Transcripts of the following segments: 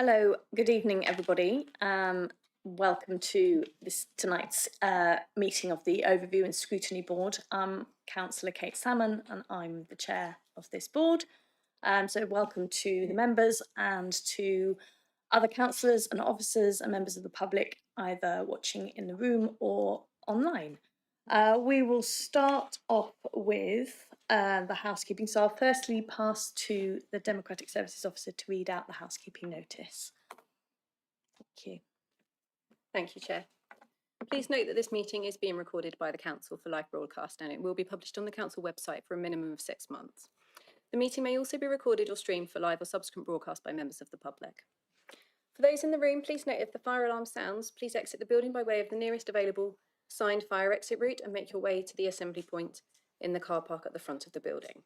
Hello, good evening, everybody. Welcome to tonight's meeting of the Overview and Scrutiny Board. I'm Councillor Kate Salmon and I'm the chair of this board. So welcome to the members and to other councillors and officers and members of the public, either watching in the room or online. We will start off with the housekeeping. So I'll firstly pass to the Democratic Services Officer to read out the housekeeping notice. Thank you. Thank you, Chair. Please note that this meeting is being recorded by the Council for live broadcast and it will be published on the Council website for a minimum of 6 months. The meeting may also be recorded or streamed for live or subsequent broadcast by members of the public. For those in the room, please note if the fire alarm sounds, please exit the building by way of the nearest available signed fire exit route and make your way to the assembly point in the car park at the front of the building.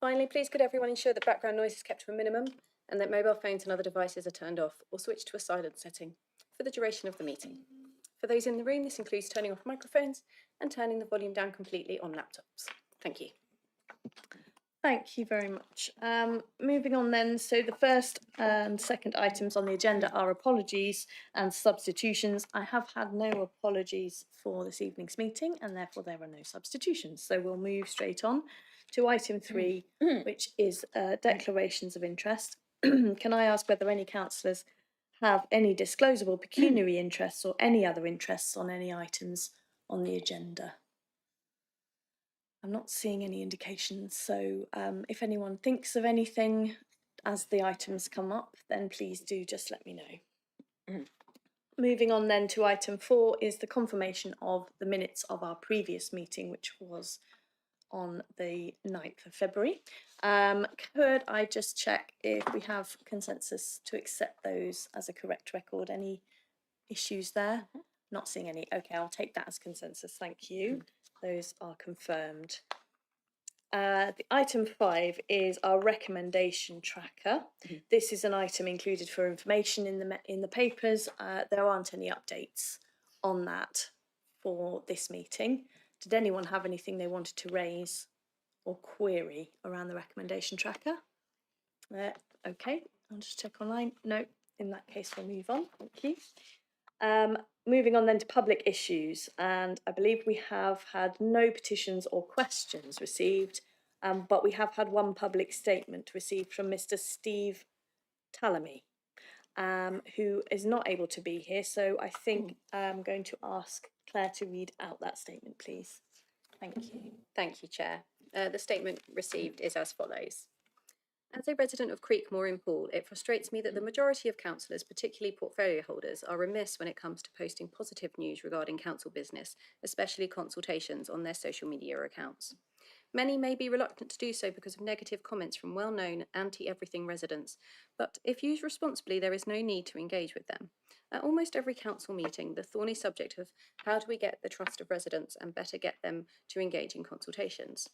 Finally, please could everyone ensure that background noise is kept to a minimum and that mobile phones and other devices are turned off or switched to a silent setting for the duration of the meeting. For those in the room, this includes turning off microphones and turning the volume down completely on laptops. Thank you. Thank you very much. Moving on then, so the first and second items on the agenda are apologies and substitutions. I have had no apologies for this evening's meeting and therefore there are no substitutions. So we'll move straight on to item 3, which is declarations of interest. Can I ask whether any councillors have any disclosable pecuniary interests or any other interests on any items on the agenda? I'm not seeing any indications, so if anyone thinks of anything as the items come up, then please do just let me know. Moving on then to item 4 is the confirmation of the minutes of our previous meeting, which was on the 9th of February. Could I just check if we have consensus to accept those as a correct record? Any issues there? Not seeing any. Okay, I'll take that as consensus. Thank you. Those are confirmed. The item 5 is our recommendation tracker. This is an item included for information in the papers. There aren't any updates on that for this meeting. Did anyone have anything they wanted to raise or query around the recommendation tracker? Okay, I'll just check online. No, in that case we'll move on. Thank you. Moving on then to public issues, and I believe we have had no petitions or questions received, but we have had one public statement received from Mr. Steve Talamy, who is not able to be here, so I think I'm going to ask Claire to read out that statement, please. Thank you. Thank you, Chair. The statement received is as follows. As a resident of Creekmoor in Poole, it frustrates me that the majority of councillors, particularly portfolio holders, are remiss when it comes to posting positive news regarding council business, especially consultations, on their social media accounts. Many may be reluctant to do so because of negative comments from well-known anti-everything residents, but if used responsibly, there is no need to engage with them. At almost every council meeting, the thorny subject of how do we get the trust of residents and better get them to engage in consultations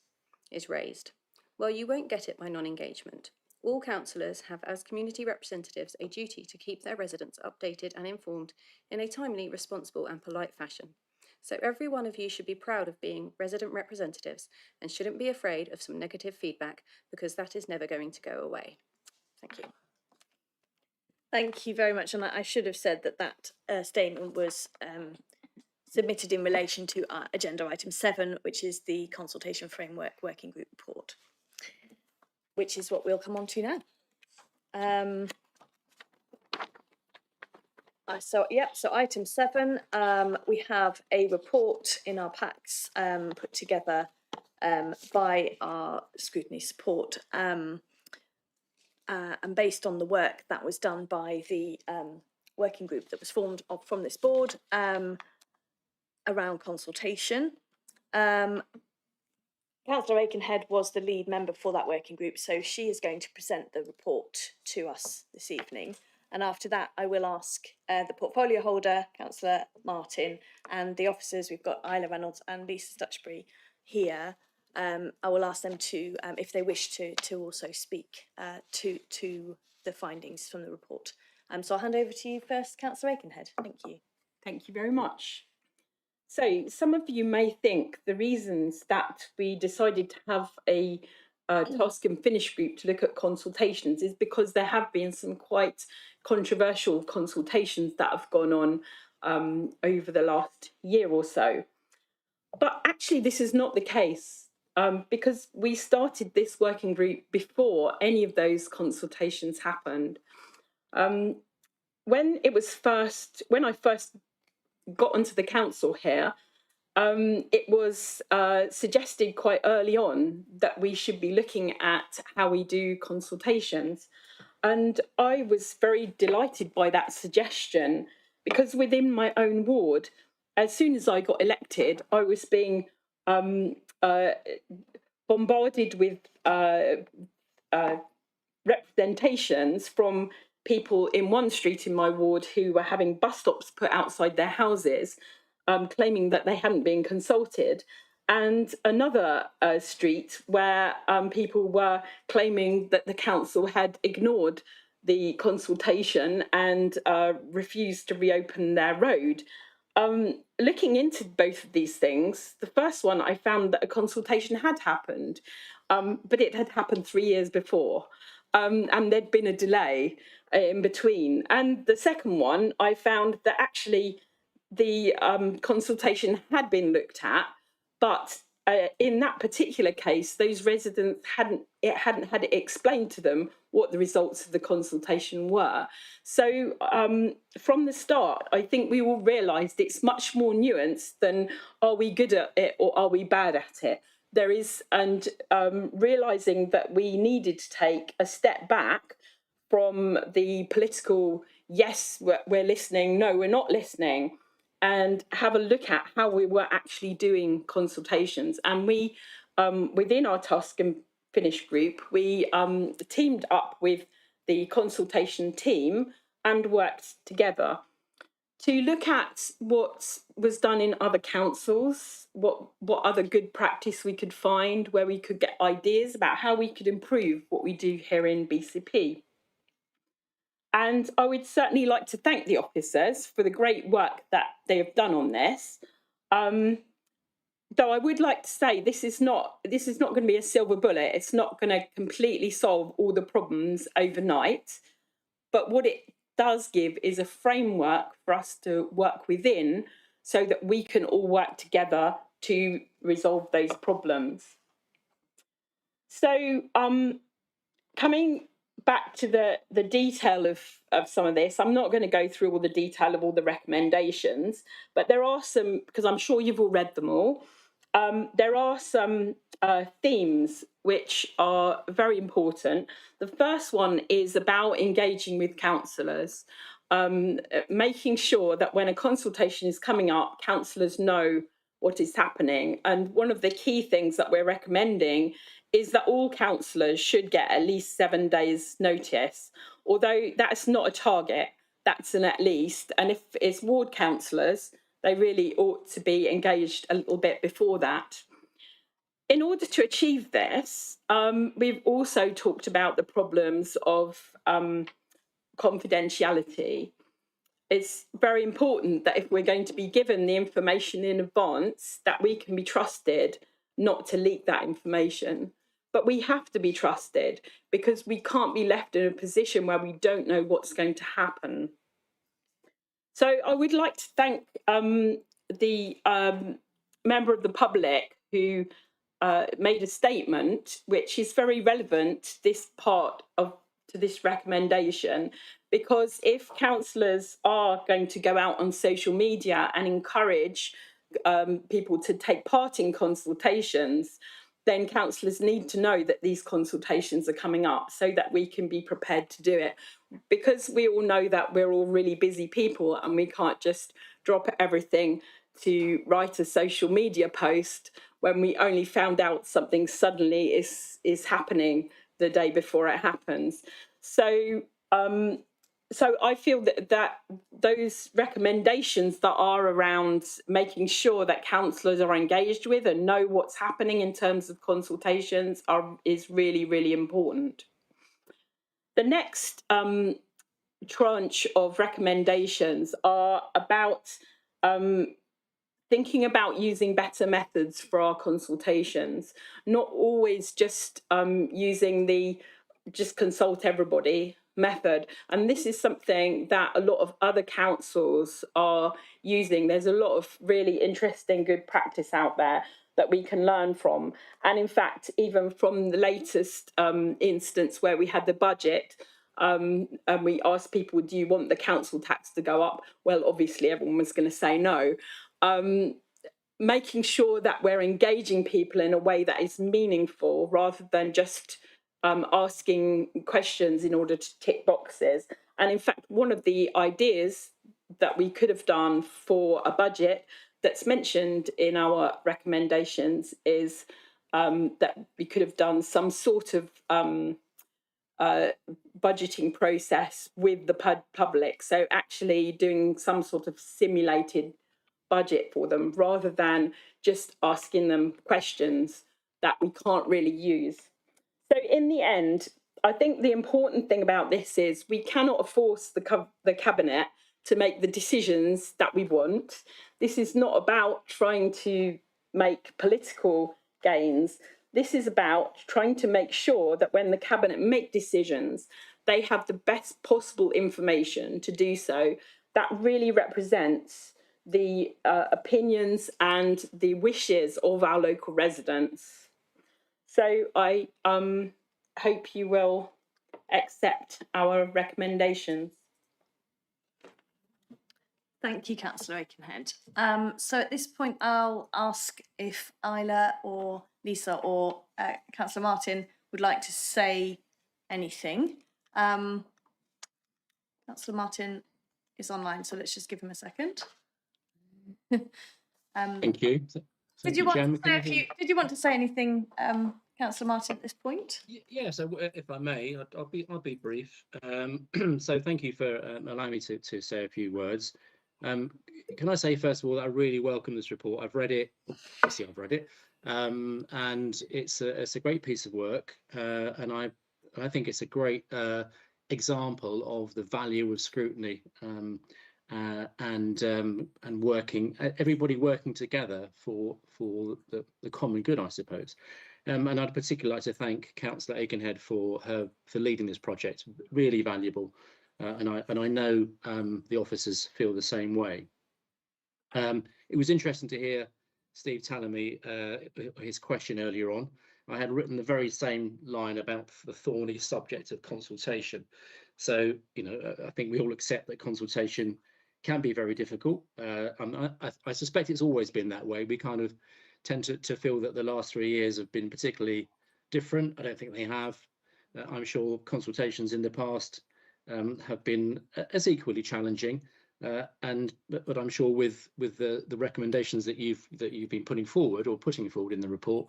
is raised. Well, you won't get it by non-engagement. All councillors have, as community representatives, a duty to keep their residents updated and informed in a timely, responsible and polite fashion. So every one of you should be proud of being resident representatives and shouldn't be afraid of some negative feedback because that is never going to go away. Thank you. Thank you very much, and I should have said that statement was submitted in relation to our agenda item 7, which is the consultation framework working group report, which is what we'll come on to now. So item 7, we have a report in our packs put together by our scrutiny support and based on the work that was done by the working group that was formed from this board around consultation. Councillor Aikenhead was the lead member for that working group, so she is going to present the report to us this evening. And after that, I will ask the portfolio holder, Councillor Martin, and the officers, we've got Isla Reynolds and Lisa Stutchbury here. I will ask them to, if they wish to also speak to the findings from the report. So I'll hand over to you first, Councillor Aikenhead. Thank you. Thank you very much. So some of you may think the reasons that we decided to have a task and finish group to look at consultations is because there have been some quite controversial consultations that have gone on over the last year or so. But actually, this is not the case because we started this working group before any of those consultations happened. When I first got onto the council here, it was suggested quite early on that we should be looking at how we do consultations. And I was very delighted by that suggestion because within my own ward, as soon as I got elected, I was being bombarded with representations from people in one street in my ward who were having bus stops put outside their houses, claiming that they hadn't been consulted, and another street where people were claiming that the council had ignored the consultation and refused to reopen their road. Looking into both of these things, the first one I found that a consultation had happened, but it had happened 3 years before. And there'd been a delay in between. And the second one, I found that actually the consultation had been looked at, but in that particular case, those residents hadn't had it explained to them what the results of the consultation were. So from the start, I think we all realised it's much more nuanced than are we good at it or are we bad at it. There is, and realising that we needed to take a step back from the political, yes, we're listening, no, we're not listening, and have a look at how we were actually doing consultations. And we, within our task and finish group, we teamed up with the consultation team and worked together to look at what was done in other councils, what other good practice we could find, where we could get ideas about how we could improve what we do here in BCP. And I would certainly like to thank the officers for the great work that they have done on this. Though I would like to say this is not going to be a silver bullet. It's not going to completely solve all the problems overnight. But what it does give is a framework for us to work within so that we can all work together to resolve those problems. So coming back to the detail of some of this, I'm not going to go through all the detail of all the recommendations, but there are some, because I'm sure you've all read them all, there are some themes which are very important. The first one is about engaging with councillors, making sure that when a consultation is coming up, councillors know what is happening. And one of the key things that we're recommending is that all councillors should get at least 7 days notice, although that's not a target, that's an at least. And if it's ward councillors, they really ought to be engaged a little bit before that. In order to achieve this, we've also talked about the problems of confidentiality. It's very important that if we're going to be given the information in advance, that we can be trusted not to leak that information. But we have to be trusted because we can't be left in a position where we don't know what's going to happen. So I would like to thank the member of the public who made a statement which is very relevant this part of to this recommendation, because if councillors are going to go out on social media and encourage people to take part in consultations, then councillors need to know that these consultations are coming up so that we can be prepared to do it. Because we all know that we're all really busy people and we can't just drop everything to write a social media post when we only found out something suddenly is happening the day before it happens. So so I feel that those recommendations that are around making sure that councillors are engaged with and know what's happening in terms of consultations is really, really important. The next tranche of recommendations are about thinking about using better methods for our consultations, not always just using the just consult everybody method. And this is something that a lot of other councils are using. There's a lot of really interesting, good practice out there that we can learn from. And in fact, even from the latest instance where we had the budget, and we asked people, do you want the council tax to go up? Well, obviously everyone was going to say no. Making sure that we're engaging people in a way that is meaningful rather than just asking questions in order to tick boxes. And in fact, one of the ideas that we could have done for a budget that's mentioned in our recommendations is that we could have done some sort of budgeting process with the public. So actually doing some sort of simulated budget for them rather than just asking them questions that we can't really use. So in the end, I think the important thing about this is we cannot force the cabinet to make the decisions that we want. This is not about trying to make political gains. This is about trying to make sure that when the cabinet make decisions, they have the best possible information to do so that really represents the opinions and the wishes of our local residents. So I hope you will accept our recommendations. Thank you, Councillor Aikenhead. So at this point, I'll ask if Isla or Lisa or Councillor Martin would like to say anything. Councillor Martin is online, so let's just give him a second. Thank you. Did you want to say anything, Councillor Martin, at this point? Yeah, so if I may, I'll be brief. So thank you for allowing me to say a few words. Can I say first of all that I really welcome this report. I've read it. Obviously, I've read it, and it's a great piece of work, and I think it's a great example of the value of scrutiny. And everybody working together for the common good, I suppose. And I'd particularly like to thank Councillor Aikenhead for leading this project. Really valuable, and I know the officers feel the same way. It was interesting to hear Steve telling me his question earlier on. I had written the very same line about the thorny subject of consultation. So, you know, I think we all accept that consultation can be very difficult. I suspect it's always been that way. We kind of tend to feel that the last 3 years have been particularly different. I don't think they have. I'm sure consultations in the past have been as equally challenging. But I'm sure with the recommendations that you've been putting forward in the report,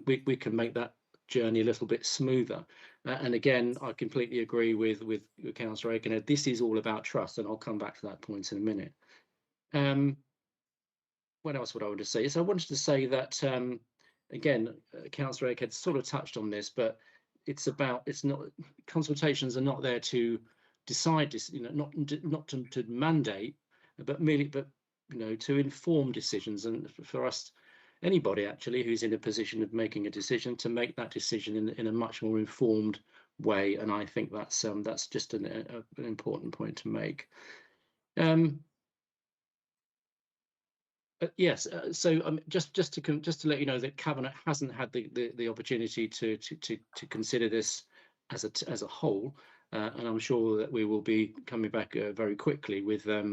we can make that journey a little bit smoother. And again, I completely agree with Councillor Aikenhead. This is all about trust, and I'll come back to that point in a minute. What else would I want to say? So I wanted to say that again, Councillor Aikenhead sort of touched on this, but consultations are not there to decide this, you know, not to mandate, but merely to inform decisions, and for us, anybody actually who's in a position of making a decision, to make that decision in a much more informed way. And I think that's just an important point to make. Yes, so just to let you know that Cabinet hasn't had the opportunity to consider this as a whole, and I'm sure that we will be coming back very quickly with a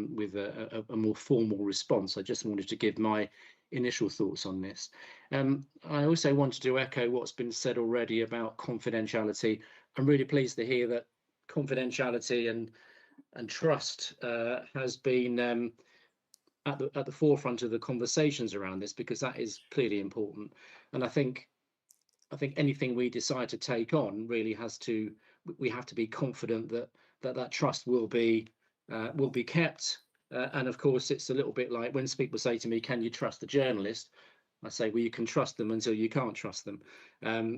more formal response. I just wanted to give my initial thoughts on this. I also wanted to echo what's been said already about confidentiality. I'm really pleased to hear that confidentiality and trust has been at the forefront of the conversations around this, because that is clearly important. And I think anything we decide to take on really we have to be confident that trust will be kept. And of course, it's a little bit like when people say to me, "Can you trust a journalist?" I say, well, you can trust them until you can't trust them.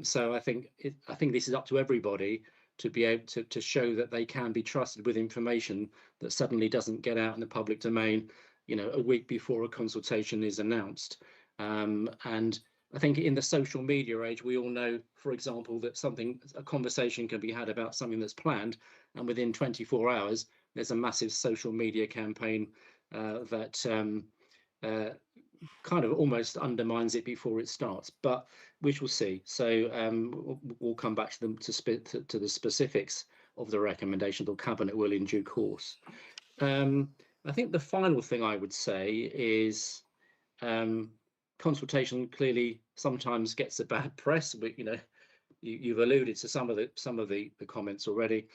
So I think this is up to everybody to be able to show that they can be trusted with information that suddenly doesn't get out in the public domain you know, a week before a consultation is announced. And I think in the social media age, we all know, for example, that a conversation can be had about something that's planned, and within 24 hours, there's a massive social media campaign that kind of almost undermines it before it starts. But we shall see. So we'll come back to them to the specifics of the recommendation. The cabinet will in due course. I think the final thing I would say is consultation clearly sometimes gets a bad press, but you know, you've alluded to some of the comments already.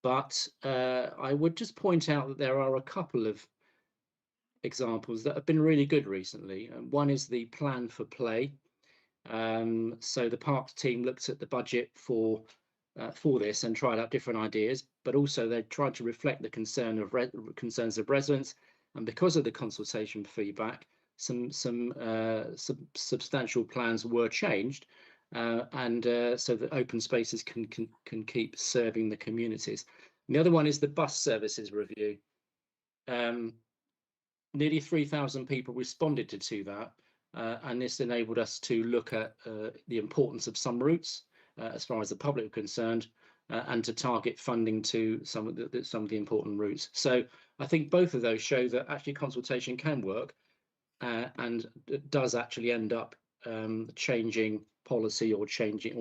But I would just point out that there are a couple of examples that have been really good recently. One is the plan for play. So the parks team looked at the budget for this and tried out different ideas, but also they tried to reflect the concerns of residents. And because of the consultation feedback, some substantial plans were changed, and so that open spaces can keep serving the communities. And the other one is the bus services review. Nearly 3,000 people responded to that, and this enabled us to look at the importance of some routes as far as the public are concerned, and to target funding to some of the important routes. So I think both of those show that actually consultation can work, and it does actually end up changing policy or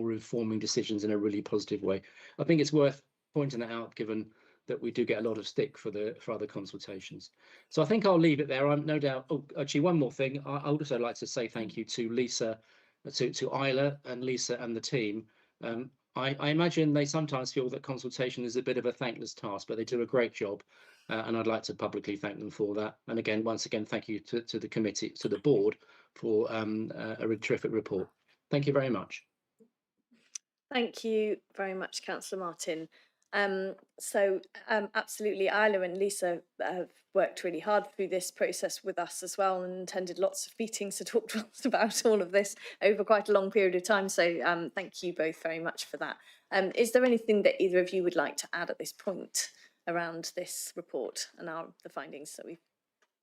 reforming decisions in a really positive way. I think it's worth pointing that out, given that we do get a lot of stick for other consultations. So I think I'll leave it there. I'm no doubt. Oh, actually, one more thing. I also like to say thank you to Lisa, to Isla and Lisa and the team. I imagine they sometimes feel that consultation is a bit of a thankless task, but they do a great job, and I'd like to publicly thank them for that. And again, once again, thank you to the committee, to the board, for a terrific report. Thank you very much. Thank you very much, Councillor Martin. Absolutely, Isla and Lisa have worked really hard through this process with us as well, and attended lots of meetings to talk to us about all of this over quite a long period of time. So thank you both very much for that. Is there anything that either of you would like to add at this point around this report and the findings that we've?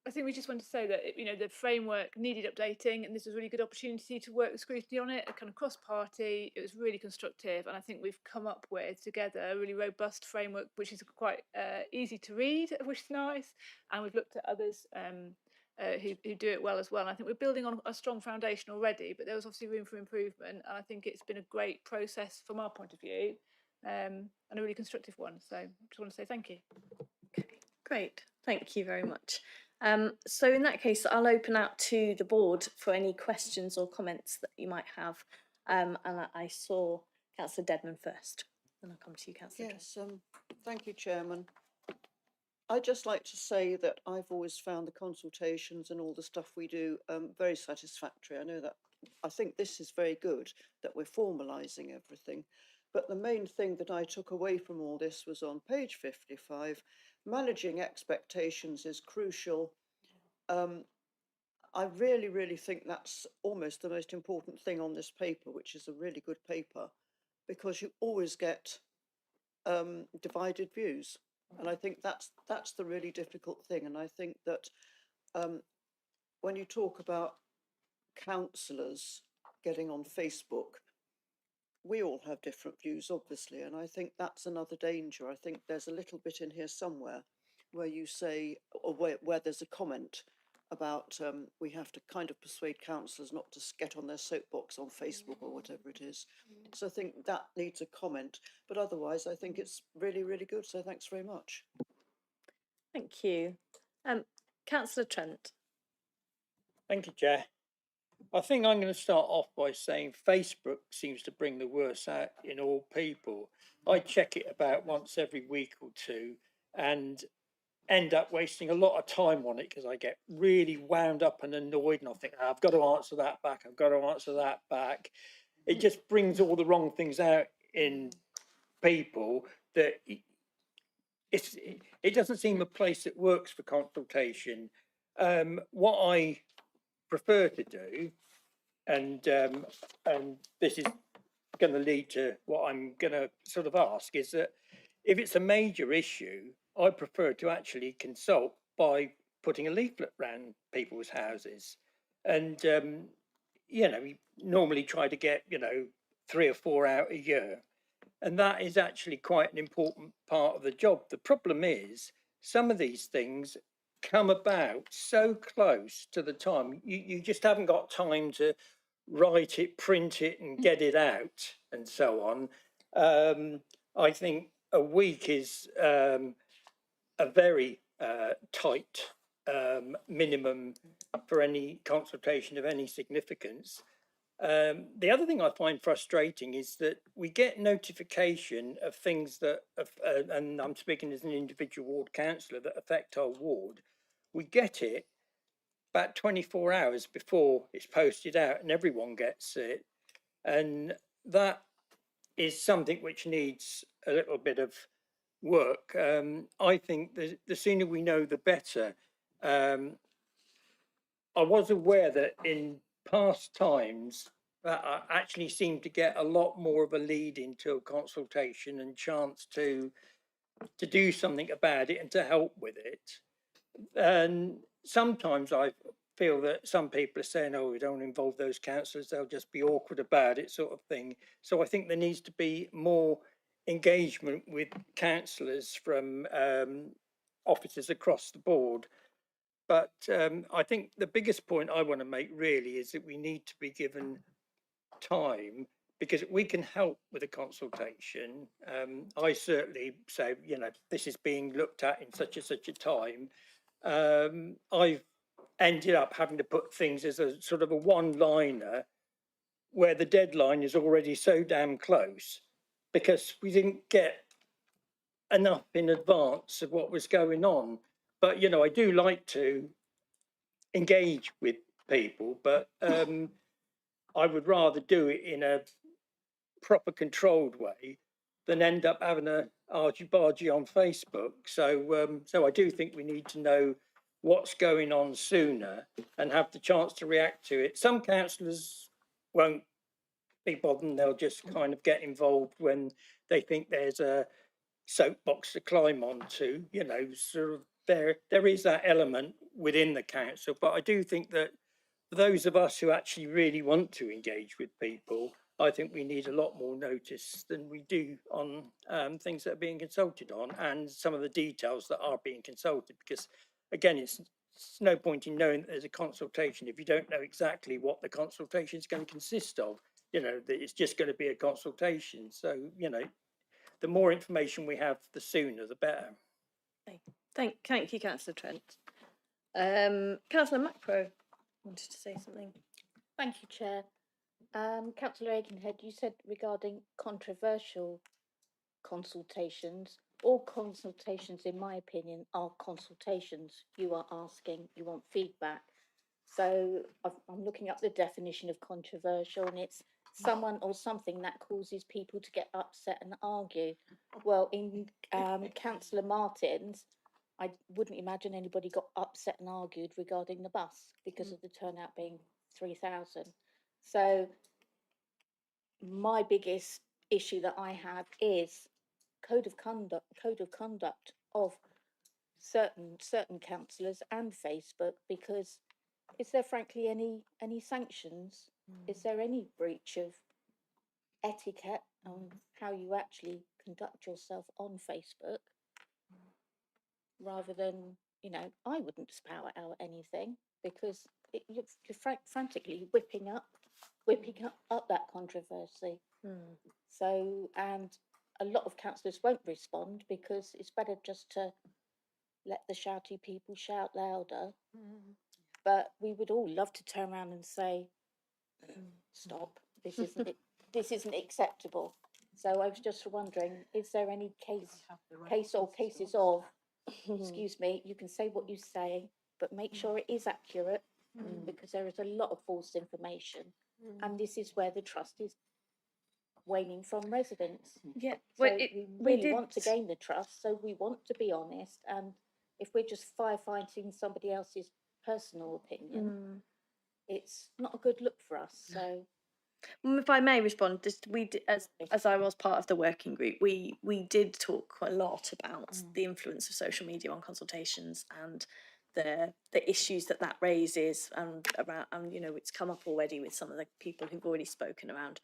I think we just want to say that the framework needed updating, and this was a really good opportunity to work with Scrutiny on it, a kind of cross-party. It was really constructive, and I think we've come up with together a really robust framework, which is quite easy to read, which is nice. And we've looked at others who do it well as well. And I think we're building on a strong foundation already, but there was obviously room for improvement. And I think it's been a great process from our point of view, and a really constructive one. So I just want to say thank you. Okay, great. Thank you very much. So in that case, I'll open out to the board for any questions or comments that you might have. And I saw Councillor Dedman first, then I'll come to you, Councillor. Yes, thank you, Chairman. I'd just like to say that I've always found the consultations and all the stuff we do very satisfactory. I think this is very good that we're formalising everything. But the main thing that I took away from all this was on page 55. Managing expectations is crucial. I really, really think that's almost the most important thing on this paper, which is a really good paper, because you always get divided views. And I think that's the really difficult thing. And I think that when you talk about councillors getting on Facebook, we all have different views, obviously, and I think that's another danger. I think there's a little bit in here somewhere where you say, or where there's a comment about we have to kind of persuade councillors not to get on their soapbox on Facebook or whatever it is. So I think that needs a comment, but otherwise I think it's really, really good. So thanks very much. Thank you. Councillor Trent. Thank you, Chair. I think I'm going to start off by saying Facebook seems to bring the worst out in all people. I check it about once every week or two and end up wasting a lot of time on it because I get really wound up and annoyed, and I think, I've got to answer that back, I've got to answer that back. It just brings all the wrong things out in people that it doesn't seem a place that works for consultation. What I prefer to do, and this is going to lead to what I'm going to sort of ask, is that if it's a major issue, I prefer to actually consult by putting a leaflet round people's houses. And, we normally try to get, 3 or 4 out a year. And that is actually quite an important part of the job. The problem is some of these things come about so close to the time, you just haven't got time to write it, print it, and get it out, and so on. I think a week is a very tight minimum for any consultation of any significance. The other thing I find frustrating is that we get notification of things that, and I'm speaking as an individual ward councillor, that affect our ward. We get it about 24 hours before it's posted out and everyone gets it. And that is something which needs a little bit of work. I think the sooner we know, the better. I was aware that in past times that I actually seemed to get a lot more of a lead into a consultation and chance to do something about it and to help with it. And sometimes I feel that some people are saying, oh, we don't involve those councillors, they'll just be awkward about it, sort of thing. So I think there needs to be more engagement with councillors from officers across the board. But I think the biggest point I want to make really is that we need to be given time, because we can help with a consultation. I certainly say, this is being looked at in such a time. I've ended up having to put things as a sort of a one-liner where the deadline is already so damn close because we didn't get enough in advance of what was going on. But, I do like to engage with people, but I would rather do it in a proper controlled way than end up having a argy-bargy on Facebook. So I do think we need to know what's going on sooner and have the chance to react to it. Some councillors won't be bothered, they'll just kind of get involved when they think there's a soapbox to climb onto, sort of there is that element within the council. But I do think that for those of us who actually really want to engage with people, I think we need a lot more notice than we do on things that are being consulted on and some of the details that are being consulted. Because again, it's no point in knowing that there's a consultation if you don't know exactly what the consultation is going to consist of. That it's just going to be a consultation. So, the more information we have, the sooner, the better. Thank you, Councillor Trent. Councillor Macro wanted to say something. Thank you, Chair. Councillor Aikenhead, you said regarding controversial consultations, all consultations, in my opinion, are consultations. You are asking, you want feedback. So I'm looking up the definition of controversial, and it's someone or something that causes people to get upset and argue. Well, in Councillor Martin's, I wouldn't imagine anybody got upset and argued regarding the bus because of the turnout being 3,000. So my biggest issue that I have is code of conduct of certain councillors and Facebook, because is there frankly any sanctions? Is there any breach of etiquette on how you actually conduct yourself on Facebook? Rather than, I wouldn't spout out anything because you're frantically whipping up that controversy. So, and a lot of councillors won't respond because it's better just to let the shouty people shout louder. But we would all love to turn around and say, stop, this isn't acceptable. So I was just wondering, is there any case or cases of, excuse me, you can say what you say, but make sure it is accurate, because there is a lot of false information, and this is where the trust is waning from residents. Yeah, so we really want to gain the trust, so we want to be honest, and if we're just firefighting somebody else's personal opinion, it's not a good look for us. So If I may respond, just as I was part of the working group, we did talk a lot about the influence of social media on consultations and the issues that raises, and around, and it's come up already with some of the people who've already spoken around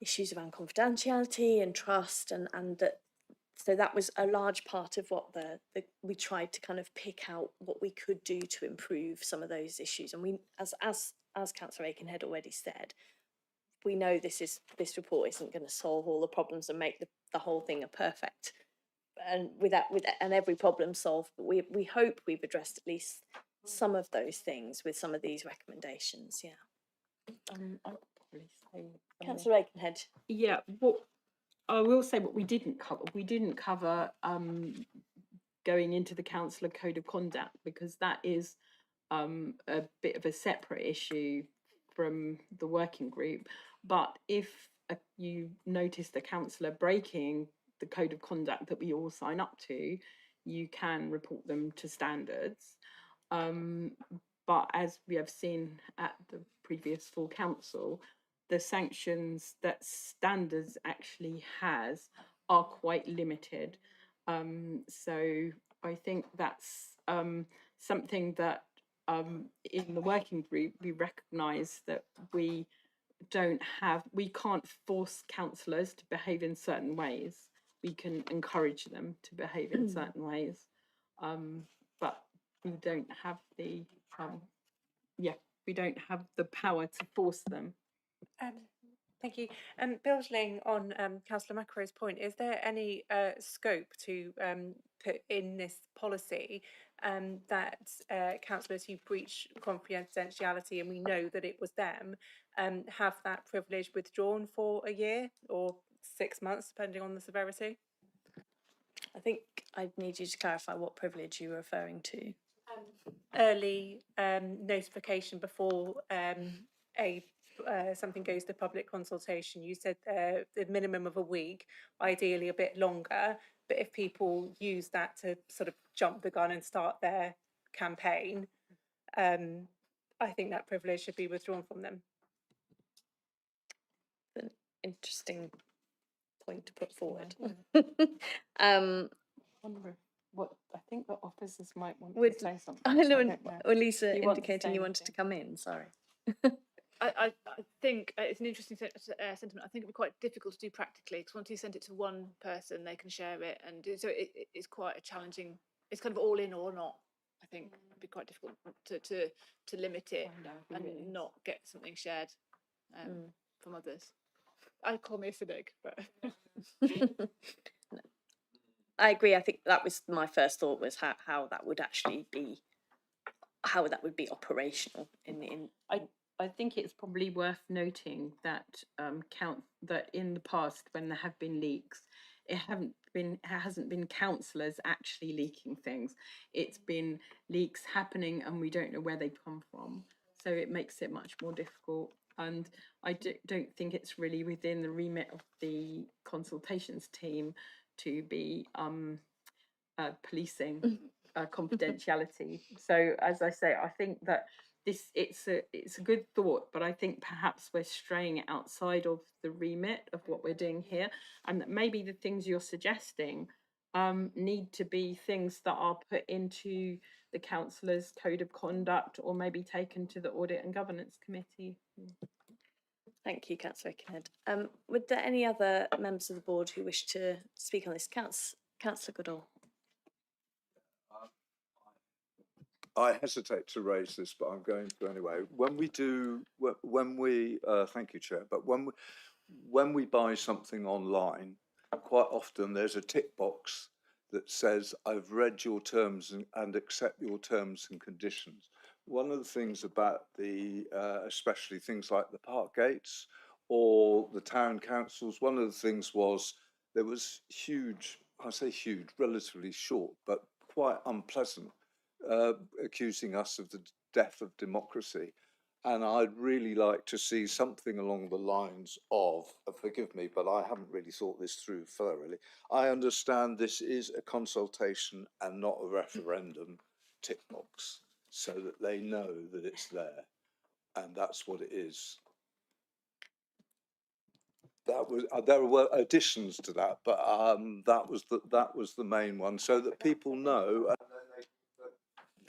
issues around confidentiality and trust, and that. So that was a large part of what we tried to kind of pick out what we could do to improve some of those issues. And we, as Councillor Aikenhead already said, we know this report isn't going to solve all the problems and make the whole thing a perfect and and every problem solved. But we hope we've addressed at least some of those things with some of these recommendations. Yeah. I'd probably say Councillor Aikenhead. Yeah, what I will say, what we didn't cover going into the councillor code of conduct, because that is a bit of a separate issue from the working group. But if you notice the councillor breaking the code of conduct that we all sign up to, you can report them to standards. But as we have seen at the previous full council, the sanctions that standards actually has are quite limited. So I think that's something that in the working group we recognise that we can't force councillors to behave in certain ways. We can encourage them to behave in certain ways, but we don't have the we don't have the power to force them. Thank you. Building on Councillor Macro's point, is there any scope to put in this policy that councillors who breach confidentiality, and we know that it was them, have that privilege withdrawn for a year or 6 months, depending on the severity? I think I'd need you to clarify what privilege you were referring to. Early notification before something goes to public consultation. You said the minimum of a week, ideally a bit longer, but if people use that to sort of jump the gun and start their campaign, I think that privilege should be withdrawn from them. An interesting point to put forward. Wonder what I think the officers might want Would to say something. I know, I don't know. or Lisa Do you want to indicating say you wanted to anything? come in? Sorry. I think it's an interesting sentiment. I think it'd be quite difficult to do practically, because once you send it to one person, they can share it, and so it's quite a challenging. It's kind of all in or not. I think it'd be quite difficult to limit it and not get something shared from others. I call me a cynic, but I agree. I think that was my first thought, was how that would actually be, how that would be operational in. I think it's probably worth noting that that in the past, when there have been leaks, it hasn't been councillors actually leaking things. It's been leaks happening and we don't know where they come from. So it makes it much more difficult. And I don't think it's really within the remit of the consultations team to be policing confidentiality. So as I say, I think that it's a good thought, but I think perhaps we're straying outside of the remit of what we're doing here, and that maybe the things you're suggesting need to be things that are put into the councillor's code of conduct, or maybe taken to the audit and governance committee. Thank you, Councillor Aikenhead. Would there any other members of the board who wish to speak on this? Councillor Goodall. I hesitate to raise this, but I'm going to anyway. When we thank you, Chair, but when we buy something online, quite often there's a tick box that says, I've read your terms and accept your terms and conditions. One of the things about especially things like the park gates or the town councils, one of the things was there was huge, I say huge, relatively short, but quite unpleasant, accusing us of the death of democracy. And I'd really like to see something along the lines of, forgive me, but I haven't really thought this through thoroughly. I understand this is a consultation and not a referendum tick box, so that they know that it's there. And that's what it is. that was there were additions to that, but that was the main one, so that people know, and then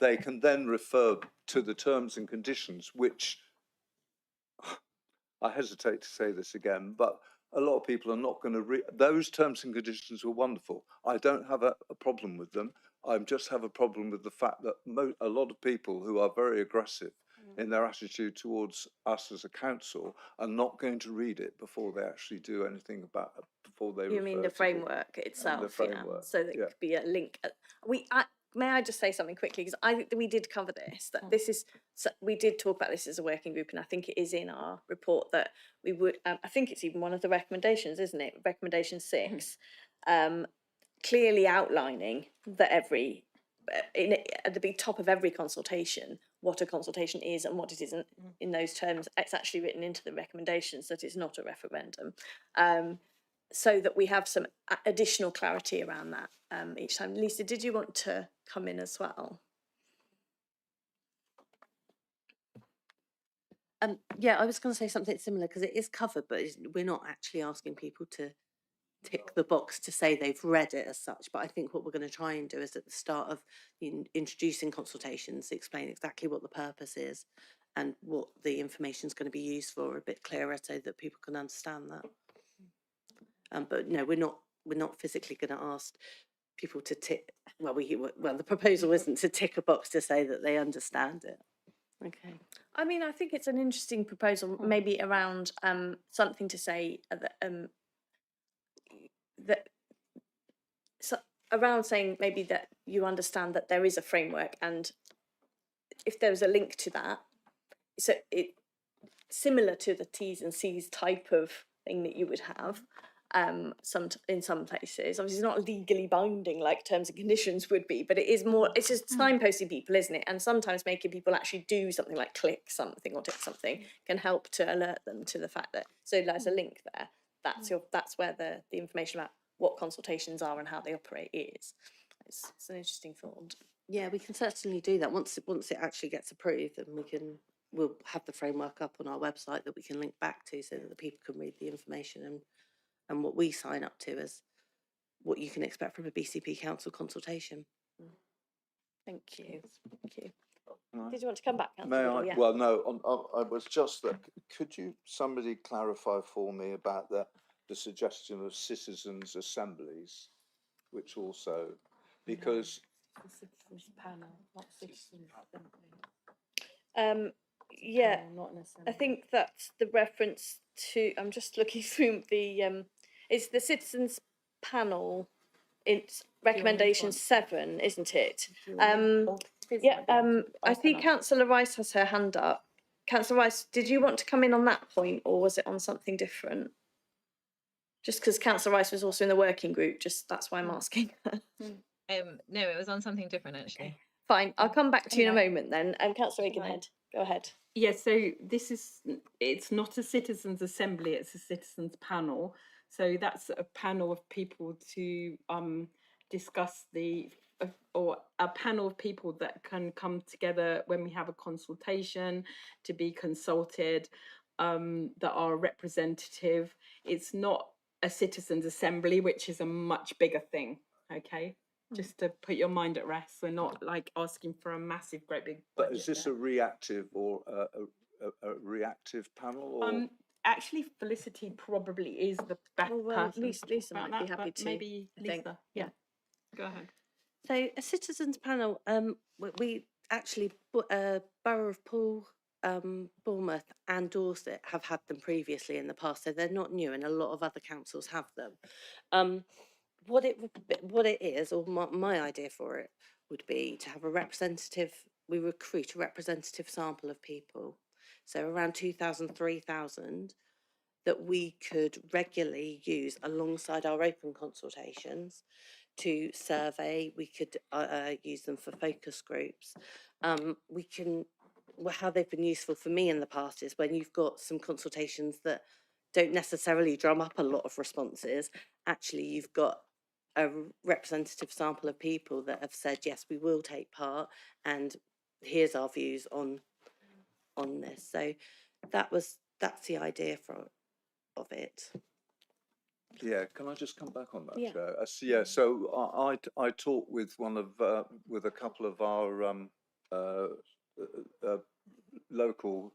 they can then refer to the terms and conditions, which I hesitate to say this again, but a lot of people are not going to read those terms and conditions. Were wonderful. I don't have a problem with them. I just have a problem with the fact that a lot of people who are very aggressive in their attitude towards us as a council are not going to read it before they actually do anything about it, before they You mean the framework itself? the framework, Yeah. So there yeah. could be a link. May I just say something quickly, because I think we did cover this. That this is we did talk about this as a working group, and I think it is in our report that we would. I think it's even one of the recommendations, isn't it? Recommendation 6, clearly outlining that every at the big top of every consultation, what a consultation is and what it isn't in those terms. It's actually written into the recommendations that it's not a referendum. So that we have some additional clarity around that each time. Lisa, did you want to come in as well? Yeah, I was going to say something similar, because it is covered, but we're not actually asking people to tick the box to say they've read it as such. But I think what we're going to try and do is at the start of introducing consultations, explain exactly what the purpose is and what the information is going to be used for a bit clearer, so that people can understand that. But no, we're not physically going to ask people to tick. Well, the proposal isn't to tick a box to say that they understand it. Okay. I mean, I think it's an interesting proposal, maybe around something to say that so around saying maybe that you understand that there is a framework, and if there was a link to that, so it similar to the T's and C's type of thing that you would have in some places. Obviously, it's not legally binding like terms and conditions would be, but it is more. It's just signposting people, isn't it? And sometimes making people actually do something like click something or tick something can help to alert them to the fact that there's a link there. That's where the information about what consultations are and how they operate is. It's an interesting thought. Yeah, we can certainly do that once it actually gets approved, and we'll have the framework up on our website that we can link back to, so that the people can read the information and what we sign up to as what you can expect from a BCP council consultation. Thank you. Thank you. Did you want to come back, May Councillor? I? Yeah. Well, no. I was just that. Could somebody clarify for me about the suggestion of citizens' assemblies, which also, because The citizens panel, not citizens Yeah, panel, not an assembly. I think that's the reference to. I'm just looking through the. It's the citizens panel. It's recommendation 7, isn't it? Yeah. I see Councillor Rice has her hand up. Councillor Rice, did you want to come in on that point, or was it on something different? Just because Councillor Rice was also in the working group, that's why I'm asking. No, it was on something different actually. Okay. Fine, I'll come back to you in a moment then. Councillor Aikenhead, go ahead. Yes, so it's not a citizens' assembly, it's a citizens' panel. So that's a panel of people to discuss or a panel of people that can come together when we have a consultation to be consulted, that are representative. It's not a citizens' assembly, which is a much bigger thing, okay? Just to put your mind at rest, we're not like asking for a massive, great big. But is this a reactive or a reactive panel? Or? Actually, Felicity probably is the best person. Lisa might be happy to. Maybe Lisa. Yeah. Go ahead. So a citizens panel. We actually Borough of Poole, Bournemouth, and Dorset have had them previously in the past, so they're not new, and a lot of other councils have them. What it is, or my idea for it, would be to have a representative. We recruit a representative sample of people, so around 2,000, 3,000, that we could regularly use alongside our open consultations to survey. We could use them for focus groups. How they've been useful for me in the past is when you've got some consultations that don't necessarily drum up a lot of responses. Actually, you've got a representative sample of people that have said, yes, we will take part, and here's our views on this. So that's the idea of it. Yeah, can I just come back on that, Yeah. Chair? So I talked with with a couple of our uh, uh, local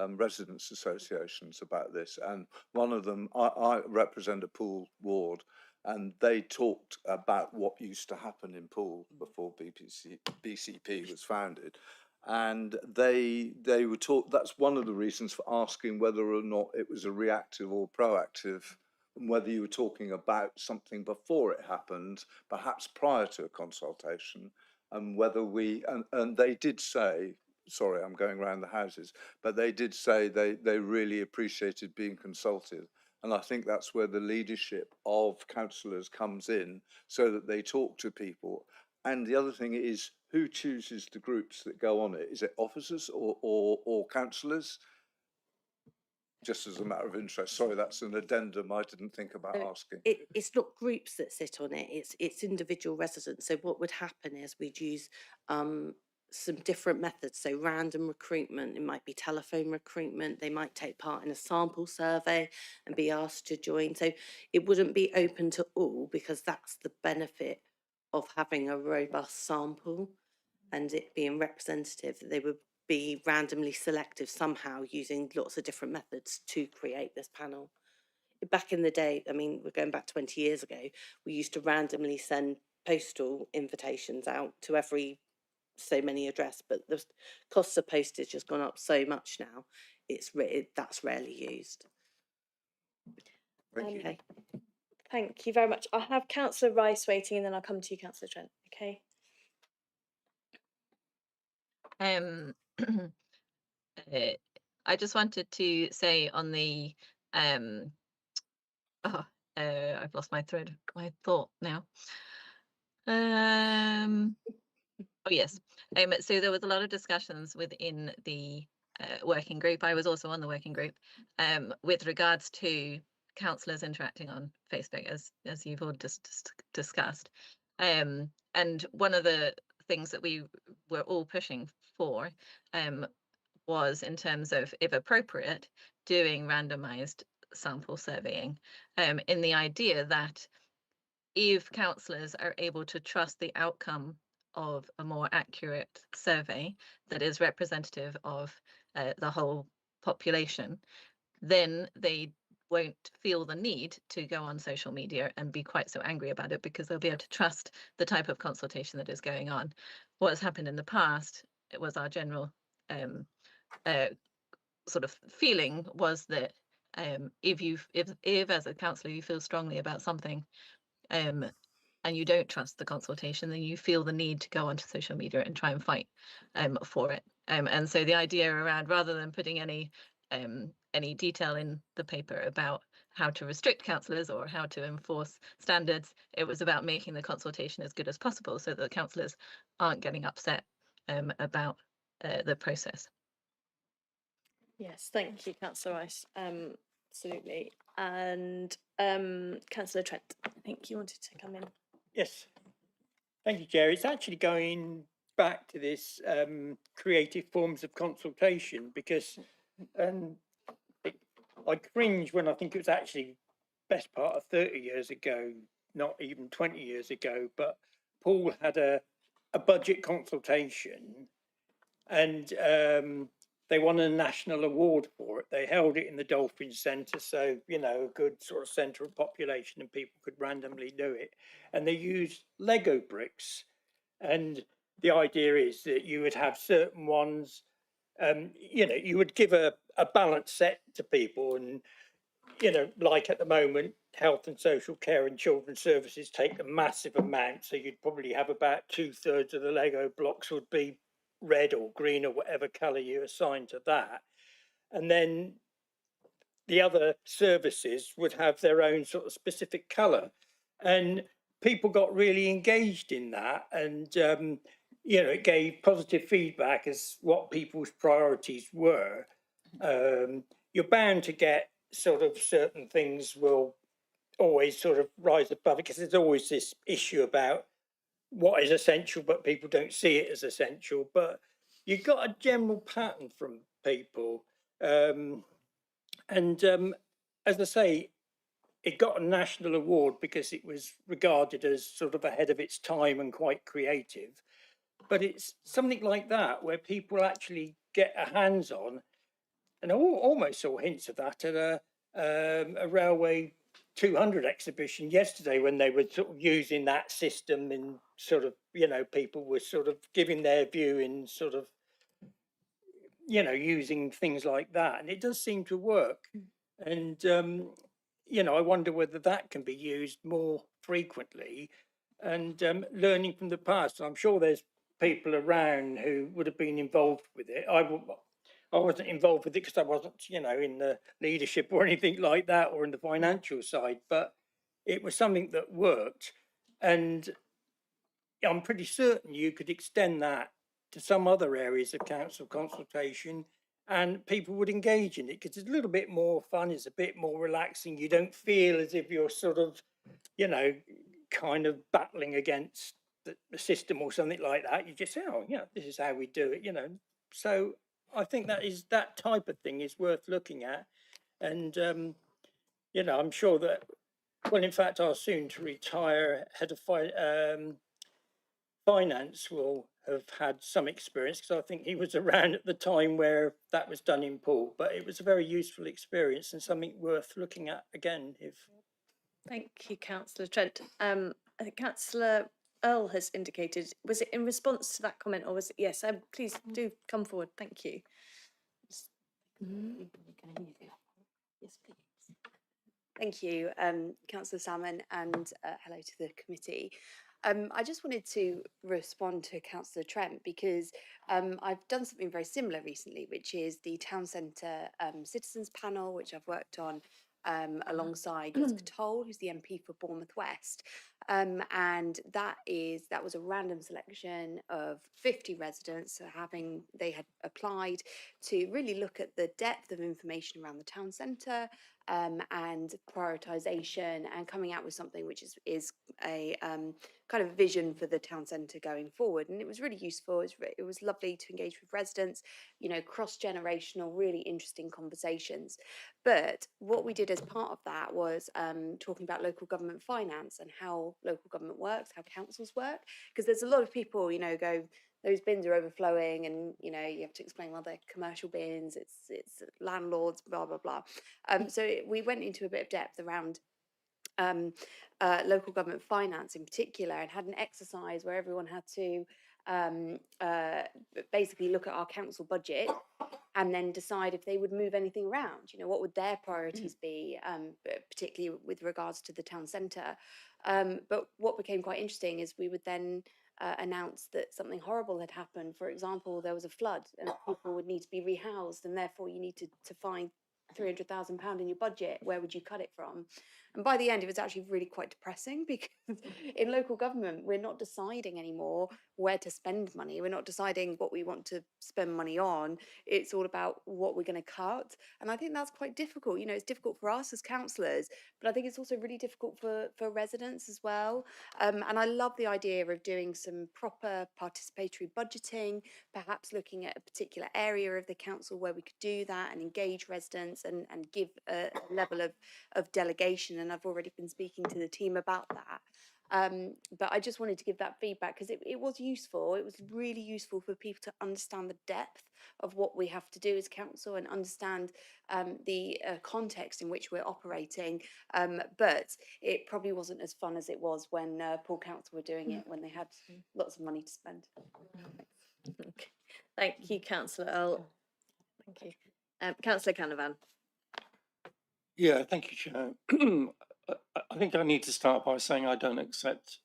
residents associations about this, and one of them, I represent a Poole ward, and they talked about what used to happen in Poole before BCP was founded, and they were taught that's one of the reasons for asking whether or not it was a reactive or proactive, and whether you were talking about something before it happened, perhaps prior to a consultation, and whether and they did say, sorry, I'm going around the houses, but they did say they really appreciated being consulted. And I think that's where the leadership of councillors comes in, so that they talk to people. And the other thing is, who chooses the groups that go on it? Is it officers or councillors? Just as a matter of interest. Sorry, that's an addendum I didn't think about asking. It's not groups that sit on it, it's individual residents. So what would happen is we'd use some different methods. So random recruitment, it might be telephone recruitment, they might take part in a sample survey and be asked to join. So it wouldn't be open to all, because that's the benefit of having a robust sample and it being representative, that they would be randomly selective somehow using lots of different methods to create this panel. Back in the day, I mean, we're going back 20 years ago, we used to randomly send postal invitations out to every so many address, but the costs of postage has gone up so much now, that's rarely used. Thank you. Okay. Thank you very much. I have Councillor Rice waiting, and then I'll come to you, Councillor Trent. Okay. I just wanted to say on the I've lost my thought now. Oh yes. So there was a lot of discussions within the working group. I was also on the working group with regards to councillors interacting on Facebook, as you've all just discussed. And one of the things that we were all pushing for was, in terms of, if appropriate, doing randomised sample surveying, in the idea that if councillors are able to trust the outcome of a more accurate survey that is representative of the whole population, then they won't feel the need to go on social media and be quite so angry about it, because they'll be able to trust the type of consultation that is going on. What has happened in the past, it was our general sort of feeling was that if as a councillor you feel strongly about something and you don't trust the consultation, then you feel the need to go onto social media and try and fight for it. And so the idea around, rather than putting any detail in the paper about how to restrict councillors or how to enforce standards, it was about making the consultation as good as possible so that the councillors aren't getting upset about the process. Yes, thank you, Councillor Rice. Absolutely. And Councillor Trent, I think you wanted to come in. Yes, thank you, Chair. It's actually going back to this creative forms of consultation, because I cringe when I think it was actually best part of 30 years ago, not even 20 years ago, but Paul had a budget consultation, and they won a national award for it. They held it in the Dolphin Centre, so, you know, a good sort of centre of population, and people could randomly do it. And they used Lego bricks. And the idea is that you would have certain ones, you know, you would give a balanced set to people. And, you know, like at the moment, health and social care and children's services take a massive amount. So you'd probably have about 2/3 of the Lego blocks would be red or green or whatever colour you assign to that. And then the other services would have their own sort of specific colour. And people got really engaged in that. And, you know, it gave positive feedback as what people's priorities were. You're bound to get sort of certain things will always sort of rise above it, because there's always this issue about what is essential, but people don't see it as essential. But you got a general pattern from people. As I say, it got a national award because it was regarded as sort of ahead of its time and quite creative. But it's something like that where people actually get a hands on, and I almost saw hints of that at a Railway 200 exhibition yesterday when they were sort of using that system and sort of, you know, people were sort of giving their view in sort of, you know, using things like that. And it does seem to work. And, you know, I wonder whether that can be used more frequently and learning from the past. I'm sure there's people around who would have been involved with it. I wasn't involved with it because I wasn't, you know, in the leadership or anything like that or in the financial side, but it was something that worked. And I'm pretty certain you could extend that to some other areas of council consultation and people would engage in it because it's a little bit more fun, it's a bit more relaxing. You don't feel as if you're sort of, you know, kind of battling against the system or something like that. You just say, oh, yeah, this is how we do it, you know. So I think that type of thing is worth looking at. And, you know, I'm sure that, well, in fact, our soon to retire head of finance will have had some experience because I think he was around at the time where that was done in Poole, but it was a very useful experience and something worth looking at again. Thank you, Councillor Trent. I think Councillor Earl has indicated, was it in response to that comment or was it, yes, please do come forward, thank you. Yes, please. Thank you, Councillor Salmon, and hello to the committee. I just wanted to respond to Councillor Trent because I've done something very similar recently, which is the Town Centre Citizens Panel, which I've worked on alongside Jessica Toll, who's the MP for Bournemouth West. And that was a random selection of 50 residents. So they had applied to really look at the depth of information around the town centre and prioritisation and coming out with something which is a kind of vision for the town centre going forward. And it was really useful. It was lovely to engage with residents, you know, cross-generational, really interesting conversations. But what we did as part of that was talking about local government finance and how local government works, how councils work, because there's a lot of people, you know, go, those bins are overflowing and, you know, you have to explain, well, they're commercial bins, it's landlords, blah, blah, blah. So we went into a bit of depth around local government finance in particular and had an exercise where everyone had to basically look at our council budget and then decide if they would move anything around, you know, what would their priorities be, particularly with regards to the town centre. But what became quite interesting is we would then announce that something horrible had happened. For example, there was a flood and people would need to be rehoused and therefore you needed to find £300,000 in your budget. Where would you cut it from? And by the end, it was actually really quite depressing because in local government, we're not deciding anymore where to spend money. We're not deciding what we want to spend money on. It's all about what we're going to cut. And I think that's quite difficult. You know, it's difficult for us as councillors, but I think it's also really difficult for residents as well. And I love the idea of doing some proper participatory budgeting, perhaps looking at a particular area of the council where we could do that and engage residents and give a level of delegation. And I've already been speaking to the team about that. But I just wanted to give that feedback because it was useful. It was really useful for people to understand the depth of what we have to do as council and understand the context in which we're operating. But it probably wasn't as fun as it was when Poole Council were doing it, when they had lots of money to spend. Okay. Thank you, Councillor Earl. Thank you. Councillor Canavan. Yeah, thank you, Chair. I think I need to start by saying I don't accept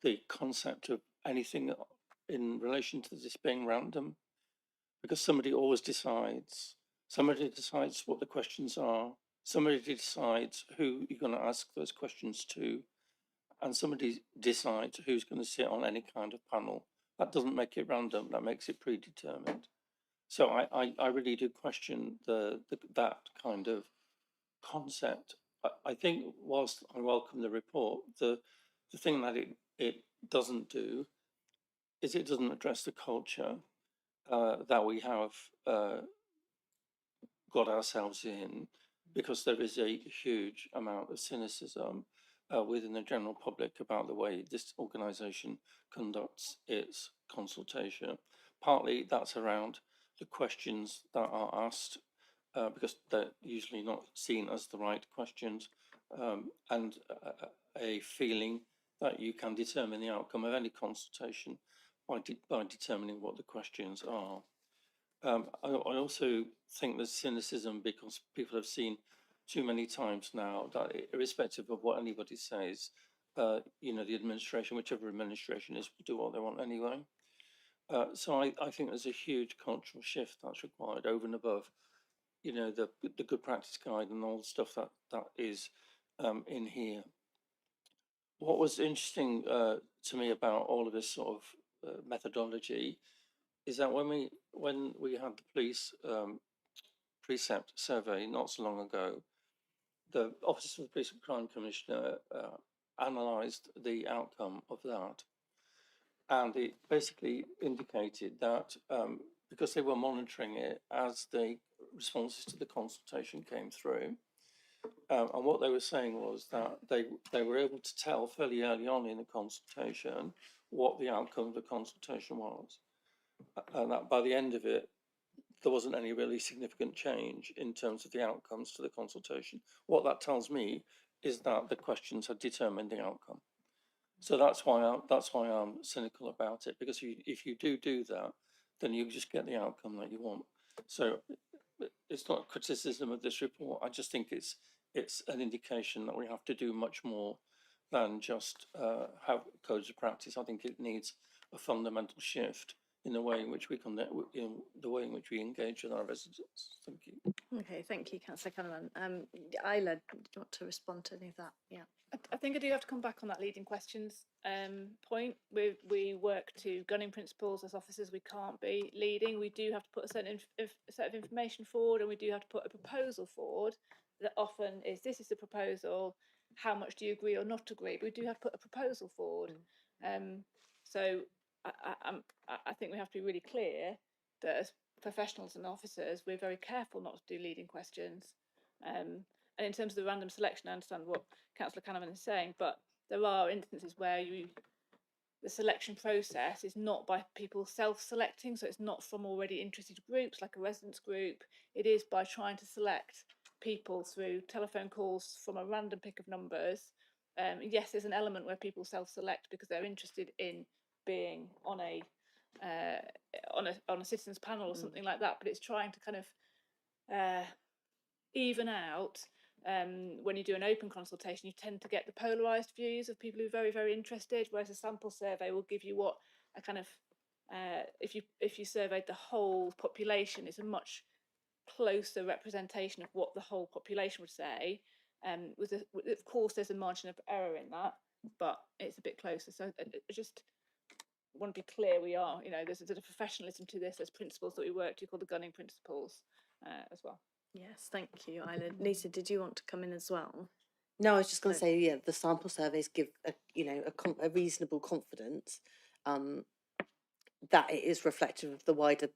the concept of anything in relation to this being random, because somebody always decides. Somebody decides what the questions are. Somebody decides who you're going to ask those questions to, and somebody decides who's going to sit on any kind of panel. That doesn't make it random. That makes it predetermined. So I really do question that kind of concept. I think whilst I welcome the report, the thing that it doesn't do is it doesn't address the culture that we have got ourselves in, because there is a huge amount of cynicism within the general public about the way this organisation conducts its consultation. Partly that's around the questions that are asked, because they're usually not seen as the right questions, and a feeling that you can determine the outcome of any consultation by determining what the questions are. I also think there's cynicism because people have seen too many times now that irrespective of what anybody says, you know, the administration, whichever administration is, will do what they want anyway. So I think there's a huge cultural shift that's required over and above, you know, the good practice guide and all the stuff that is in here. What was interesting to me about all of this sort of methodology is that when we had the police precept survey not so long ago, the Office of the Police and Crime Commissioner analysed the outcome of that, and it basically indicated that because they were monitoring it as the responses to the consultation came through, and what they were saying was that they were able to tell fairly early on in the consultation what the outcome of the consultation was, and that by the end of it, there wasn't any really significant change in terms of the outcomes to the consultation. What that tells me is that the questions had determined the outcome. So that's why I'm cynical about it, because if you do that, then you just get the outcome that you want. So it's not a criticism of this report. I just think it's an indication that we have to do much more than just have codes of practice. I think it needs a fundamental shift in the way in which we conduct, in the way in which we engage with our residents. Thank you. Okay, thank you, Councillor Canavan. Isla, do you want to respond to any of that? Yeah. I think I do have to come back on that leading questions point. We work to gunning principles as officers. We can't be leading. We do have to put a certain set of information forward, and we do have to put a proposal forward that often is, this is the proposal, how much do you agree or not agree? But we do have to put a proposal forward. So I think we have to be really clear that as professionals and officers, we're very careful not to do leading questions. And in terms of the random selection, I understand what Councillor Canavan is saying, but there are instances where the selection process is not by people self-selecting, so it's not from already interested groups like a residents group. It is by trying to select people through telephone calls from a random pick of numbers. Yes, there's an element where people self-select because they're interested in being on a citizens panel or something like that, but it's trying to kind of even out. When you do an open consultation, you tend to get the polarised views of people who are very, very interested, whereas a sample survey will give you what a kind of, if you surveyed the whole population, it's a much closer representation of what the whole population would say. Of course, there's a margin of error in that, but it's a bit closer. So I just want to be clear, we are, you know, there's a sort of professionalism to this. There's principles that we work to called the gunning principles as well. Yes, thank you, Isla. Nita, did you want to come in as well? No, I was just going to say, yeah, the sample surveys give a reasonable confidence that it is reflective of the wider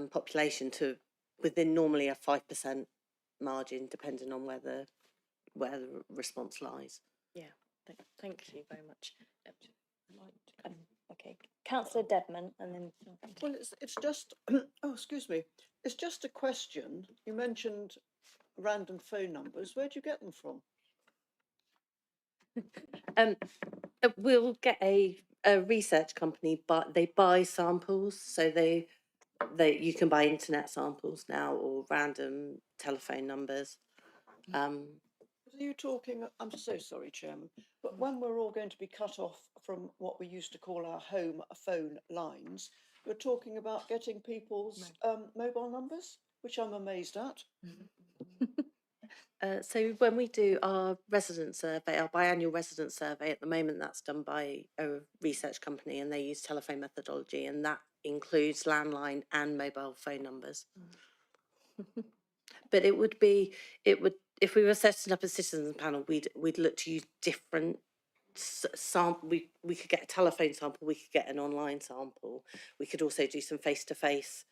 population to within normally a 5% margin, depending on where the response lies. Yeah, thank you very much. Okay, Councillor Dedman, and then. Well, it's just oh, excuse me. It's just a question. You mentioned random phone numbers. Where do you get them from? We'll get a research company, but they buy samples, so you can buy internet samples now or random telephone numbers. Are you talking? I'm so sorry, Chairman, but when we're all going to be cut off from what we used to call our home phone lines, you're talking about getting people's mobile numbers, which I'm amazed at. So when we do our resident survey, our biannual resident survey, at the moment that's done by a research company, and they use telephone methodology, and that includes landline and mobile phone numbers. But it would if we were setting up a citizens panel, we'd look to use different sample. We could get a telephone sample, we could get an online sample, we could also do some face-to-face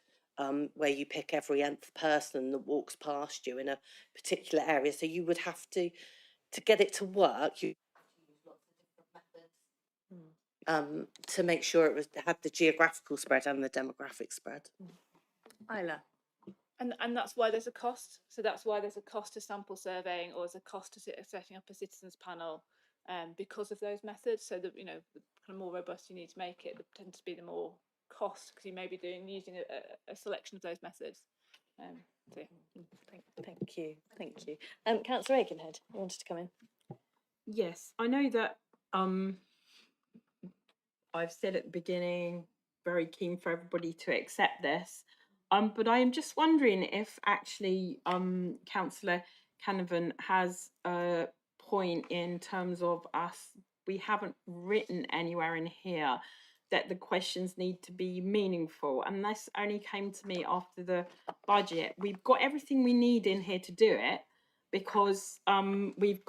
where you pick every nth person that walks past you in a particular area. So you would have to get it to work, you use lots of different methods to make sure it had the geographical spread and the demographic spread. Isla. And that's why there's a cost. So that's why there's a cost to sample surveying, or there's a cost to setting up a citizens panel, because of those methods. So that, you know, the kind of more robust you need to make it, there tends to be the more cost, because you may be using a selection of those methods. So yeah. Thank you. Councillor Aikenhead, you wanted to come in. Yes, I know that I've said at the beginning, very keen for everybody to accept this. But I am just wondering if actually Councillor Canavan has a point in terms of us. We haven't written anywhere in here that the questions need to be meaningful, and this only came to me after the budget. We've got everything we need in here to do it, because we've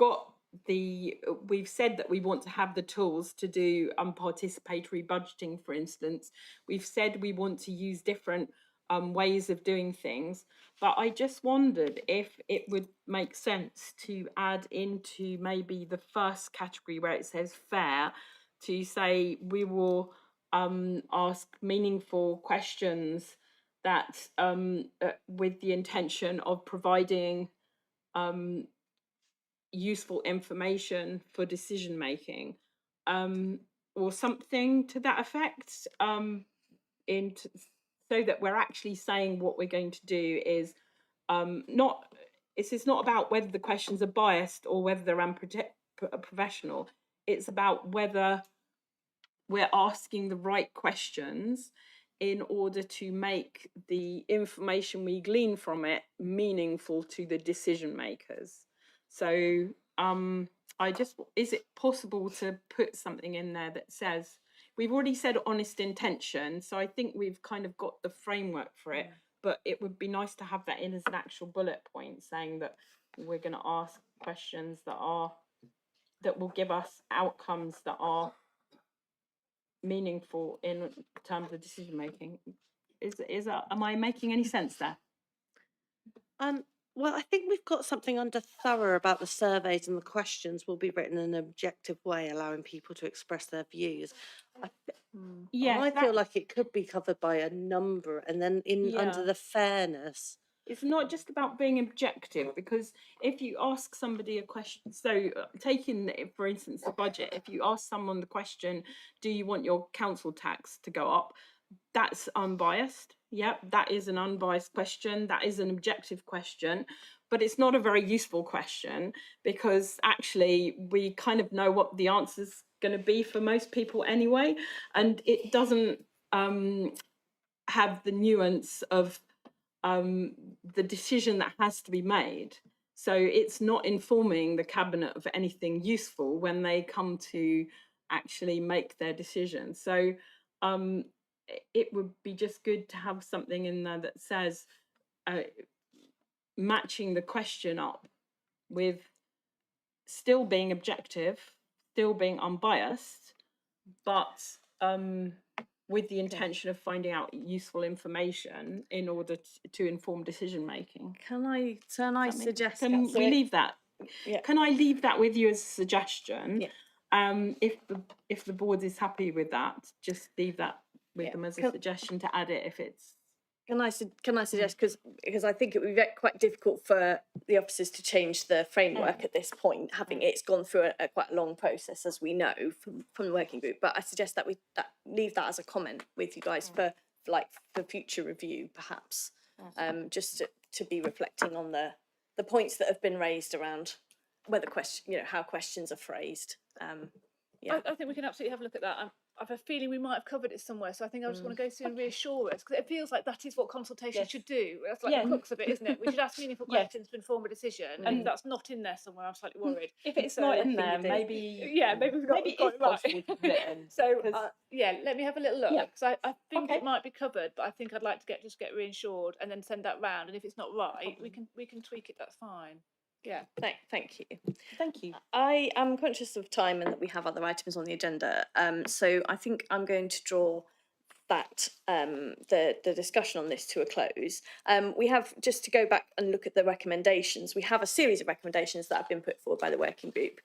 said that we want to have the tools to do participatory budgeting, for instance. We've said we want to use different ways of doing things, but I just wondered if it would make sense to add into maybe the first category where it says fair, to say we will ask meaningful questions that with the intention of providing useful information for decision making, or something to that effect, so that we're actually saying what we're going to do is it's not about whether the questions are biased or whether they're unprofessional. It's about whether we're asking the right questions in order to make the information we glean from it meaningful to the decision makers. So is it possible to put something in there that says, we've already said honest intention, so I think we've kind of got the framework for it, but it would be nice to have that in as an actual bullet point, saying that we're going to ask questions that will give us outcomes that are meaningful in terms of decision making. Am I making any sense there? Well, I think we've got something under thorough about the surveys, and the questions will be written in an objective way, allowing people to express their views. I feel like it could be covered by a number, and then under the fairness. It's not just about being objective, because if you ask somebody a question, so taking, for instance, the budget, if you ask someone the question, do you want your council tax to go up? That's unbiased. Yep, that is an unbiased question. That is an objective question, but it's not a very useful question, because actually we kind of know what the answer's going to be for most people anyway, and it doesn't have the nuance of the decision that has to be made. So it's not informing the cabinet of anything useful when they come to actually make their decision. So it would be just good to have something in there that says matching the question up with still being objective, still being unbiased, but with the intention of finding out useful information in order to inform decision making. Can I suggest? Can we leave that? Yeah. Can I leave that with you as a suggestion? Yeah. If the board is happy with that, just leave that with them as a suggestion to add it if it's. Can I suggest, because I think it would be quite difficult for the officers to change the framework at this point, having it's gone through a quite long process, as we know from the working group. But I suggest that we leave that as a comment with you guys for future review, perhaps, just to be reflecting on the points that have been raised around whether how questions are phrased. I think we can absolutely have a look at that. I have a feeling we might have covered it somewhere, so I think I just want to go through and reassure us, because it feels like that is what consultation should do. That's like the crux of it, isn't it? We should ask meaningful questions to inform a decision, and if that's not in there somewhere, I'm slightly worried. If it's not in there, maybe we've got it right. So let me have a little look, because I think it might be covered, but I think I'd like to get reassured and then send that round. And if it's not right, we can tweak it. That's fine. Yeah. Thank you. Thank you. I am conscious of time and that we have other items on the agenda. So I think I'm going to draw that the discussion on this to a close. We have, just to go back and look at the recommendations, we have a series of recommendations that have been put forward by the working group.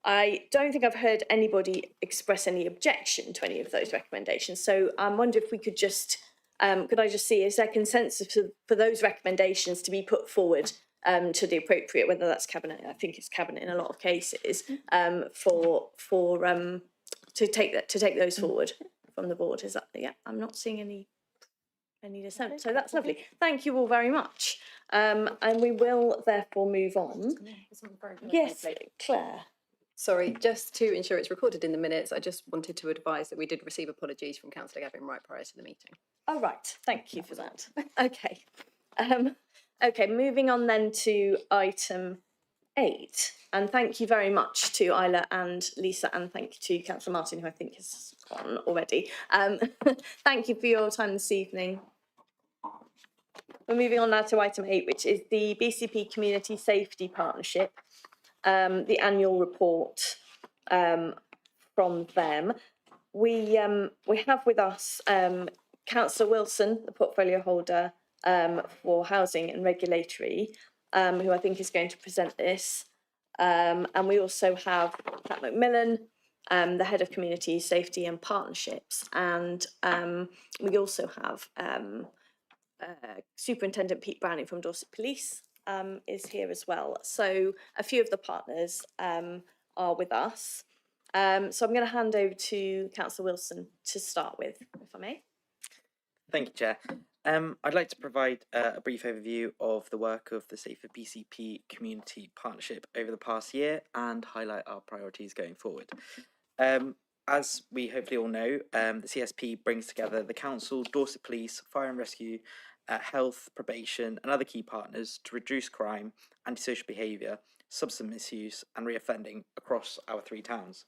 I don't think I've heard anybody express any objection to any of those recommendations. So I wonder if we could just, could I just see, is there consensus for those recommendations to be put forward to the appropriate, whether that's cabinet, I think it's cabinet in a lot of cases, to take those forward from the board? Is that, yeah, I'm not seeing any dissent, so that's lovely. Thank you all very much. And we will therefore move on. Yes, Claire. Sorry, just to ensure it's recorded in the minutes, I just wanted to advise that we did receive apologies from Councillor Gavin right prior to the meeting. Oh, right, thank you for that. Okay. Okay, moving on then to item 8, and thank you very much to Isla and Lisa, and thank you to Councillor Martin, who I think has gone already. Thank you for your time this evening. We're moving on now to item 8, which is the BCP Community Safety Partnership, the annual report from them. We have with us Councillor Wilson, the portfolio holder for Housing and Regulatory, who I think is going to present this. And we also have Pat McMillan, the Head of Community Safety and Partnerships. And we also have Superintendent Pete Browning from Dorset Police is here as well. So a few of the partners are with us. So I'm going to hand over to Councillor Wilson to start with, if I may. Thank you, Chair. I'd like to provide a brief overview of the work of the Safer BCP Community Partnership over the past year and highlight our priorities going forward. As we hopefully all know, the CSP brings together the Council, Dorset Police, Fire and Rescue, health, probation and other key partners to reduce crime, antisocial behaviour, substance misuse and reoffending across our 3 towns.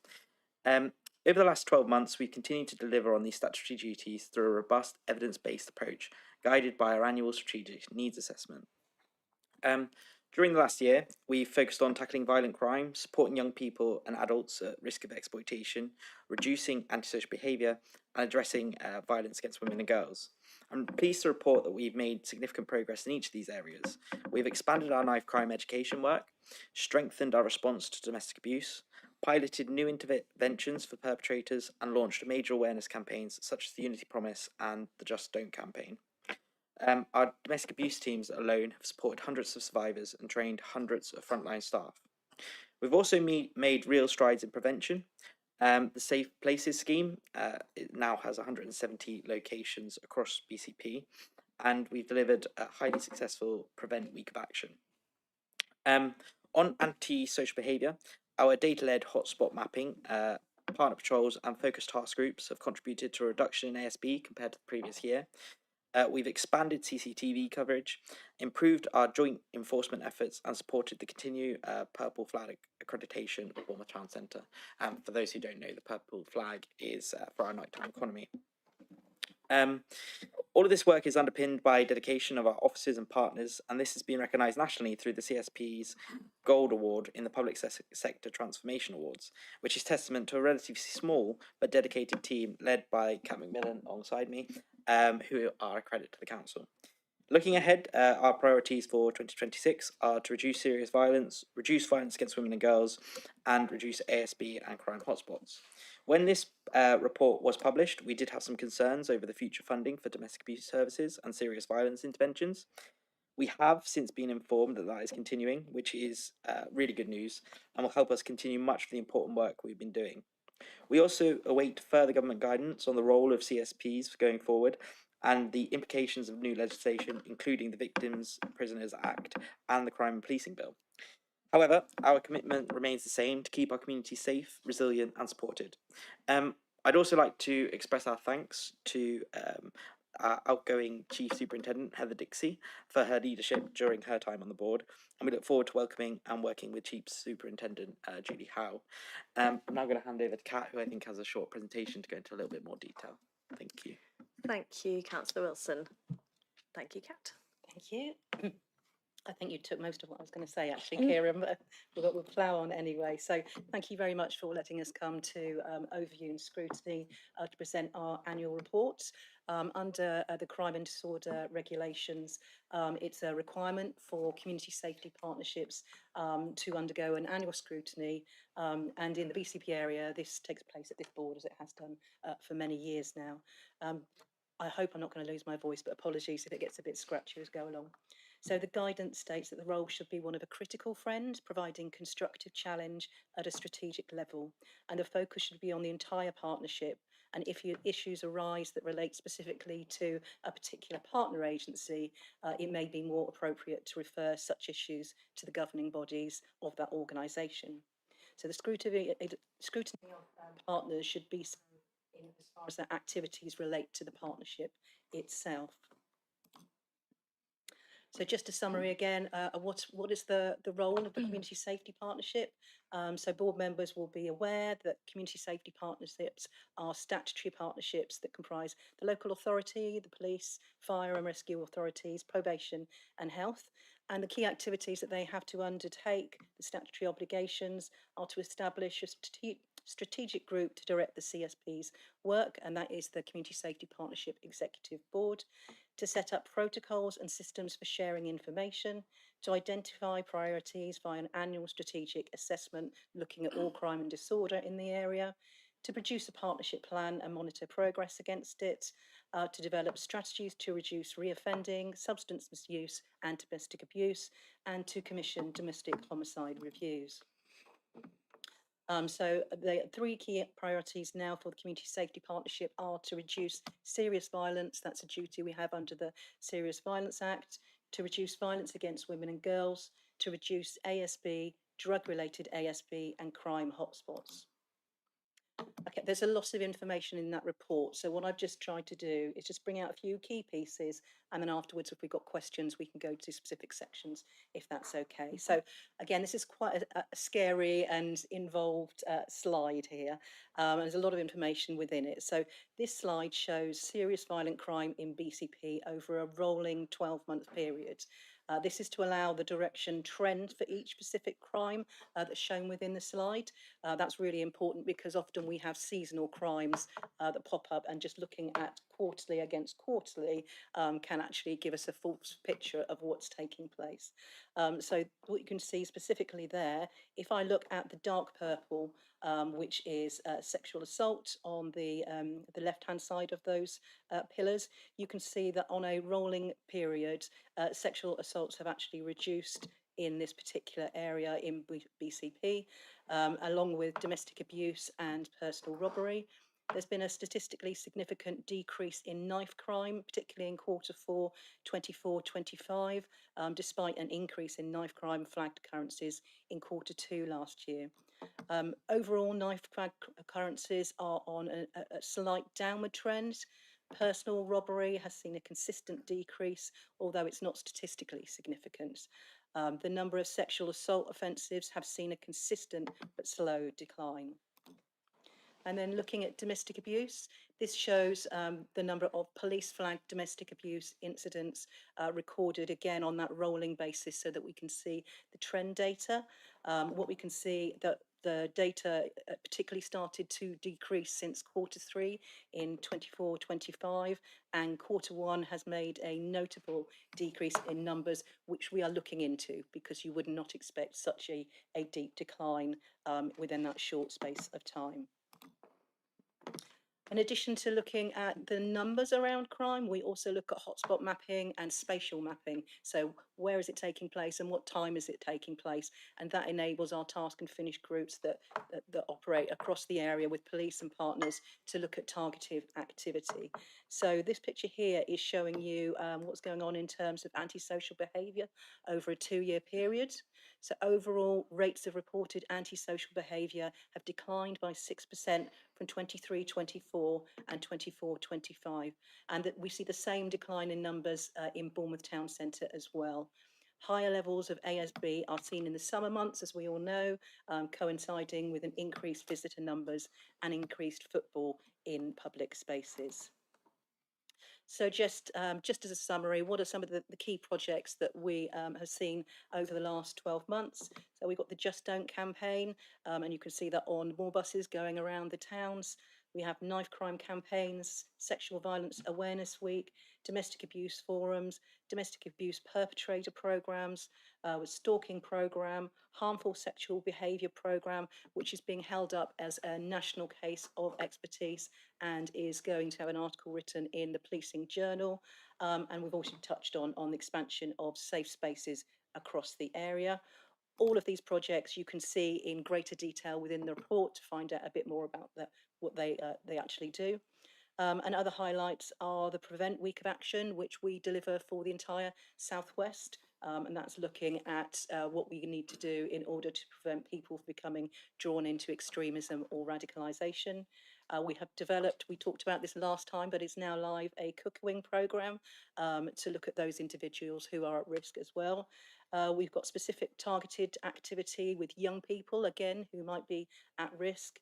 Over the last 12 months, we've continued to deliver on these statutory duties through a robust evidence-based approach, guided by our annual strategic needs assessment. During the last year, we've focused on tackling violent crime, supporting young people and adults at risk of exploitation, reducing antisocial behaviour and addressing violence against women and girls. I'm pleased to report that we've made significant progress in each of these areas. We've expanded our knife crime education work, strengthened our response to domestic abuse, piloted new interventions for perpetrators and launched major awareness campaigns such as the Unity Promise and the Just Don't campaign. Our domestic abuse teams alone have supported hundreds of survivors and trained hundreds of frontline staff. We've also made real strides in prevention. The Safe Places scheme it now has 170 locations across BCP, and we've delivered a highly successful Prevent Week of Action. On anti-social behaviour, our data-led hotspot mapping, partner patrols and focused task groups have contributed to a reduction in ASB compared to the previous year. We've expanded CCTV coverage, improved our joint enforcement efforts and supported the continued Purple Flag accreditation of Bournemouth Town Centre. For those who don't know, the Purple Flag is for our nighttime economy. All of this work is underpinned by dedication of our officers and partners, and this has been recognised nationally through the CSP's Gold Award in the Public Sector Transformation Awards, which is testament to a relatively small but dedicated team led by Cat McMillan alongside me, who are a credit to the Council. Looking ahead, our priorities for 2026 are to reduce serious violence, reduce violence against women and girls, and reduce ASB and crime hotspots. When this report was published, we did have some concerns over the future funding for domestic abuse services and serious violence interventions. We have since been informed that that is continuing, which is really good news and will help us continue much of the important work we've been doing. We also await further government guidance on the role of CSPs going forward and the implications of new legislation, including the Victims Prisoners Act and the Crime and Policing Bill. However, our commitment remains the same to keep our community safe, resilient and supported. I'd also like to express our thanks to our outgoing Chief Superintendent, Heather Dixie, for her leadership during her time on the board, and we look forward to welcoming and working with Chief Superintendent Julie Howe. I'm now going to hand over to Kat, who I think has a short presentation to go into a little bit more detail. Thank you. Thank you, Councillor Wilson. Thank you, Kat. Thank you. I think you took most of what I was going to say, actually, Kieran, but we'll plough on anyway. So thank you very much for letting us come to Overview and Scrutiny to present our annual reports. Under the Crime and Disorder regulations, it's a requirement for community safety partnerships to undergo an annual scrutiny. And in the BCP area, this takes place at this board, as it has done for many years now. I hope I'm not going to lose my voice, but apologies if it gets a bit scratchy as we go along. So the guidance states that the role should be one of a critical friend, providing constructive challenge at a strategic level. And the focus should be on the entire partnership. And if issues arise that relate specifically to a particular partner agency, it may be more appropriate to refer such issues to the governing bodies of that organisation. So the scrutiny of partners should be in as far as their activities relate to the partnership itself. So just a summary again, what is the role of the Community Safety Partnership? So board members will be aware that community safety partnerships are statutory partnerships that comprise the local authority, the police, fire and rescue authorities, probation and health. And the key activities that they have to undertake, the statutory obligations, are to establish a strategic group to direct the CSP's work, and that is the Community Safety Partnership Executive Board, to set up protocols and systems for sharing information, to identify priorities via an annual strategic assessment looking at all crime and disorder in the area, to produce a partnership plan and monitor progress against it, to develop strategies to reduce reoffending, substance misuse and domestic abuse, and to commission domestic homicide reviews. So the three key priorities now for the Community Safety Partnership are to reduce serious violence, that's a duty we have under the Serious Violence Act, to reduce violence against women and girls, to reduce ASB, drug-related ASB and crime hotspots. Okay, there's a lot of information in that report. So what I've just tried to do is just bring out a few key pieces, and then afterwards, if we've got questions, we can go to specific sections, if that's okay. So again, this is quite a scary and involved slide here. There's a lot of information within it. So this slide shows serious violent crime in BCP over a rolling 12-month period. This is to allow the direction trend for each specific crime that's shown within the slide. That's really important because often we have seasonal crimes that pop up, and just looking at quarterly against quarterly can actually give us a false picture of what's taking place. So what you can see specifically there, if I look at the dark purple, which is sexual assault on the left-hand side of those pillars, you can see that on a rolling period, sexual assaults have actually reduced in this particular area in BCP, along with domestic abuse and personal robbery. There's been a statistically significant decrease in knife crime, particularly in Q4 24-25, despite an increase in knife crime flagged occurrences in Q2 last year. Overall, knife flagged occurrences are on a slight downward trend. Personal robbery has seen a consistent decrease, although it's not statistically significant. The number of sexual assault offences have seen a consistent but slow decline. And then looking at domestic abuse, this shows the number of police flagged domestic abuse incidents recorded again on that rolling basis so that we can see the trend data. What we can see that the data particularly started to decrease since Q3 in 24-25, and Q1 has made a notable decrease in numbers, which we are looking into because you would not expect such a deep decline within that short space of time. In addition to looking at the numbers around crime, we also look at hotspot mapping and spatial mapping. So where is it taking place and what time is it taking place? And that enables our task and finish groups that operate across the area with police and partners to look at targeted activity. So this picture here is showing you what's going on in terms of antisocial behaviour over a 2-year period. So overall, rates of reported antisocial behaviour have declined by 6% from 23-24 and 24-25, and that we see the same decline in numbers in Bournemouth Town Centre as well. Higher levels of ASB are seen in the summer months, as we all know, coinciding with an increased visitor numbers and increased football in public spaces. So just as a summary, what are some of the key projects that we have seen over the last 12 months? So we've got the Just Don't campaign, and you can see that on more buses going around the towns. We have knife crime campaigns, Sexual Violence Awareness Week, domestic abuse forums, domestic abuse perpetrator programs, with stalking program, harmful sexual behaviour program, which is being held up as a national case of expertise and is going to have an article written in the Policing Journal. And we've also touched on the expansion of safe spaces across the area. All of these projects you can see in greater detail within the report to find out a bit more about what they actually do. And other highlights are the Prevent Week of Action, which we deliver for the entire Southwest. And that's looking at what we need to do in order to prevent people from becoming drawn into extremism or radicalisation. We have developed, we talked about this last time, but it's now live, a cooking programme to look at those individuals who are at risk as well. We've got specific targeted activity with young people, again, who might be at risk.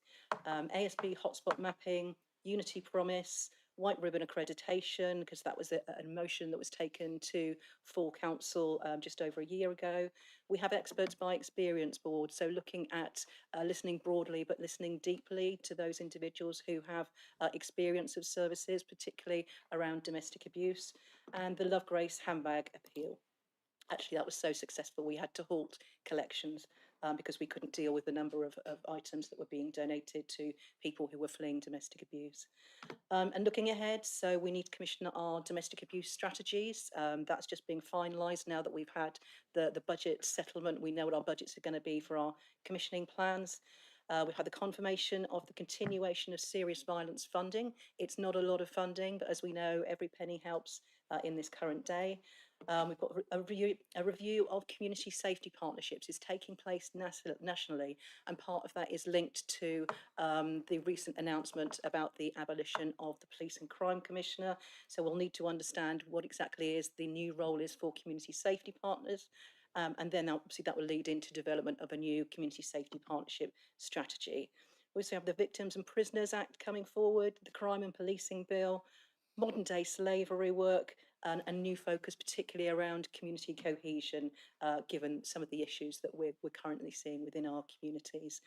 ASB hotspot mapping, Unity Promise, White Ribbon accreditation, because that was a motion that was taken to full council just over a year ago. We have experts by experience board, so looking at listening broadly but listening deeply to those individuals who have experience of services, particularly around domestic abuse, and the Love Grace handbag appeal. Actually, that was so successful we had to halt collections because we couldn't deal with the number of items that were being donated to people who were fleeing domestic abuse. And looking ahead, so we need to commission our domestic abuse strategies. That's just being finalised now that we've had the budget settlement. We know what our budgets are going to be for our commissioning plans. We've had the confirmation of the continuation of serious violence funding. It's not a lot of funding, but as we know, every penny helps in this current day. We've got a review of community safety partnerships is taking place nationally, and part of that is linked to the recent announcement about the abolition of the Police and Crime Commissioner. So we'll need to understand what exactly is the new role is for community safety partners. And then obviously that will lead into development of a new community safety partnership strategy. We also have the Victims and Prisoners Act coming forward, the Crime and Policing Bill, modern day slavery work, and a new focus particularly around community cohesion, given some of the issues that we're currently seeing within our communities.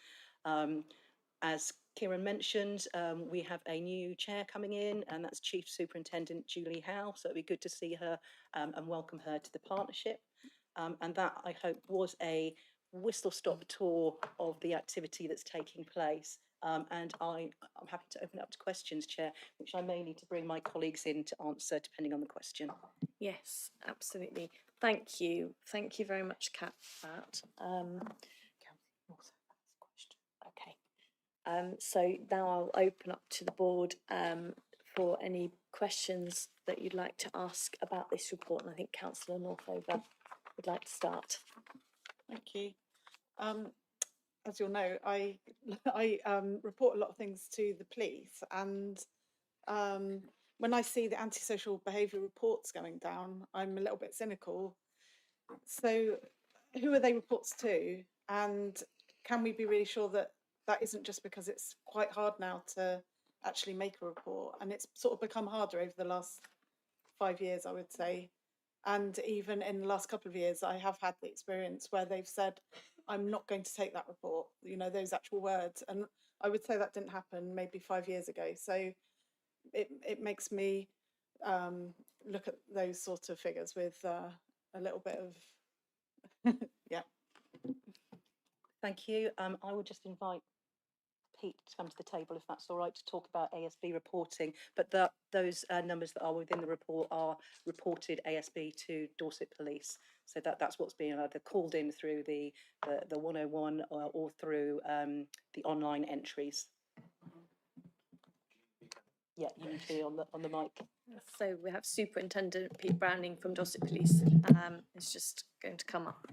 As Kieran mentioned, we have a new chair coming in, and that's Chief Superintendent Julie Howe, so it'd be good to see her and welcome her to the partnership. And that, I hope, was a whistle-stop tour of the activity that's taking place. And I'm happy to open it up to questions, Chair, which I may need to bring my colleagues in to answer depending on the question. Yes, absolutely. Thank you. Thank you very much, Kat, for that. Okay. So now I'll open up to the board for any questions that you'd like to ask about this report. And I think Councillor Northover would like to start. Thank you. As you'll know, I report a lot of things to the police, and when I see the antisocial behaviour reports going down, I'm a little bit cynical. So who are they reports to, and can we be really sure that that isn't just because it's quite hard now to actually make a report, and it's sort of become harder over the last 5 years, I would say. And even in the last couple of years, I have had the experience where they've said, I'm not going to take that report, you know, those actual words. And I would say that didn't happen maybe 5 years ago. So it makes me look at those sort of figures with a little bit of, yeah. Thank you. I will just invite Pete to come to the table, if that's all right, to talk about ASB reporting. But those numbers that are within the report are reported ASB to Dorset Police. So that's what's being either called in through the 101 or through the online entries. Yeah, you need to be on the mic. So we have Superintendent Pete Browning from Dorset Police. It's just going to come up.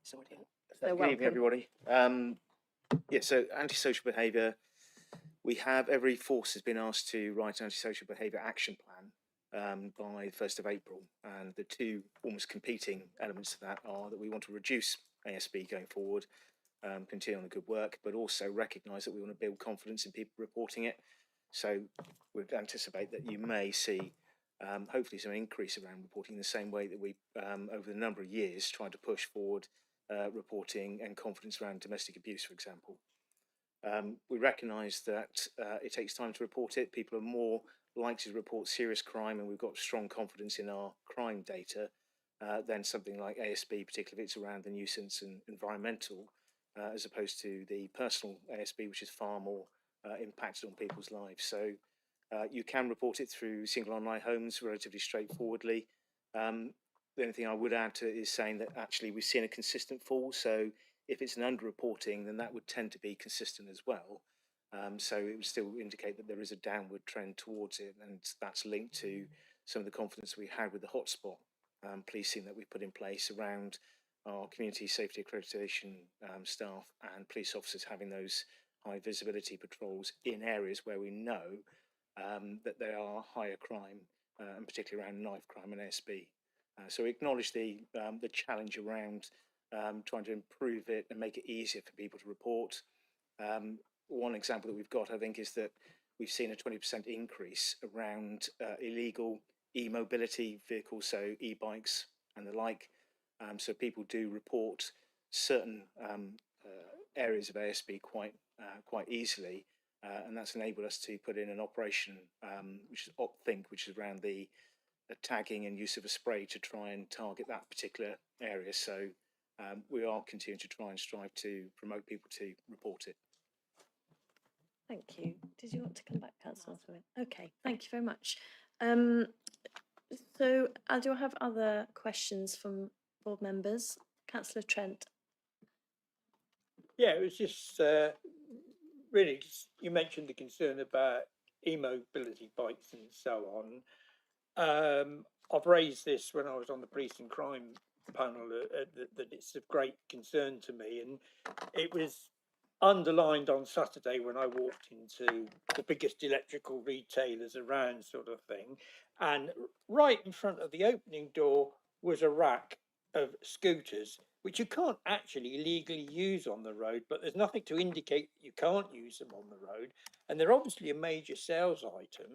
So Good evening, everybody. Yeah, so antisocial behaviour. We have every force has been asked to write an antisocial behaviour action plan by the 1st of April, and the two almost competing elements of that are that we want to reduce ASB going forward, continue on the good work, but also recognise that we want to build confidence in people reporting it. So we'd anticipate that you may see hopefully some increase around reporting in the same way that we, over a number of years, tried to push forward reporting and confidence around domestic abuse, for example. We recognise that it takes time to report it. People are more likely to report serious crime, and we've got strong confidence in our crime data than something like ASB, particularly if it's around the nuisance and environmental, as opposed to the personal ASB, which is far more impacted on people's lives. So you can report it through single online homes relatively straightforwardly. The only thing I would add to it is saying that actually we've seen a consistent fall. So if it's an underreporting, then that would tend to be consistent as well. So it would still indicate that there is a downward trend towards it, and that's linked to some of the confidence we had with the hotspot policing that we put in place around our community safety accreditation staff and police officers having those high visibility patrols in areas where we know that there are higher crime, and particularly around knife crime and ASB. So we acknowledge the challenge around trying to improve it and make it easier for people to report. One example that we've got, I think, is that we've seen a 20% increase around illegal e-mobility vehicles, so e-bikes and the like. So people do report certain areas of ASB quite easily, and that's enabled us to put in an operation which is OpThink, which is around the tagging and use of a spray to try and target that particular area. So we are continuing to try and strive to promote people to report it. Thank you. Did you want to come back, Councillor? Okay, thank you very much. So do I have other questions from board members? Councillor Trent. Yeah, it was just really just, you mentioned the concern about e-mobility bikes and so on. I've raised this when I was on the police and crime panel that it's of great concern to me, and it was underlined on Saturday when I walked into the biggest electrical retailers around, sort of thing, and right in front of the opening door was a rack of scooters which you can't actually legally use on the road, but there's nothing to indicate you can't use them on the road, and they're obviously a major sales item,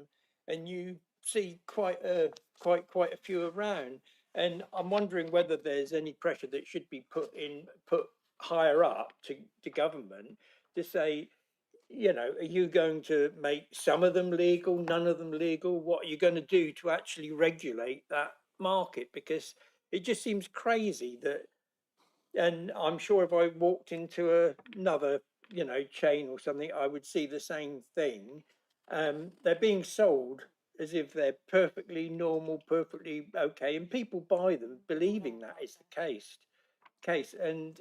and you see quite a few around. And I'm wondering whether there's any pressure that should be put higher up to government to say, you know, are you going to make some of them legal, none of them legal? What are you going to do to actually regulate that market? Because it just seems crazy that, and I'm sure if I walked into another, you know, chain or something, I would see the same thing. They're being sold as if they're perfectly normal, perfectly okay, and people buy them believing that is the case. And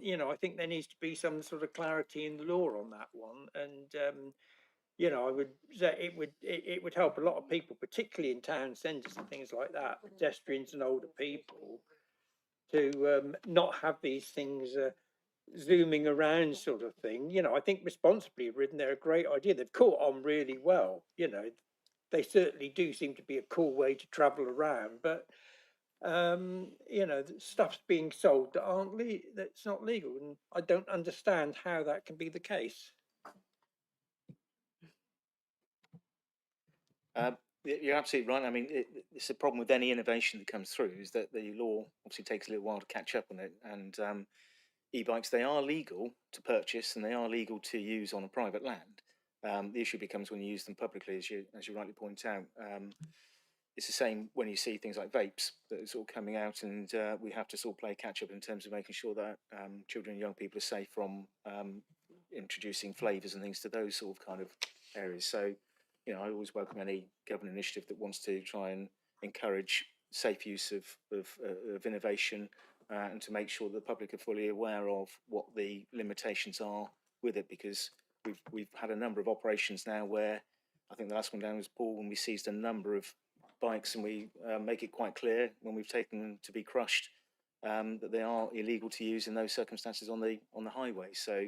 you know, I think there needs to be some sort of clarity in the law on that one. And you know, I would say it would help a lot of people, particularly in town centres and things like that, pedestrians and older people, to not have these things zooming around, sort of thing. You know, I think responsibly ridden, they're a great idea. They've caught on really well. You know, they certainly do seem to be a cool way to travel around, but you know, stuff's being sold that that's not legal, and I don't understand how that can be the case. You're absolutely right. I mean, it's a problem with any innovation that comes through is that the law obviously takes a little while to catch up on it. And e-bikes, they are legal to purchase and they are legal to use on a private land. The issue becomes when you use them publicly, as you rightly point out. It's the same when you see things like vapes that are sort of coming out, and we have to sort of play catch up in terms of making sure that children and young people are safe from introducing flavours and things to those sort of kind of areas. So, you know, I always welcome any government initiative that wants to try and encourage safe use of innovation and to make sure that the public are fully aware of what the limitations are with it, because we've had a number of operations now where I think the last one down was Paul, when we seized a number of bikes, and we make it quite clear when we've taken them to be crushed that they are illegal to use in those circumstances on the highway. So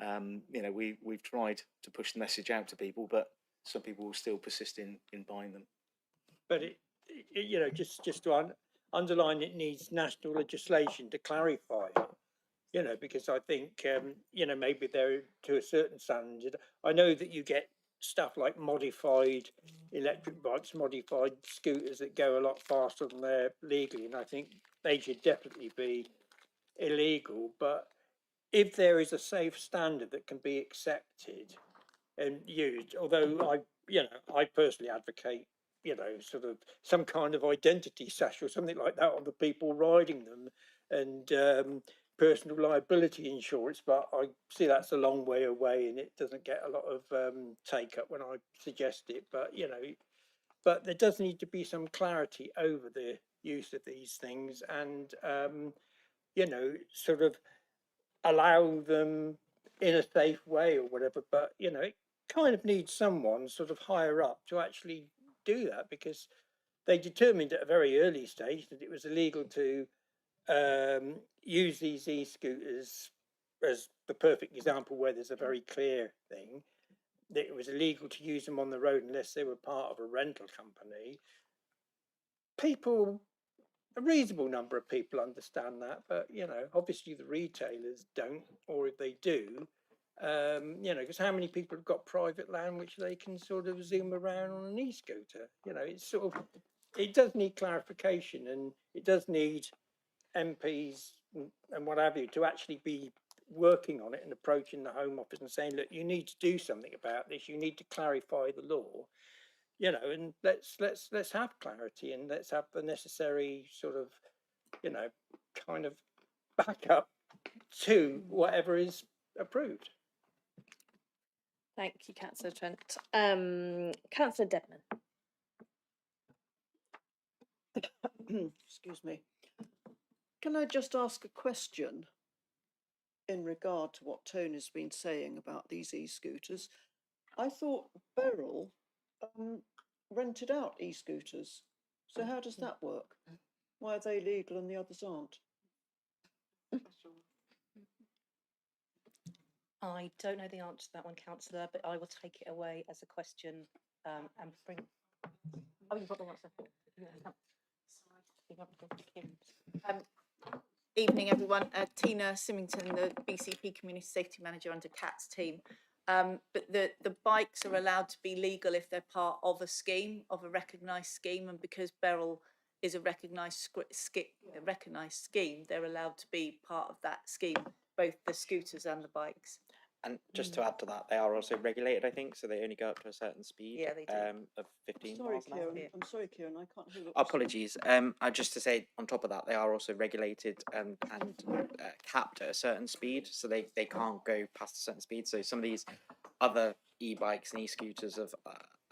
you know, we've tried to push the message out to people, but some people will still persist in buying them. But it you know, just to underline, it needs national legislation to clarify it. You know, because I think you know, maybe they're to a certain standard. I know that you get stuff like modified electric bikes, modified scooters that go a lot faster than they're legally, and I think they should definitely be illegal. But if there is a safe standard that can be accepted and used, although I personally advocate, sort of some kind of identity sash or something like that on the people riding them, and personal liability insurance, but I see that's a long way away and it doesn't get a lot of take up when I suggest it. But there does need to be some clarity over the use of these things, and sort of allow them in a safe way or whatever. But it kind of needs someone sort of higher up to actually do that, because they determined at a very early stage that it was illegal to use these e-scooters, as the perfect example where there's a very clear thing, that it was illegal to use them on the road unless they were part of a rental company. A reasonable number of people understand that, but obviously the retailers don't, or if they do, because how many people have got private land which they can sort of zoom around on an e-scooter? It's sort of, it does need clarification, and it does need MPs and what have you to actually be working on it and approaching the Home Office and saying, look, you need to do something about this. You need to clarify the law, and let's have clarity, and let's have the necessary sort of, kind of backup to whatever is approved. Thank you, Councillor Trent. Councillor Dedman. Excuse me. Can I just ask a question in regard to what Tony's been saying about these e-scooters? I thought Beryl rented out e-scooters. So how does that work? Why are they legal and the others aren't? I don't know the answer to that one, Councillor, but I will take it away as a question and bring. Oh, you've got the answer. Evening, everyone. Tina Symington, the BCP Community Safety Manager under Kat's team. But the bikes are allowed to be legal if they're part of a scheme, of a recognised scheme, and because Beryl is a recognised scheme, they're allowed to be part of that scheme, both the scooters and the bikes. And just to add to that, they are also regulated, I think, so they only go up to a certain speed. Yeah, they do. Of 15 Sorry, miles an hour. Kieran. I'm sorry, Kieran. I can't hear what. Apologies. Just to say, on top of that, they are also regulated and capped at a certain speed, so they can't go past a certain speed. So some of these other e-bikes and e-scooters of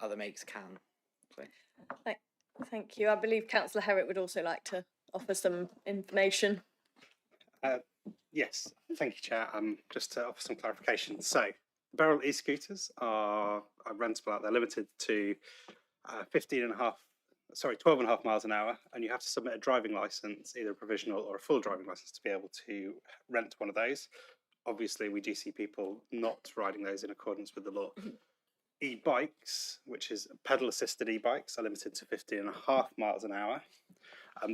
other makes can. So. Thank you. I believe Councillor Herrick would also like to offer some information. Yes, thank you, Chair. Just to offer some clarification. So, Beryl e-scooters are rentable out there, limited to 12.5 miles an hour, and you have to submit a driving licence, either a provisional or a full driving licence, to be able to rent one of those. Obviously, we do see people not riding those in accordance with the law. E-bikes, which is pedal-assisted e-bikes, are limited to 15.5 miles an hour.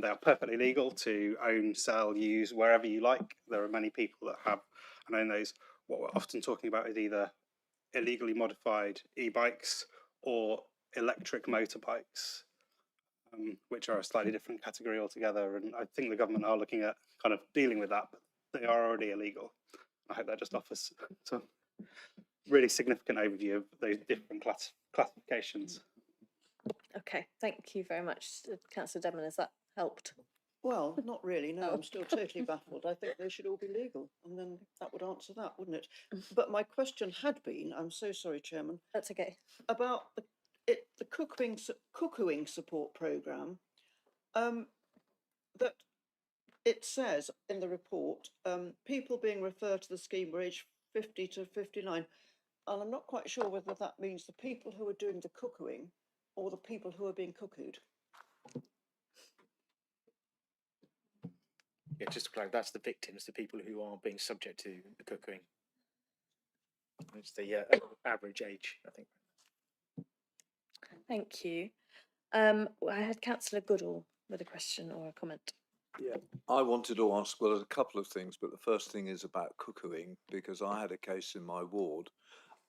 They are perfectly legal to own, sell, use wherever you like. There are many people that have and own those. What we're often talking about is either illegally modified e-bikes or electric motorbikes, which are a slightly different category altogether. And I think the government are looking at kind of dealing with that, but they are already illegal. I hope that just offers some really significant overview of those different classifications. Okay, thank you very much, Councillor Dedman. Has that helped? Well, not really, no. Oh. I'm still totally baffled. I think they should all be legal, and then that would answer that, wouldn't it? But my question had been, I'm so sorry, Chairman. That's okay. About the cuckooing support programme, that it says in the report, people being referred to the scheme were aged 50 to 59, and I'm not quite sure whether that means the people who are doing the cuckooing or the people who are being cuckooed. Yeah, just to clarify, that's the victims, the people who are being subject to the cuckooing. It's the average age, I think. Thank you. I had Councillor Goodall with a question or a comment. Yeah, I wanted to ask, well, a couple of things, but the first thing is about cuckooing, because I had a case in my ward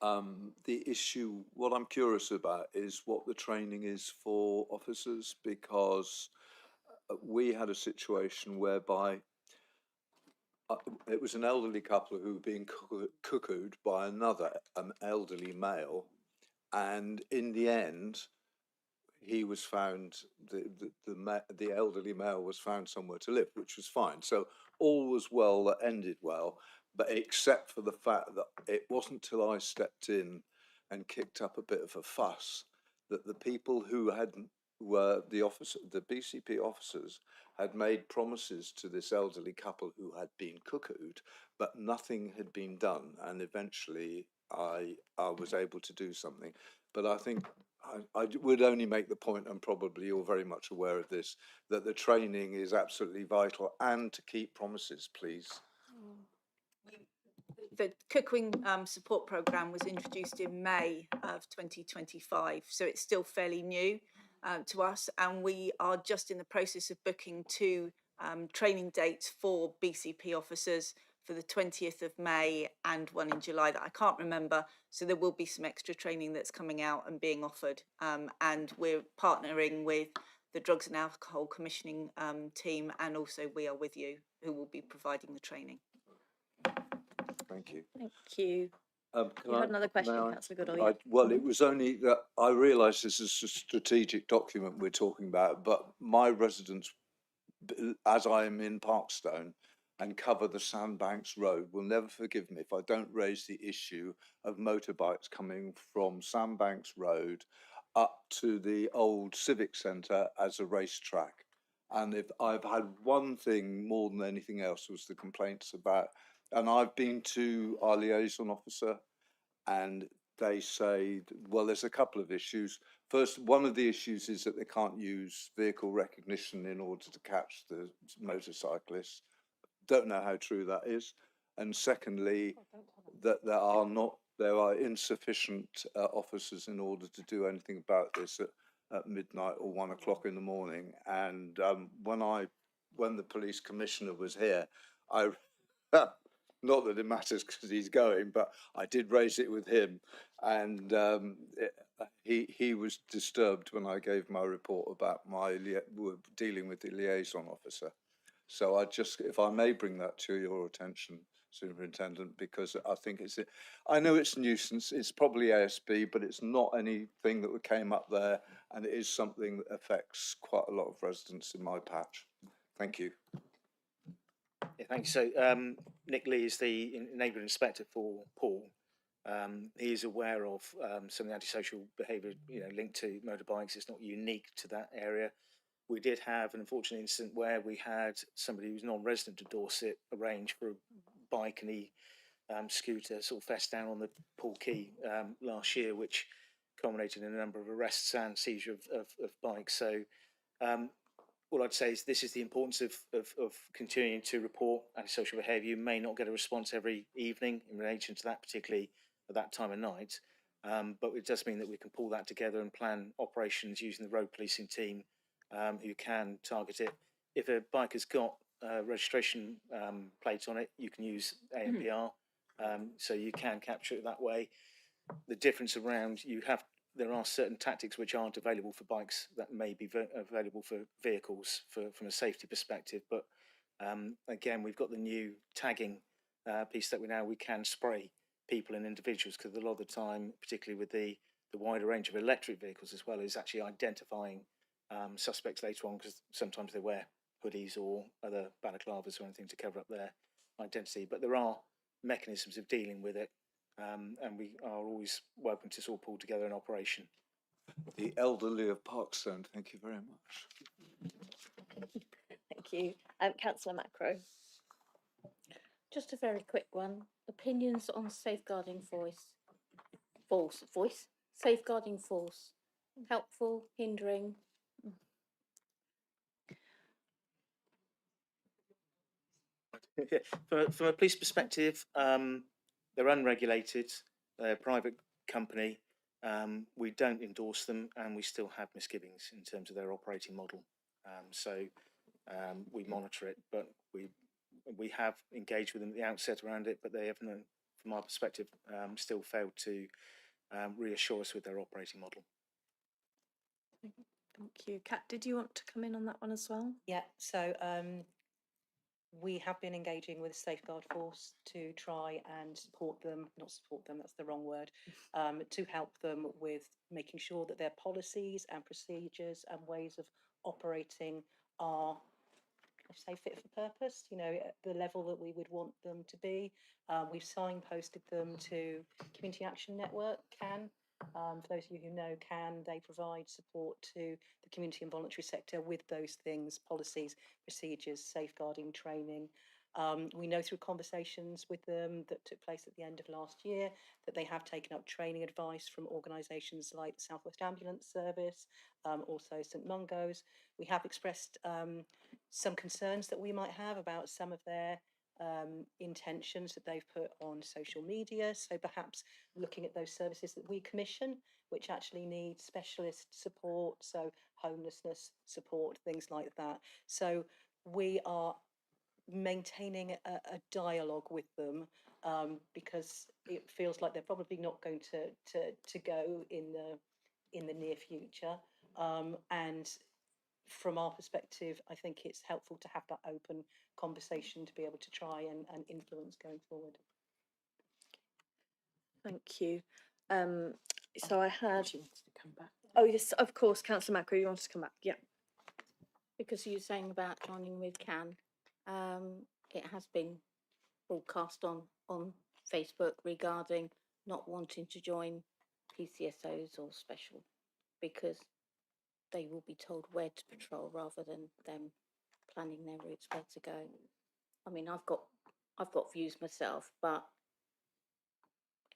The issue, what I'm curious about is what the training is for officers, because we had a situation whereby it was an elderly couple who were being cuckooed by another elderly male, and in the end, he was found, the elderly male was found somewhere to live, which was fine. So all was well that ended well, but except for the fact that it wasn't till I stepped in and kicked up a bit of a fuss that the people who were the BCP officers had made promises to this elderly couple who had been cuckooed, but nothing had been done. And eventually I was able to do something. But I think I would only make the point, and probably you're very much aware of this, that the training is absolutely vital, and to keep promises, please. The cuckooing support programme was introduced in May of 2025, so it's still fairly new to us, and we are just in the process of booking 2 training dates for BCP officers for the 20th of May and one in July that I can't remember. So there will be some extra training that's coming out and being offered. And we're partnering with the Drugs and Alcohol Commissioning team, and also We Are With You, who will be providing the training. Thank you. Thank you. You had another question, Councillor Goodall. Well, it was only that I realise this is a strategic document we're talking about, but my residents, as I am in Parkstone and cover the Sandbanks Road, will never forgive me if I don't raise the issue of motorbikes coming from Sandbanks Road up to the old Civic Centre as a racetrack. And if I've had one thing more than anything else was the complaints about, and I've been to our liaison officer, and they say, well, there's a couple of issues. First, one of the issues is that they can't use vehicle recognition in order to catch the motorcyclists. Don't know how true that is. And secondly, that there are insufficient officers in order to do anything about this at midnight or 1 o'clock in the morning. And when the police commissioner was here, not that it matters because he's going, but I did raise it with him, and he was disturbed when I gave my report about my dealing with the liaison officer. So if I may bring that to your attention, Superintendent, because I think I know it's a nuisance, it's probably ASB, but it's not anything that came up there, and it is something that affects quite a lot of residents in my patch. Thank you. Yeah, thanks. So Nick Lee is the neighbourhood inspector for Paul. He is aware of some of the antisocial behaviour, linked to motorbikes. It's not unique to that area. We did have an unfortunate incident where we had somebody who's non-resident of Dorset arrange for a bike and scooter sort of fest down on the Paul Quay last year, which culminated in a number of arrests and seizure of bikes. So all I'd say is this is the importance of continuing to report antisocial behaviour. You may not get a response every evening in relation to that, particularly at that time of night, but it does mean that we can pull that together and plan operations using the road policing team who can target it. If a bike has got registration plates on it, you can use ANPR, so you can capture it that way. The difference around there are certain tactics which aren't available for bikes that may be available for vehicles from a safety perspective. But again, we've got the new tagging piece that we can spray people and individuals, because a lot of the time, particularly with the wider range of electric vehicles as well, is actually identifying suspects later on, because sometimes they wear hoodies or other balaclavas or anything to cover up their identity. But there are mechanisms of dealing with it. And we are always welcome to sort of pull together an operation. The elderly of Parkstone, thank you very much. Thank you. Councillor Macro. Just a very quick one. Opinions on safeguarding safeguarding force. Helpful, hindering? From a police perspective, they're unregulated, they're a private company. We don't endorse them, and we still have misgivings in terms of their operating model. So we monitor it, but we have engaged with them at the outset around it, but they have no from our perspective, still failed to reassure us with their operating model. Thank you. Kat, did you want to come in on that one as well? Yeah, so we have been engaging with the Safeguard Force to try and support them, not support them, that's the wrong word, to help them with making sure that their policies and procedures and ways of operating are, I say, fit for purpose, you know, at the level that we would want them to be. We've signposted them to Community Action Network, CAN. For those of you who know CAN, they provide support to the community and voluntary sector with those things, policies, procedures, safeguarding, training. We know through conversations with them that took place at the end of last year that they have taken up training advice from organisations like the South West Ambulance Service, also St Mungo's. We have expressed some concerns that we might have about some of their intentions that they've put on social media. So perhaps looking at those services that we commission, which actually need specialist support, so homelessness support, things like that. So we are maintaining a dialogue with them because it feels like they're probably not going to go in the near future. And from our perspective, I think it's helpful to have that open conversation to be able to try and influence going forward. Thank you. So I had. She wanted to come back. Oh yes, of course, Councillor Macro, you wanted to come back. Yeah. Because you were saying about joining with CAN, it has been broadcast on Facebook regarding not wanting to join PCSOs or special because they will be told where to patrol rather than them planning their routes where to go. I mean, I've got views myself, but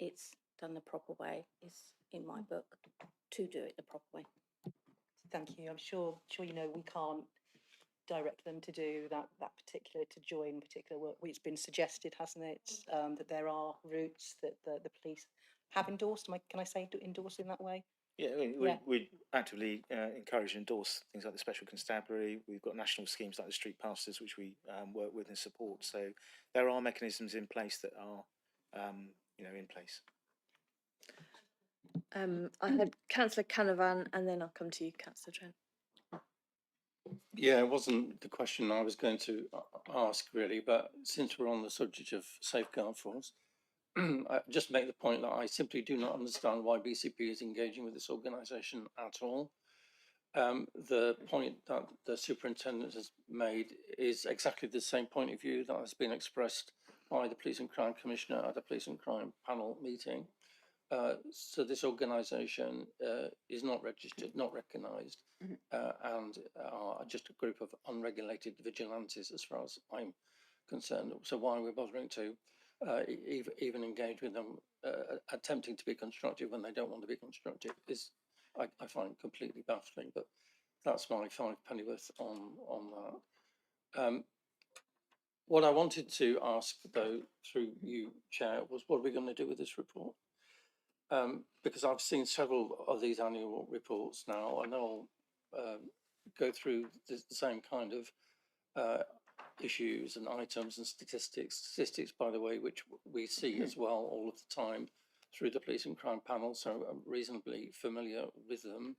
it's done the proper way. It's in my book to do it the proper way. Thank you. I'm sure you know we can't direct them to do that particular, to join particular work. It's been suggested, hasn't it, that there are routes that the police have endorsed. Can I say endorse in that way? Yeah, we actively encourage and endorse things like the Special Constabulary. We've got national schemes like the Street Pastors, which we work with and support. So there are mechanisms in place that are, in place. I had Councillor Canavan, and then I'll come to you, Councillor Trent. Yeah, it wasn't the question I was going to ask really, but since we're on the subject of Safeguard Force, I just make the point that I simply do not understand why BCP is engaging with this organisation at all. The point that the superintendent has made is exactly the same point of view that has been expressed by the Police and Crime Commissioner at a Police and Crime panel meeting. So this organisation is not registered, not recognised, and are just a group of unregulated vigilantes as far as I'm concerned. So why are we bothering to even engage with them, attempting to be constructive when they don't want to be constructive, is I find completely baffling. But that's my 5 pennyworth on that. What I wanted to ask, though, through you, Chair, was what are we going to do with this report? Because I've seen several of these annual reports now, and they'll go through the same kind of issues and items and statistics, by the way, which we see as well all of the time through the Police and Crime panel, so I'm reasonably familiar with them.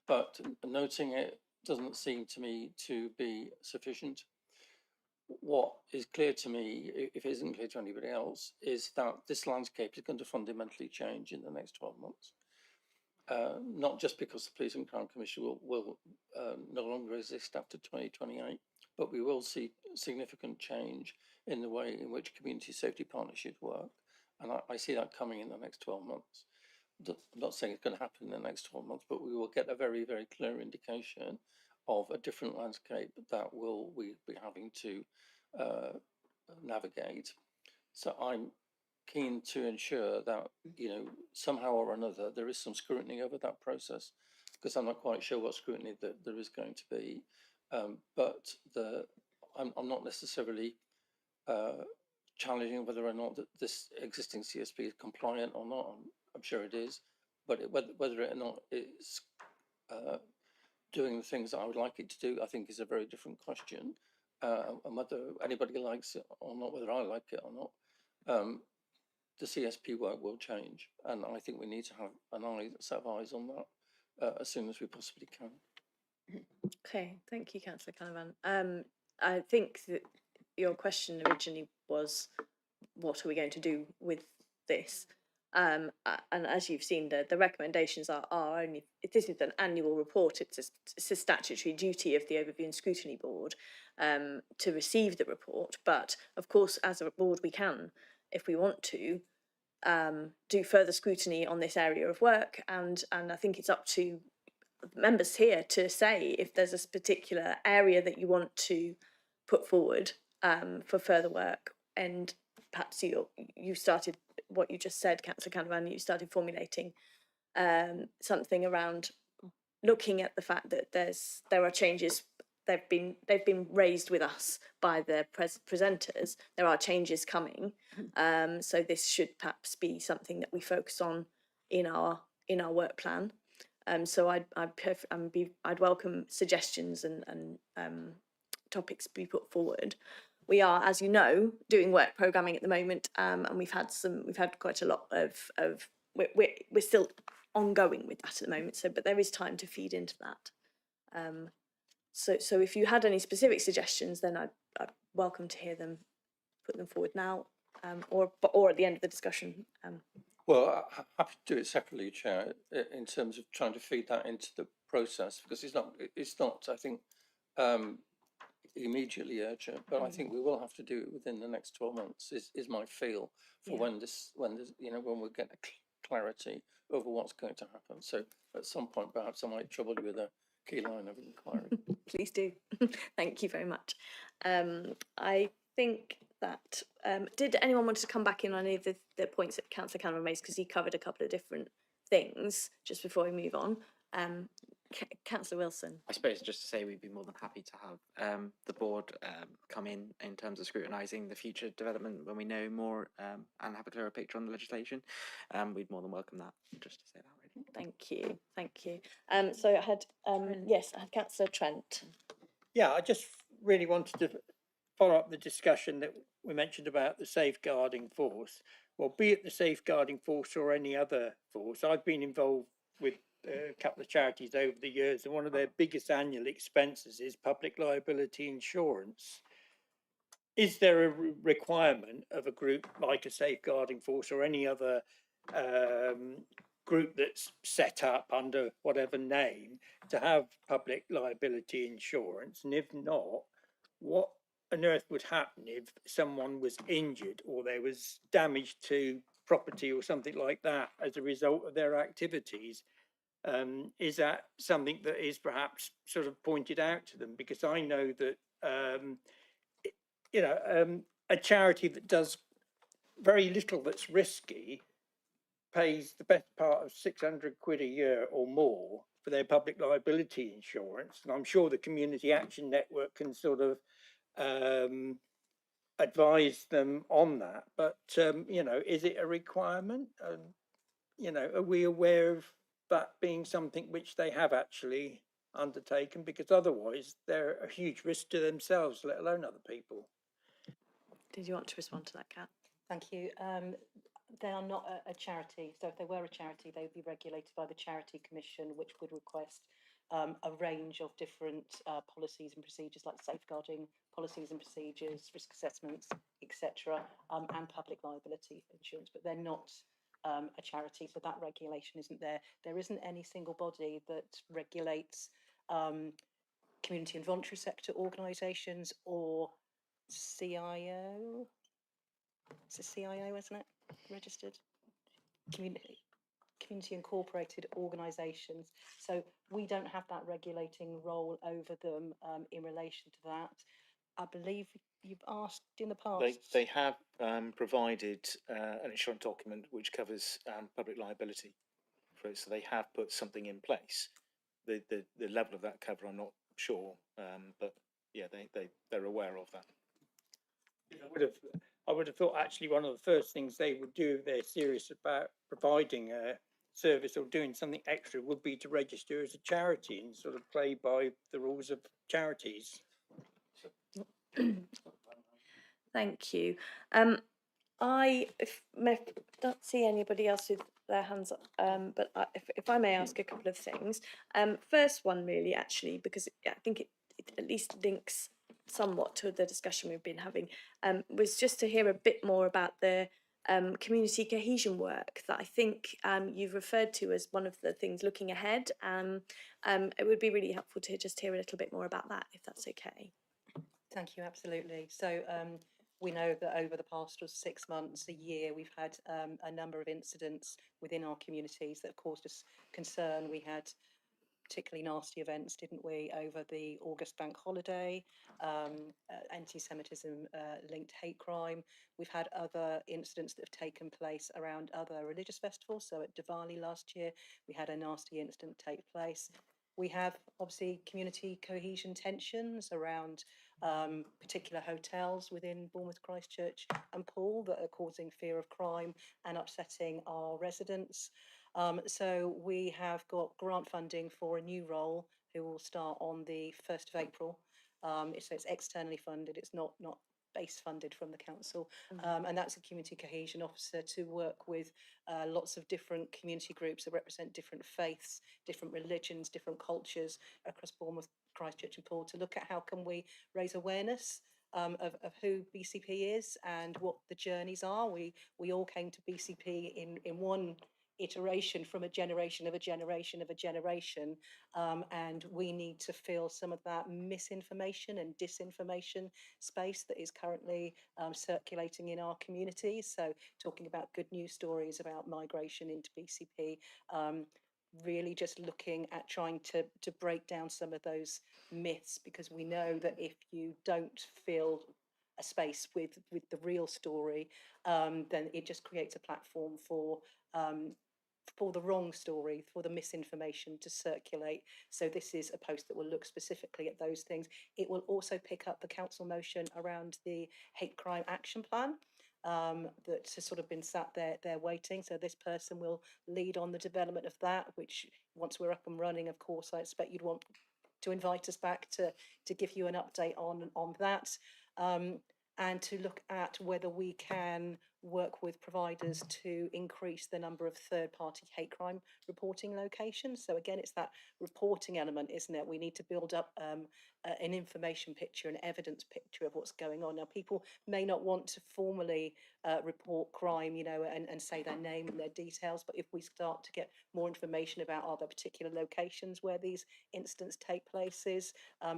But noting it doesn't seem to me to be sufficient. What is clear to me, if it isn't clear to anybody else, is that this landscape is going to fundamentally change in the next 12 months. Not just because the Police and Crime Commission will no longer exist after 2028, but we will see significant change in the way in which community safety partnerships work. And I see that coming in the next 12 months. I'm not saying it's going to happen in the next 12 months, but we will get a very, very clear indication of a different landscape that we'll be having to navigate. So I'm keen to ensure that, somehow or another there is some scrutiny over that process, because I'm not quite sure what scrutiny there is going to be. But I'm not necessarily challenging whether or not this existing CSP is compliant or not. I'm sure it is, but whether or not it's doing the things that I would like it to do, I think is a very different question. And whether anybody likes it or not, whether I like it or not. the CSP work will change, and I think we need to have a set of eyes on that as soon as we possibly can. Okay, thank you, Councillor Canavan. I think that your question originally was, what are we going to do with this? And as you've seen, the recommendations are only, if this is an annual report, it's a statutory duty of the Overview and Scrutiny Board to receive the report. But of course, as a board, we can, if we want to, do further scrutiny on this area of work. And I think it's up to members here to say if there's a particular area that you want to put forward for further work. And perhaps you started what you just said, Councillor Canavan, you started formulating something around looking at the fact that there are changes. They've been raised with us by the presenters. There are changes coming, so this should perhaps be something that we focus on in our work plan. So I'd welcome suggestions and topics be put forward. We are, as you know, doing work programming at the moment, and we've had quite a lot of we're still ongoing with that at the moment. So, but there is time to feed into that. So if you had any specific suggestions, then I'd welcome to hear them, put them forward now, or at the end of the discussion. Well, I'm happy to do it separately, Chair, in terms of trying to feed that into the process, because it's not, I think, immediately urgent, but I think we will have to do it within the next 12 months, is my feel for when we'll get clarity over what's going to happen. So at some point, perhaps I might trouble you with a key line of inquiry. Please do. Thank you very much. I think that, did anyone want to come back in on any of the points that Councillor Canavan raised, because he covered a couple of different things just before we move on. Councillor Wilson. I suppose just to say we'd be more than happy to have the board come in terms of scrutinising the future development when we know more and have a clearer picture on the legislation. We'd more than welcome that, just to say that really. Thank you. So I had, yes, I had Councillor Trent. Yeah, I just really wanted to follow up the discussion that we mentioned about the safeguarding force. Well, be it the safeguarding force or any other force, I've been involved with a couple of charities over the years, and one of their biggest annual expenses is public liability insurance. Is there a requirement of a group like a safeguarding force or any other group that's set up under whatever name to have public liability insurance? And if not, what on earth would happen if someone was injured or there was damage to property or something like that as a result of their activities? Is that something that is perhaps sort of pointed out to them? Because I know that a charity that does very little that's risky pays the best part of 600 quid a year or more for their public liability insurance, and I'm sure the Community Action Network can sort of advise them on that. But is it a requirement? Are we aware of that being something which they have actually undertaken? Because otherwise they're a huge risk to themselves, let alone other people. Did you want to respond to that, Kat? Thank you. They are not a charity, so if they were a charity, they would be regulated by the Charity Commission, which would request a range of different policies and procedures, like safeguarding policies and procedures, risk assessments, etc., and public liability insurance. But they're not a charity, so that regulation isn't there. There isn't any single body that regulates community and voluntary sector organisations or CIO. It's a CIO, isn't it? Registered community incorporated organisations. So we don't have that regulating role over them in relation to that. I believe you've asked in the past. They have provided an insurance document which covers public liability for it, so they have put something in place. The level of that cover, I'm not sure, but yeah, they're aware of that. I would have thought actually one of the first things they would do if they're serious about providing a service or doing something extra would be to register as a charity and sort of play by the rules of charities. Thank you. Don't see anybody else with their hands up, but if I may ask a couple of things. First one really, actually, because I think it at least links somewhat to the discussion we've been having, was just to hear a bit more about the community cohesion work that I think you've referred to as one of the things looking ahead. It would be really helpful to just hear a little bit more about that, if that's okay. Thank you, absolutely. So we know that over the past 6 months, a year, we've had a number of incidents within our communities that have caused us concern. We had particularly nasty events, didn't we, over the August bank holiday, anti-Semitism linked hate crime. We've had other incidents that have taken place around other religious festivals. So at Diwali last year, we had a nasty incident take place. We have obviously community cohesion tensions around particular hotels within Bournemouth, Christchurch and Poole that are causing fear of crime and upsetting our residents. So we have got grant funding for a new role who will start on the 1st of April. So it's externally funded, it's not base funded from the council, and that's a community cohesion officer to work with lots of different community groups that represent different faiths, different religions, different cultures across Bournemouth, Christchurch and Poole to look at how can we raise awareness of who BCP is and what the journeys are. We all came to BCP in one iteration from a generation of a generation of a generation, and we need to fill some of that misinformation and disinformation space that is currently circulating in our communities. So talking about good news stories about migration into BCP, really just looking at trying to break down some of those myths, because we know that if you don't fill a space with the real story, then it just creates a platform for the wrong story, for the misinformation to circulate. So this is a post that will look specifically at those things. It will also pick up the council motion around the hate crime action plan that has sort of been sat there waiting. So this person will lead on the development of that, which once we're up and running, of course, I expect you'd want to invite us back to give you an update on that. And to look at whether we can work with providers to increase the number of third-party hate crime reporting locations. So again, it's that reporting element, isn't it? We need to build up an information picture, an evidence picture of what's going on. Now, people may not want to formally report crime, you know, and say their name and their details, but if we start to get more information about are there particular locations where these incidents take places,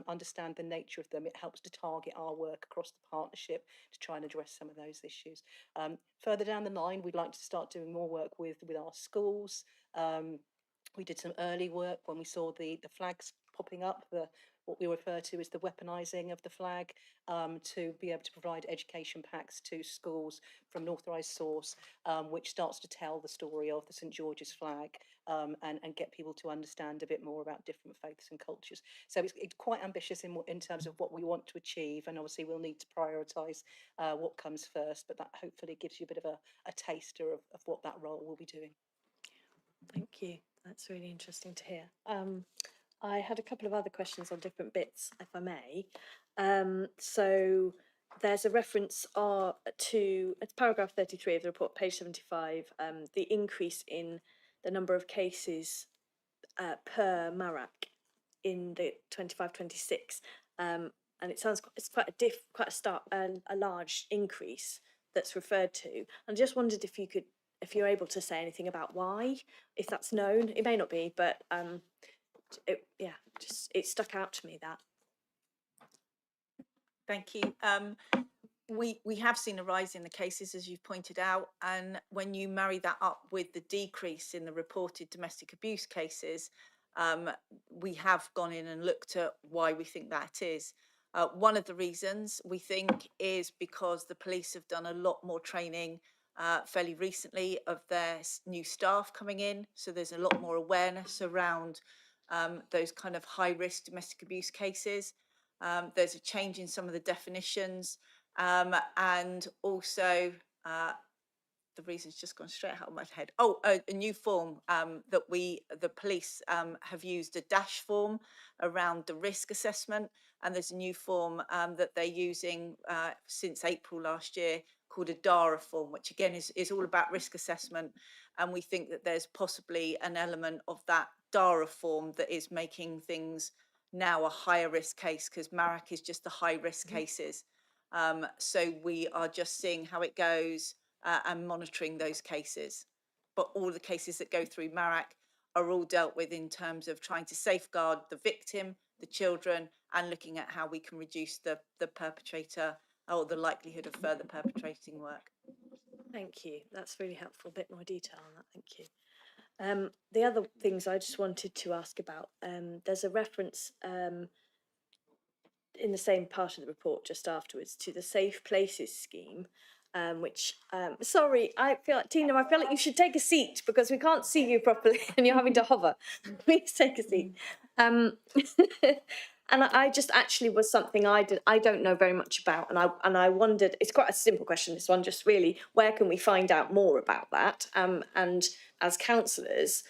understand the nature of them, it helps to target our work across the partnership to try and address some of those issues. Further down the line, we'd like to start doing more work with our schools. We did some early work when we saw the flags popping up, what we refer to as the weaponising of the flag, to be able to provide education packs to schools from an authorised source, which starts to tell the story of the St George's flag, and get people to understand a bit more about different faiths and cultures. So it's quite ambitious in terms of what we want to achieve, and obviously we'll need to prioritise what comes first, but that hopefully gives you a bit of a taster of what that role will be doing. Thank you. That's really interesting to hear. I had a couple of other questions on different bits, if I may. So there's a reference to, it's paragraph 33 of the report, page 75, the increase in the number of cases per Marak in the 25-26, and it sounds it's quite a large increase that's referred to. I just wondered if you're able to say anything about why, if that's known. It may not be, but it stuck out to me that. Thank you. We have seen a rise in the cases, as you've pointed out, and when you marry that up with the decrease in the reported domestic abuse cases, we have gone in and looked at why we think that is. One of the reasons we think is because the police have done a lot more training fairly recently of their new staff coming in, so there's a lot more awareness around those kind of high-risk domestic abuse cases. There's a change in some of the definitions, and also the reason's just gone straight out of my head. Oh, a new form that the police have used, a dash form around the risk assessment, and there's a new form that they're using since April last year called a DARA form, which again is all about risk assessment. And we think that there's possibly an element of that DARA form that is making things now a higher risk case, because MARAC is just the high risk cases. So we are just seeing how it goes and monitoring those cases. But all the cases that go through MARAC are all dealt with in terms of trying to safeguard the victim, the children, and looking at how we can reduce the perpetrator or the likelihood of further perpetrating work. Thank you. That's really helpful. A bit more detail on that. Thank you. The other things I just wanted to ask about, there's a reference in the same part of the report just afterwards to the Safe Places scheme, which, sorry, I feel like, Tina, I feel like you should take a seat because we can't see you properly and you're having to hover. Please take a seat. And I just actually was something I don't know very much about, and I wondered, it's quite a simple question, this one, just really, where can we find out more about that? And as councillors,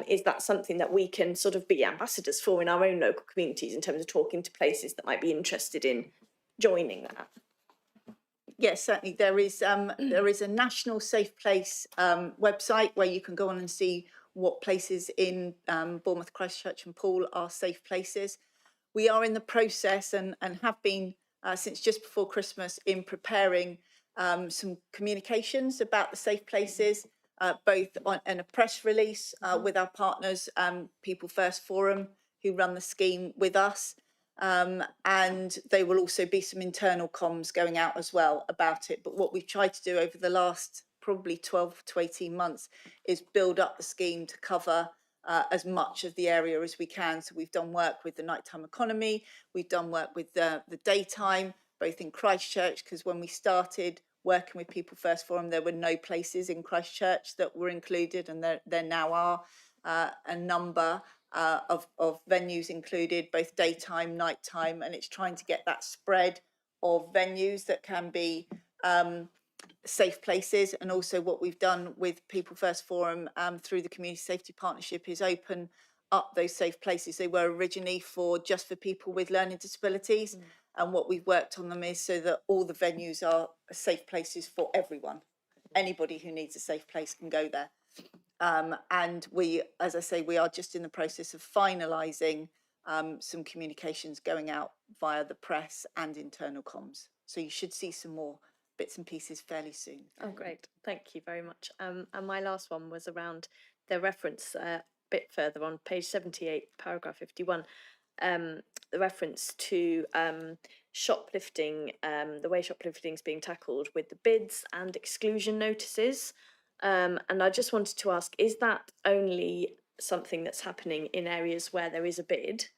is that something that we can sort of be ambassadors for in our own local communities in terms of talking to places that might be interested in joining that? Yes, certainly. There is a national safe place website where you can go on and see what places in Bournemouth, Christchurch and Poole are safe places. We are in the process and have been since just before Christmas in preparing some communications about the safe places, both in a press release with our partners, People First Forum, who run the scheme with us. And there will also be some internal comms going out as well about it. But what we've tried to do over the last probably 12 to 18 months is build up the scheme to cover as much of the area as we can. So we've done work with the nighttime economy, we've done work with the daytime, both in Christchurch, because when we started working with People First Forum, there were no places in Christchurch that were included, and there now are a number of venues included, both daytime, nighttime, and it's trying to get that spread of venues that can be safe places. And also what we've done with People First Forum through the Community Safety Partnership is open up those safe places. They were originally just for people with learning disabilities, and what we've worked on them is so that all the venues are safe places for everyone. Anybody who needs a safe place can go there. And we, as I say, we are just in the process of finalising some communications going out via the press and internal comms. So you should see some more bits and pieces fairly soon. Oh, great. Thank you very much. And my last one was around the reference a bit further on page 78, paragraph 51, the reference to shoplifting, the way shoplifting is being tackled with the bids and exclusion notices. And I just wanted to ask, is that only something that's happening in areas where there is a bid?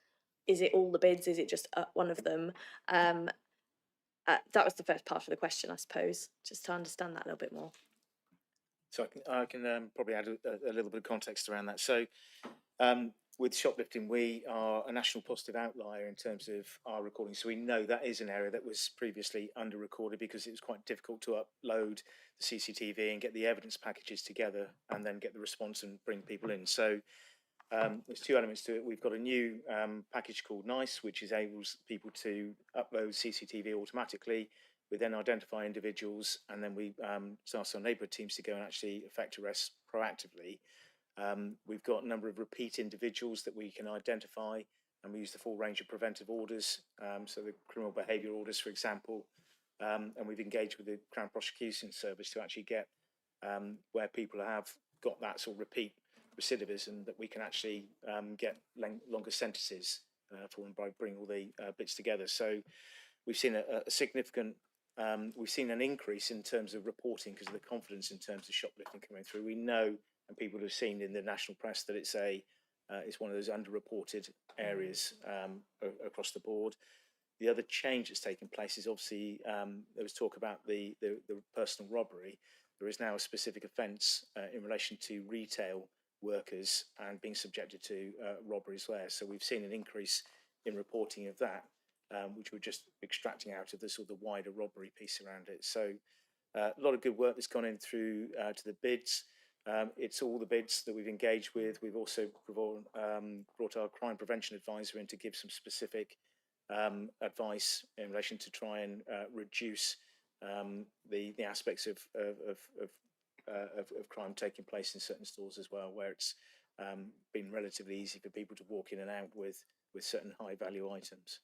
Is it all the bids? Is it just one of them? That was the first part of the question, I suppose, just to understand that a little bit more. So I can probably add a little bit of context around that. So with shoplifting, we are a national positive outlier in terms of our recording. So we know that is an area that was previously under-recorded because it was quite difficult to upload the CCTV and get the evidence packages together and then get the response and bring people in. So there's two elements to it. We've got a new package called NICE, which enables people to upload CCTV automatically. We then identify individuals, and then we ask our neighbourhood teams to go and actually effect arrests proactively. We've got a number of repeat individuals that we can identify, and we use the full range of preventive orders, so the criminal behaviour orders, for example, and we've engaged with the Crown Prosecution Service to actually get where people have got that sort of repeat recidivism, that we can actually get longer sentences for them by bringing all the bits together. So we've seen a significant we've seen an increase in terms of reporting because of the confidence in terms of shoplifting coming through. We know, and people have seen in the national press, that it's one of those underreported areas across the board. The other change that's taken place is obviously there was talk about the personal robbery. There is now a specific offence in relation to retail workers and being subjected to robberies there. So we've seen an increase in reporting of that, which we're just extracting out of the sort of the wider robbery piece around it. So a lot of good work that's gone in through to the bids. It's all the bids that we've engaged with. We've also brought our crime prevention advisor in to give some specific advice in relation to try and reduce the aspects of crime taking place in certain stores as well, where it's been relatively easy for people to walk in and out with certain high value items.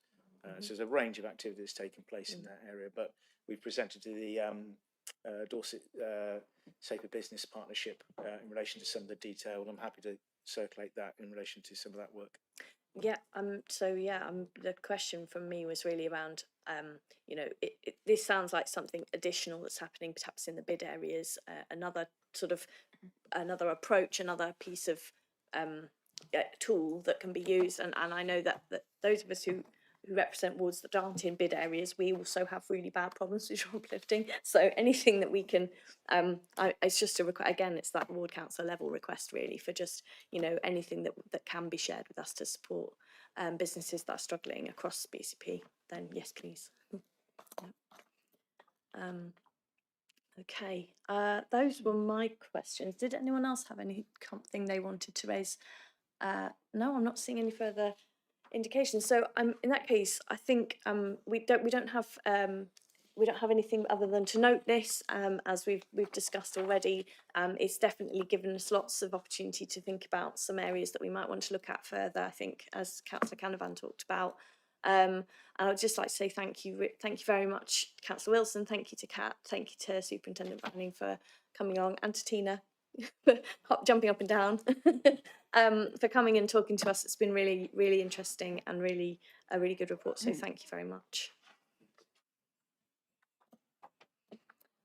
So there's a range of activities taking place in that area, but we've presented to the Dorset Safer Business Partnership in relation to some of the detail, and I'm happy to circulate that in relation to some of that work. Yeah, the question from me was really around, you know, this sounds like something additional that's happening perhaps in the bid areas, another approach, another piece of tool that can be used. And I know that those of us who represent wards that aren't in bid areas, we also have really bad problems with shoplifting. So anything that we can, it's just again, it's that ward council level request really for just, you know, anything that can be shared with us to support businesses that are struggling across BCP, then yes, please. Okay, those were my questions. Did anyone else have anything they wanted to raise? No, I'm not seeing any further indications. So in that case, I think we don't have anything other than to note this, as we've discussed already. It's definitely given us lots of opportunity to think about some areas that we might want to look at further, I think, as Councillor Canavan talked about. And I'd just like to say thank you very much, Councillor Wilson. Thank you to Kat. Thank you to Superintendent Banning for coming along, and to Tina for jumping up and down for coming and talking to us. It's been really, really interesting and really a really good report. So thank you very much.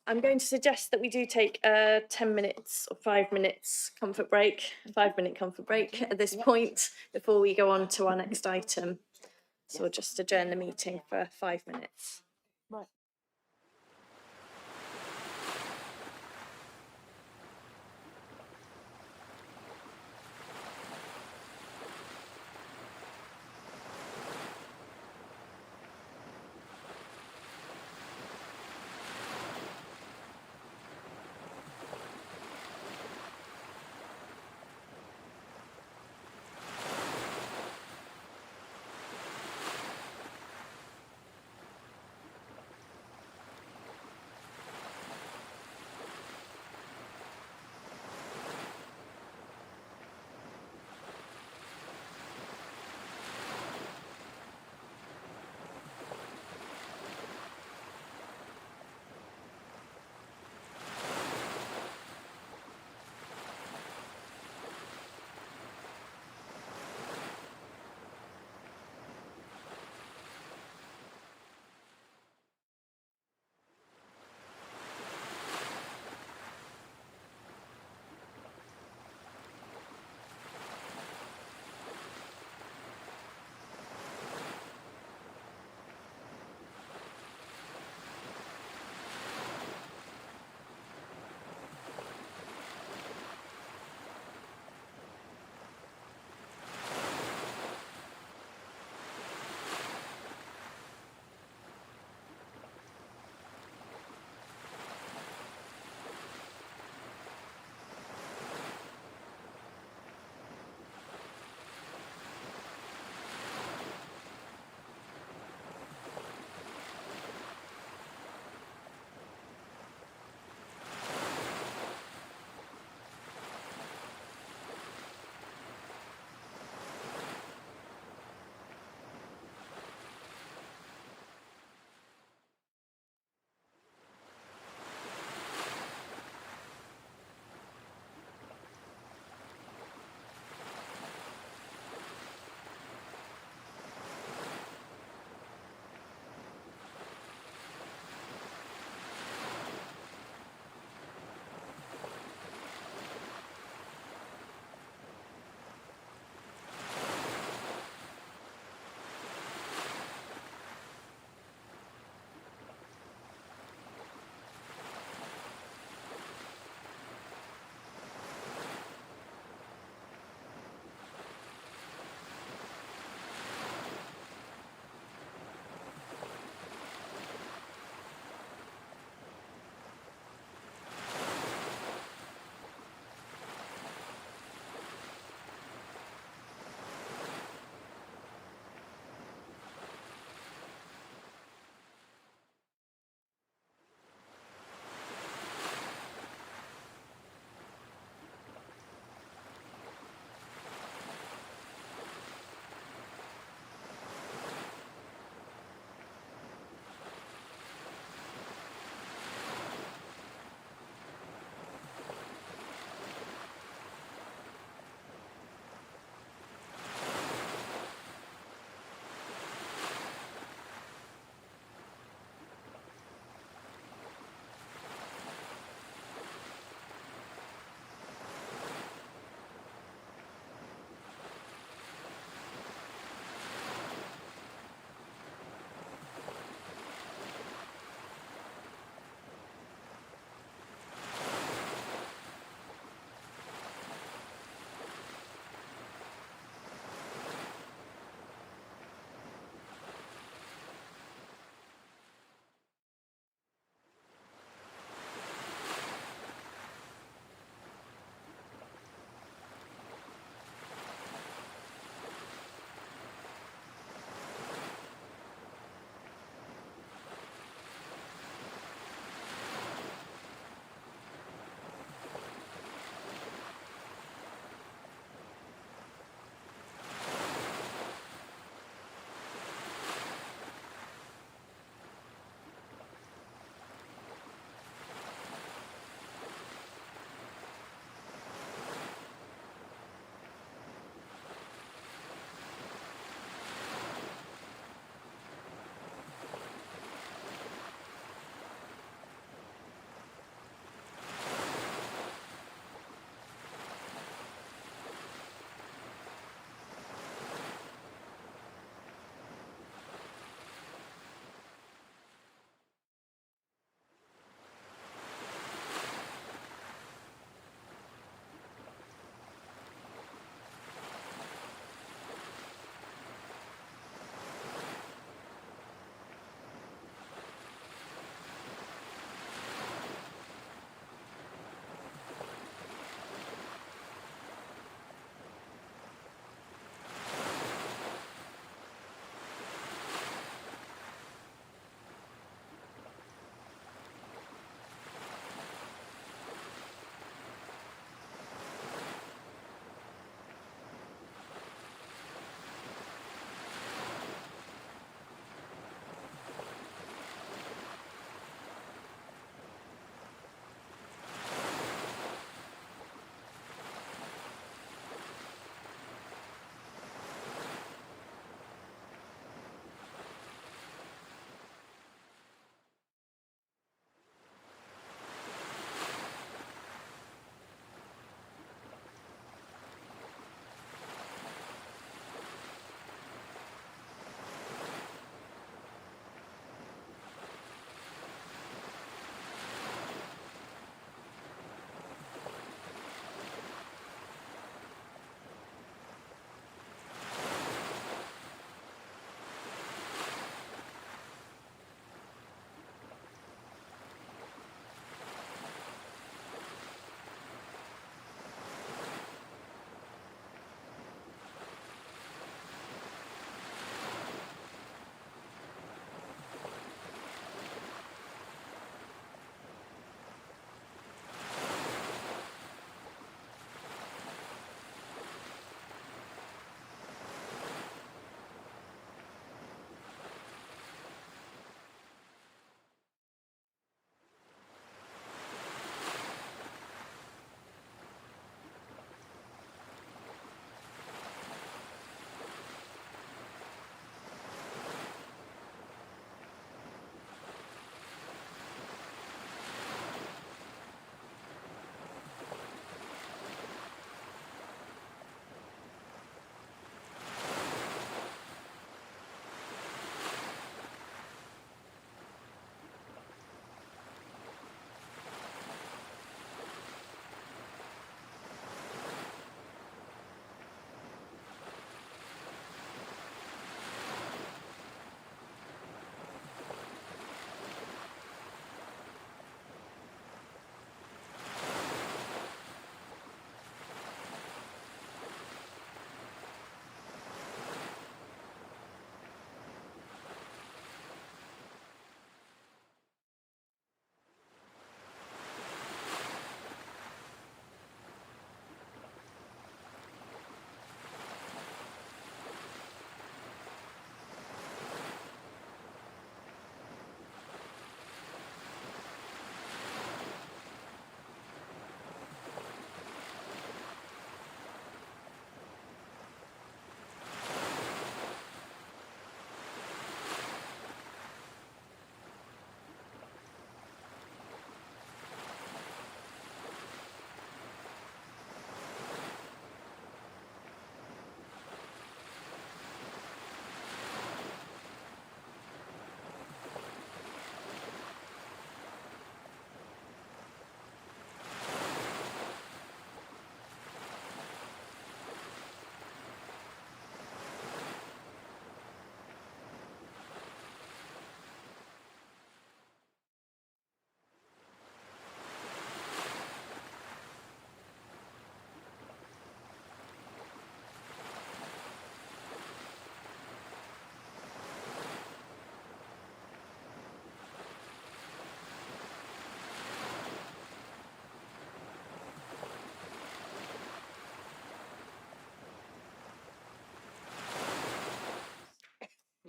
I'm going to suggest that we do take a 10 minutes or 5 minutes comfort break, a 5-minute comfort break at this point before we go on to our next item. So we'll just adjourn the meeting for 5 minutes. Right.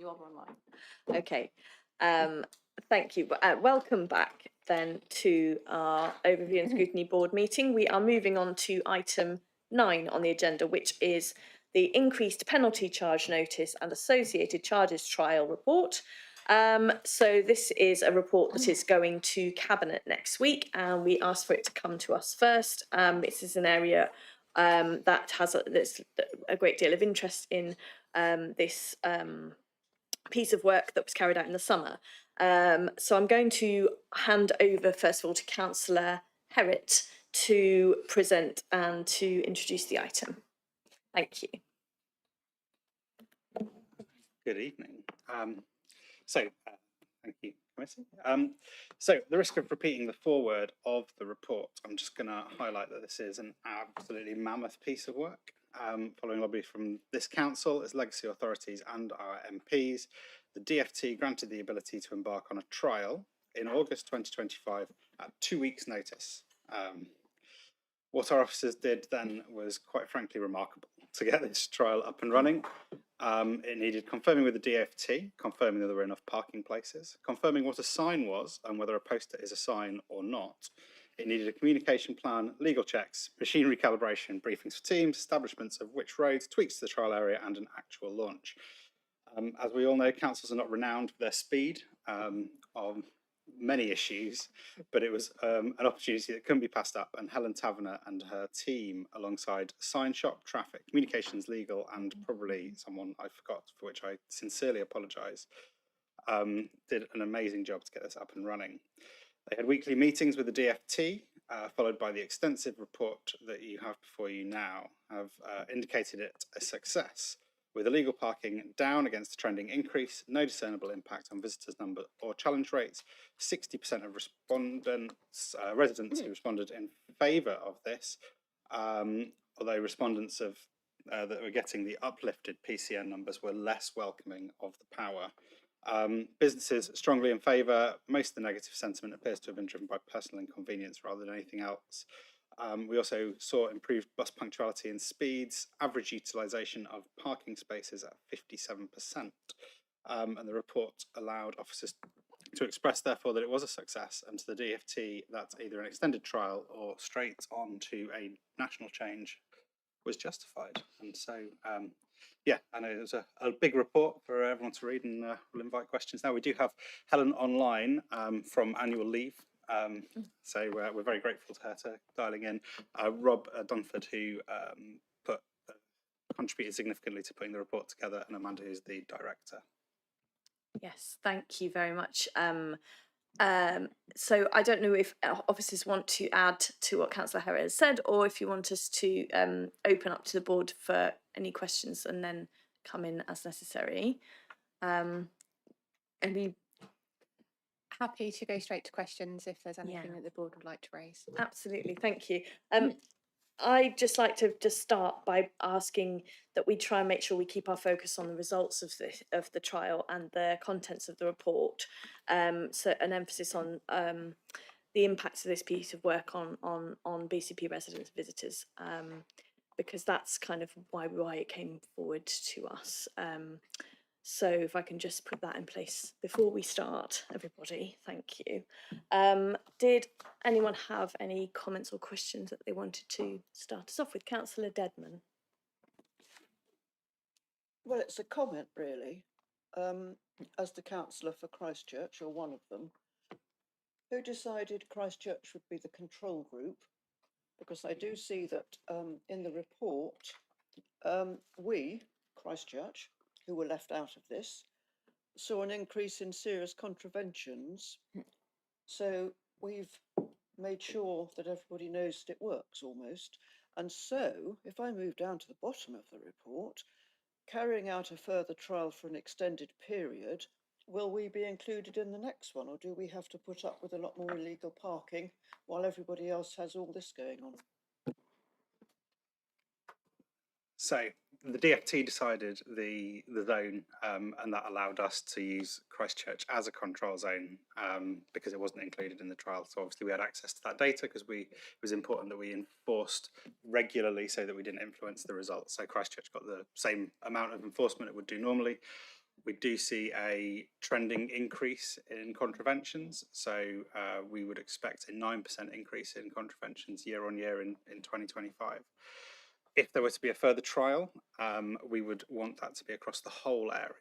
You are online. Okay. Thank you. Welcome back then to our overview and scrutiny board meeting. We are moving on to item 9 on the agenda, which is the increased penalty charge notice and associated charges trial report. So this is a report that is going to Cabinet next week, and we asked for it to come to us first. This is an area that has there's a great deal of interest in this piece of work that was carried out in the summer. So I'm going to hand over first of all to Councillor Herritt to present and to introduce the item. Thank you. Good evening. Thank you, Committee. So, the risk of repeating the foreword of the report, I'm just going to highlight that this is an absolutely mammoth piece of work. Following lobby from this council, its legacy authorities and our MPs, the DFT granted the ability to embark on a trial in August 2025 at 2 weeks' notice. What our officers did then was quite frankly remarkable to get this trial up and running. It needed confirming with the DFT, confirming that there were enough parking places, confirming what a sign was and whether a poster is a sign or not. It needed a communication plan, legal checks, machinery calibration, briefings for teams, establishments of which roads, tweaks to the trial area and an actual launch. As we all know, councils are not renowned for their speed on many issues, but it was an opportunity that couldn't be passed up, and Helen Taverner and her team, alongside sign shop, traffic, communications, legal, and probably someone I forgot, for which I sincerely apologise, did an amazing job to get this up and running. They had weekly meetings with the DFT, followed by the extensive report that you have before you now, have indicated it a success, with illegal parking down against the trending increase, no discernible impact on visitors' number or challenge rates. 60% of respondents, residents who responded in favour of this, although respondents of that were getting the uplifted PCN numbers were less welcoming of the power. Businesses strongly in favour. Most of the negative sentiment appears to have been driven by personal inconvenience rather than anything else. We also saw improved bus punctuality and speeds, average utilisation of parking spaces at 57%. And the report allowed officers to express, therefore, that it was a success, and to the DFT that either an extended trial or straight on to a national change was justified. And so, yeah, I know it was a big report for everyone to read, and we'll invite questions now. We do have Helen online from annual leave. So we're very grateful to her to dialing in. Rob Dunford, who contributed significantly to putting the report together, and Amanda, who's the director. Yes, thank you very much. So I don't know if officers want to add to what Councillor Herritt has said, or if you want us to open up to the board for any questions and then come in as necessary. Any Happy to go straight to questions if there's anything that the board would like to raise. Absolutely, thank you. I'd just like to start by asking that we try and make sure we keep our focus on the results of the trial and the contents of the report. So an emphasis on the impacts of this piece of work on BCP residents and visitors, because that's kind of why it came forward to us. So if I can just put that in place before we start, everybody, thank you. Did anyone have any comments or questions that they wanted to start us off with? Councillor Dedman. Well, it's a comment really. As the councillor for Christchurch, or one of them, who decided Christchurch would be the control group? Because I do see that in the report, we, Christchurch, who were left out of this, saw an increase in serious contraventions. So we've made sure that everybody knows that it works almost. And so if I move down to the bottom of the report, carrying out a further trial for an extended period, will we be included in the next one, or do we have to put up with a lot more illegal parking while everybody else has all this going on? So the DFT decided the zone, and that allowed us to use Christchurch as a control zone because it wasn't included in the trial. So obviously we had access to that data because it was important that we enforced regularly so that we didn't influence the results. So Christchurch got the same amount of enforcement it would do normally. We do see a trending increase in contraventions, so we would expect a 9% increase in contraventions year on year in 2025. If there were to be a further trial, we would want that to be across the whole area.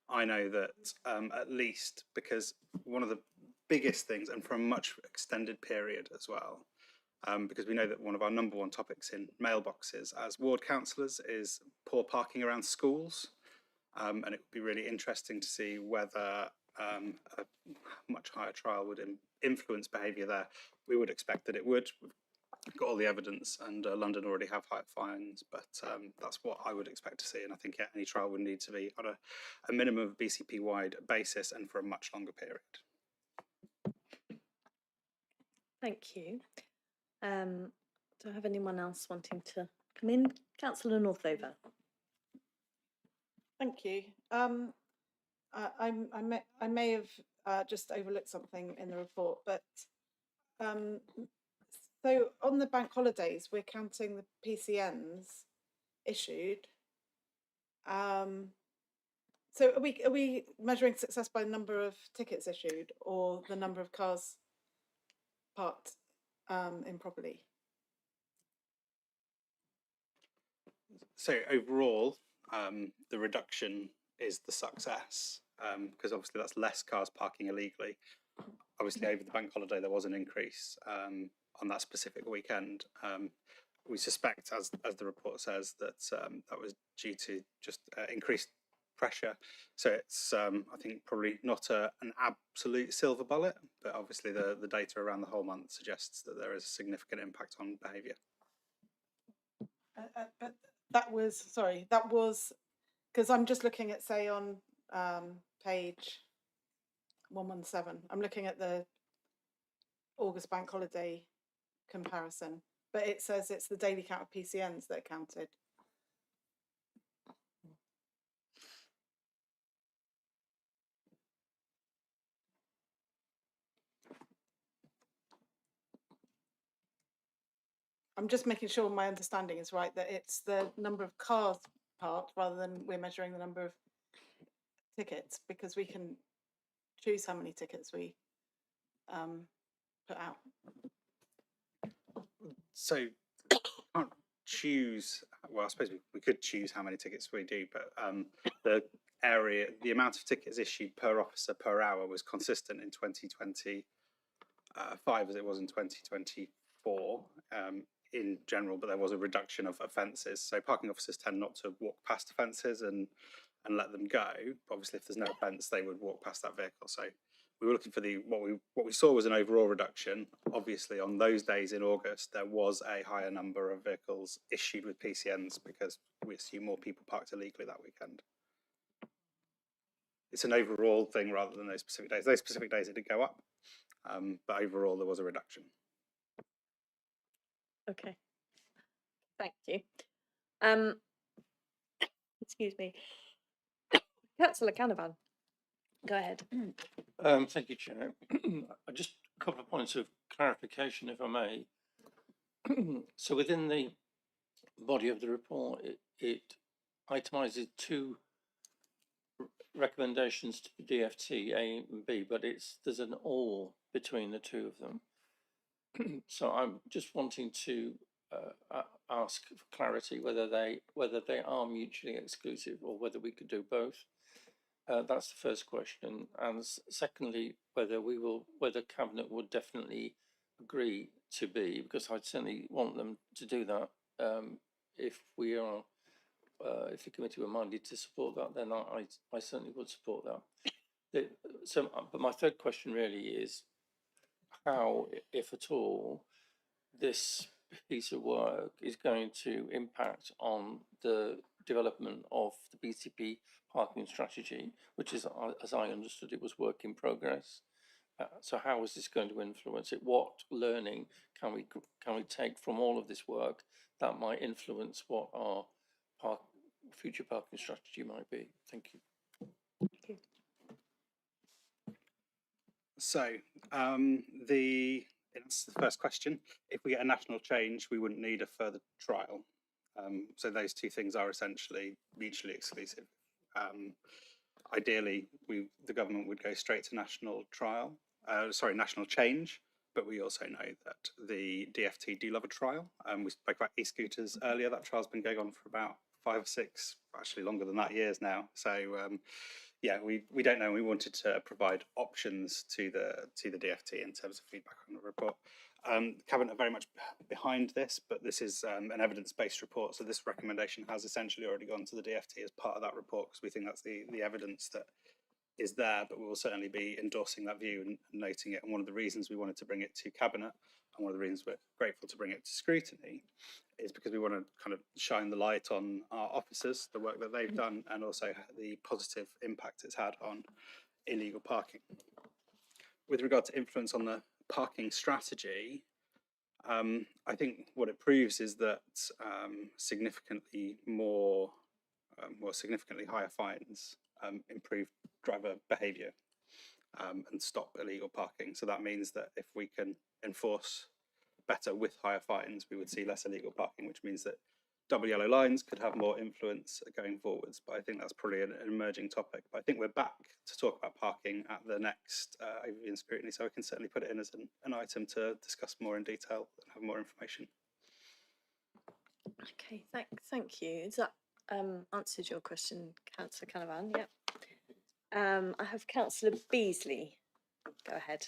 I know that at least because one of the biggest things, and for a much extended period as well, because we know that one of our number one topics in mailboxes as ward councillors is poor parking around schools. And it would be really interesting to see whether a much higher trial would influence behaviour there. We would expect that it would. We've got all the evidence, and London already have higher fines, but that's what I would expect to see. And I think any trial would need to be on a minimum of BCP-wide basis and for a much longer period. Thank you. Do I have anyone else wanting to come in? Councillor Northover. Thank you. I may have just overlooked something in the report, but so on the bank holidays, we're counting the PCNs issued. So are we measuring success by the number of tickets issued or the number of cars parked improperly? So overall, the reduction is the success, because obviously that's less cars parking illegally. Obviously over the bank holiday there was an increase on that specific weekend. We suspect, as the report says, that that was due to just increased pressure. So it's I think probably not an absolute silver bullet, but obviously the data around the whole month suggests that there is a significant impact on behaviour. But that was because I'm just looking at, say, on page 117, I'm looking at the August bank holiday comparison, but it says it's the daily count of PCNs that are counted. I'm just making sure my understanding is right, that it's the number of cars parked rather than we're measuring the number of tickets, because we can choose how many tickets we put out. So can't choose, well, I suppose we could choose how many tickets we do, but the amount of tickets issued per officer per hour was consistent in 2025 as it was in 2024 in general, but there was a reduction of offences. So parking officers tend not to walk past offences and let them go. But obviously, if there's no offence, they would walk past that vehicle. So we were looking for what we saw was an overall reduction. Obviously, on those days in August, there was a higher number of vehicles issued with PCNs because we assume more people parked illegally that weekend. It's an overall thing rather than those specific days. Those specific days it did go up, but overall there was a reduction. Okay, thank you. Excuse me. Councillor Canavan, go ahead. Thank you, Chair. Just a couple of points of clarification, if I may. So within the body of the report, it itemises two recommendations to DFT, A and B, but there's an or between the two of them. So I'm just wanting to ask for clarity whether they are mutually exclusive or whether we could do both. That's the first question, and secondly, whether Cabinet would definitely agree to B, because I'd certainly want them to do that. If the committee were minded to support that, then I certainly would support that. But my third question really is how, if at all, this piece of work is going to impact on the development of the BCP parking strategy, which is, as I understood it, was work in progress. So how is this going to influence it? What learning can we take from all of this work that might influence what our future parking strategy might be? Thank you. Thank you. So it's the first question. If we get a national change, we wouldn't need a further trial. So those two things are essentially mutually exclusive. Ideally, the government would go straight to national change, but we also know that the DfT do love a trial. We spoke about e-scooters earlier. That trial's been going on for about 5 or 6, actually longer than that, years now. So yeah, we don't know. We wanted to provide options to the DfT in terms of feedback on the report. Cabinet are very much behind this, but this is an evidence-based report, so this recommendation has essentially already gone to the DfT as part of that report, because we think that's the evidence that is there, but we will certainly be endorsing that view and noting it. And one of the reasons we wanted to bring it to Cabinet, and one of the reasons we're grateful to bring it to Scrutiny, is because we want to kind of shine the light on our officers, the work that they've done, and also the positive impact it's had on illegal parking. With regard to influence on the parking strategy, I think what it proves is that significantly higher fines improve driver behaviour and stop illegal parking. So that means that if we can enforce better with higher fines, we would see less illegal parking, which means that double yellow lines could have more influence going forwards. But I think that's probably an emerging topic. But I think we're back to talk about parking at the next overview and scrutiny, so I can certainly put it in as an item to discuss more in detail and have more information. Okay, thank you. Is that answered your question, Councillor Canavan? Yep. I have Councillor Beasley. Go ahead.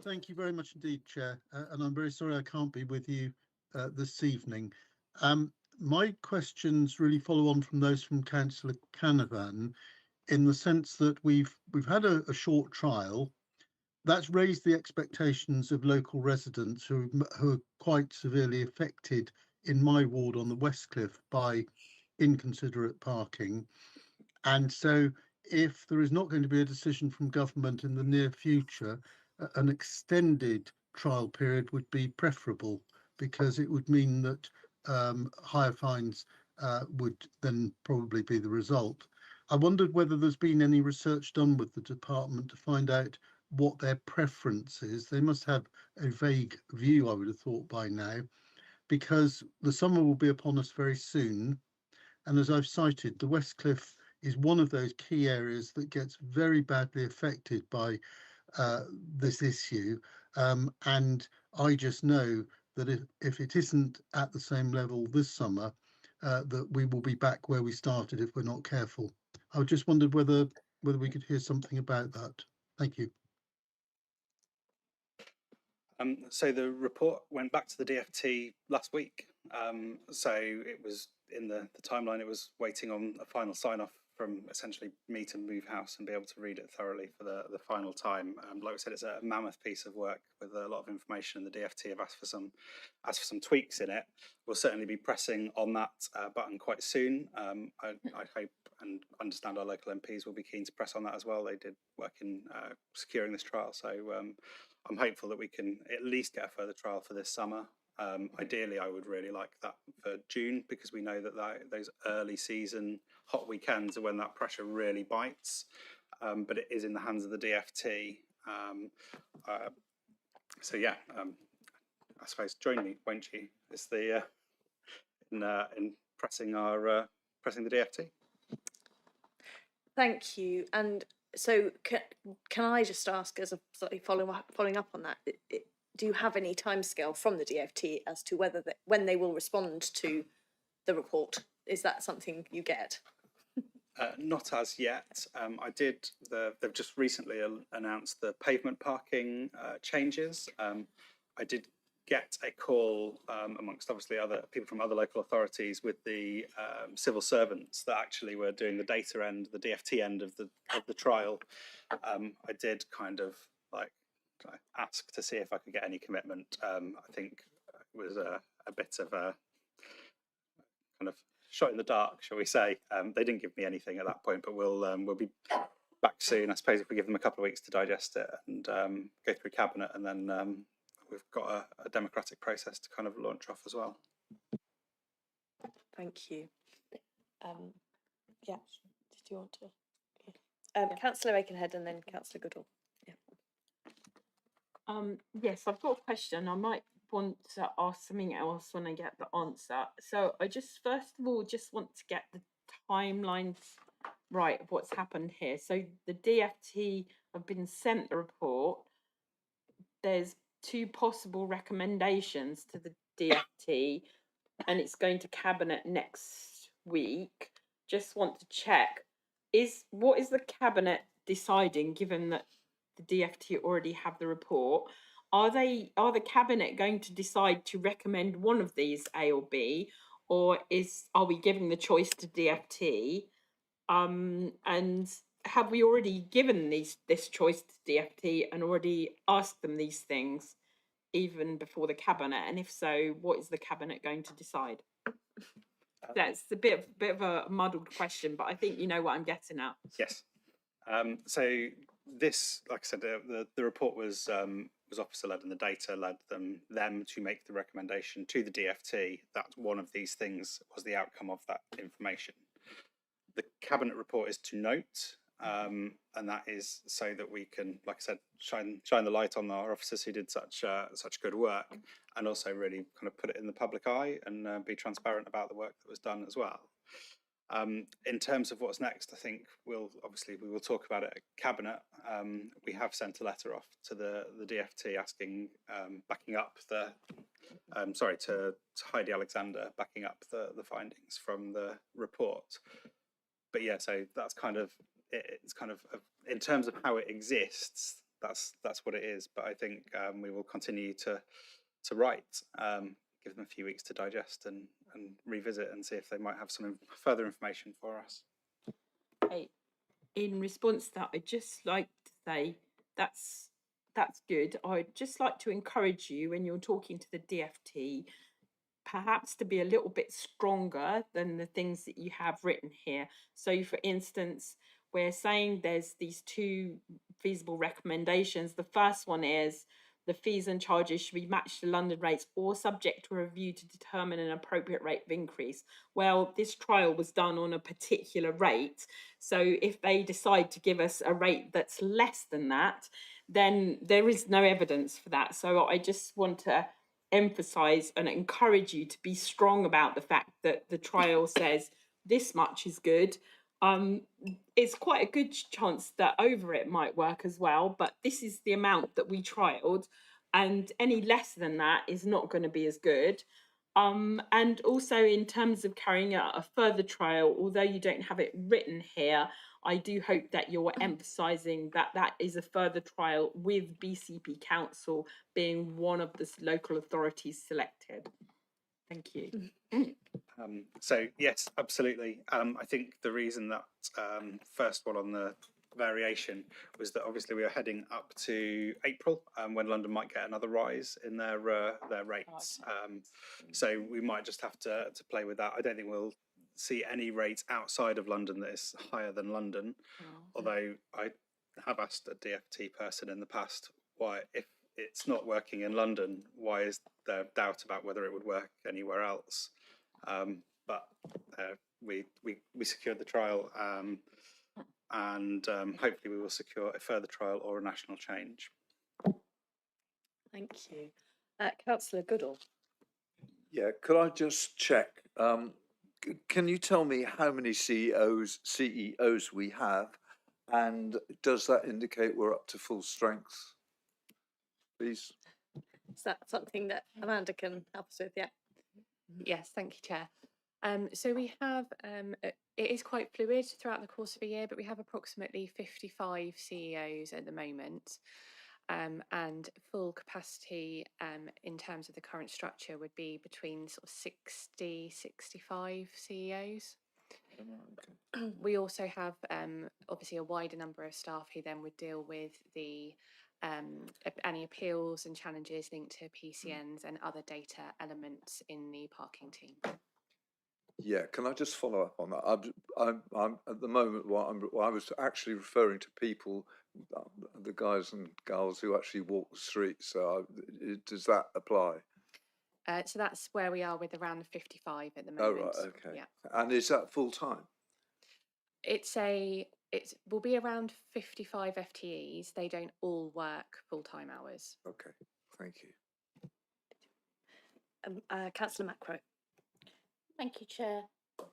Thank you very much indeed, Chair, and I'm very sorry I can't be with you this evening. My questions really follow on from those from Councillor Canavan, in the sense that we've had a short trial that's raised the expectations of local residents who are quite severely affected in my ward on the West Cliff by inconsiderate parking. And so if there is not going to be a decision from government in the near future, an extended trial period would be preferable, because it would mean that higher fines would then probably be the result. I wondered whether there's been any research done with the department to find out what their preference is. They must have a vague view, I would have thought, by now, because the summer will be upon us very soon. And as I've cited, the West Cliff is one of those key areas that gets very badly affected by this issue. And I just know that if it isn't at the same level this summer, that we will be back where we started if we're not careful. I just wondered whether we could hear something about that. Thank you. So the report went back to the DfT last week. So it was in the timeline, it was waiting on a final sign-off from essentially me to move house and be able to read it thoroughly for the final time. Like I said, it's a mammoth piece of work with a lot of information, and the DfT have asked for some tweaks in it. We'll certainly be pressing on that button quite soon. I hope and understand our local MPs will be keen to press on that as well. They did work in securing this trial, so I'm hopeful that we can at least get a further trial for this summer. Ideally, I would really like that for June, because we know that those early season hot weekends are when that pressure really bites. But it is in the hands of the DfT. So yeah, I suppose join me, won't you? It's the in pressing the DfT. Thank you. And so can I just ask, as a slightly following up on that, do you have any timescale from the DfT as to whether when they will respond to the report? Is that something you get? Not as yet. They've just recently announced the pavement parking changes. I did get a call amongst obviously other people from other local authorities with the civil servants that actually were doing the data end, the DfT end of the trial. I did kind of ask to see if I could get any commitment. I think it was a bit of a kind of shot in the dark, shall we say. They didn't give me anything at that point, but we'll be back soon. I suppose if we give them a couple of weeks to digest it and go through cabinet, and then we've got a democratic process to kind of launch off as well. Thank you. Yeah, did you want to? Councillor Aikenhead and then Councillor Goodall. Yeah. Yes, I've got a question. I might want to ask something else when I get the answer. So I just first of all just want to get the timelines right of what's happened here. So the DFT have been sent the report. There's 2 possible recommendations to the DFT, and it's going to cabinet next week. Just want to check, what is the cabinet deciding, given that the DFT already have the report? Are the cabinet going to decide to recommend one of these, A or B, or are we giving the choice to DFT? And have we already given this choice to DFT and already asked them these things even before the cabinet? And if so, what is the cabinet going to decide? That's a bit of a muddled question, but I think you know what I'm getting at. Yes. So this, like I said, the report was officer led, and the data led them to make the recommendation to the DFT that one of these things was the outcome of that information. The cabinet report is to note, and that is so that we can, like I said, shine the light on our officers who did such good work, and also really kind of put it in the public eye and be transparent about the work that was done as well. In terms of what's next, I think we will talk about it at cabinet. We have sent a letter off to the DFT asking, backing up the, to Heidi Alexander, backing up the findings from the report. But yeah, so that's kind of it's kind of in terms of how it exists. That's what it is. But I think we will continue to write. Give them a few weeks to digest and revisit and see if they might have some further information for us. Hey, in response to that, I'd just like to say that's good. I'd just like to encourage you when you're talking to the DFT, perhaps to be a little bit stronger than the things that you have written here. So, for instance, we're saying there's these 2 feasible recommendations. The first one is the fees and charges should be matched to London rates or subject to a review to determine an appropriate rate of increase. Well, this trial was done on a particular rate. So if they decide to give us a rate that's less than that, then there is no evidence for that. So I just want to emphasize and encourage you to be strong about the fact that the trial says this much is good. It's quite a good chance that over it might work as well, but this is the amount that we trialed, and any less than that is not going to be as good. And also in terms of carrying out a further trial, although you don't have it written here, I do hope that you're emphasising that that is a further trial with BCP Council being one of the local authorities selected. Thank you. So yes, absolutely. I think the reason that first one on the variation was that obviously we are heading up to April when London might get another rise in their rates. So we might just have to play with that. I don't think we'll see any rates outside of London that is higher than London. Although I have asked a DFT person in the past why, if it's not working in London, why is there doubt about whether it would work anywhere else? But we secured the trial, and hopefully we will secure a further trial or a national change. Thank you. Councillor Goodall. Yeah, could I just check? Can you tell me how many CEOs we have, and does that indicate we're up to full strength, please? Is that something that Amanda can help us with? Yeah. Yes, thank you, Chair. So we have, it is quite fluid throughout the course of a year, but we have approximately 55 CEOs at the moment. And full capacity in terms of the current structure would be between sort of 60, 65 CEOs. We also have obviously a wider number of staff who then would deal with the any appeals and challenges linked to PCNs and other data elements in the parking team. Yeah, can I just follow up on that? I'm at the moment. I was actually referring to people, the guys and girls who actually walk the streets. So does that apply? So that's where we are with around 55 at the moment. Oh right, okay. Yeah. And is that full time? It will be around 55 FTEs. They don't all work full-time hours. Okay, thank you. Councillor Macro. Thank you, Chair.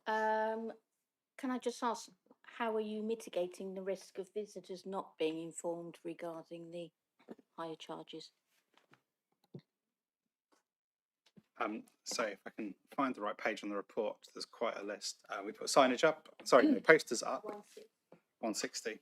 Can I just ask, how are you mitigating the risk of visitors not being informed regarding the higher charges? So if I can find the right page on the report, there's quite a list. We put signage up, sorry, no, posters up, 160.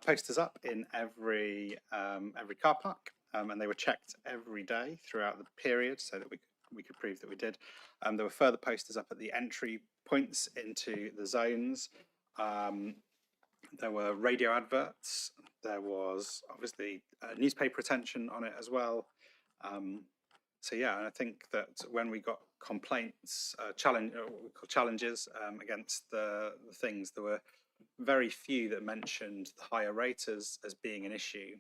Posters up in every car park, and they were checked every day throughout the period so that we could prove that we did. There were further posters up at the entry points into the zones. There were radio adverts. There was obviously newspaper attention on it as well. So yeah, and I think that when we got complaints, what we call challenges against the things, there were very few that mentioned the higher rate as being an issue.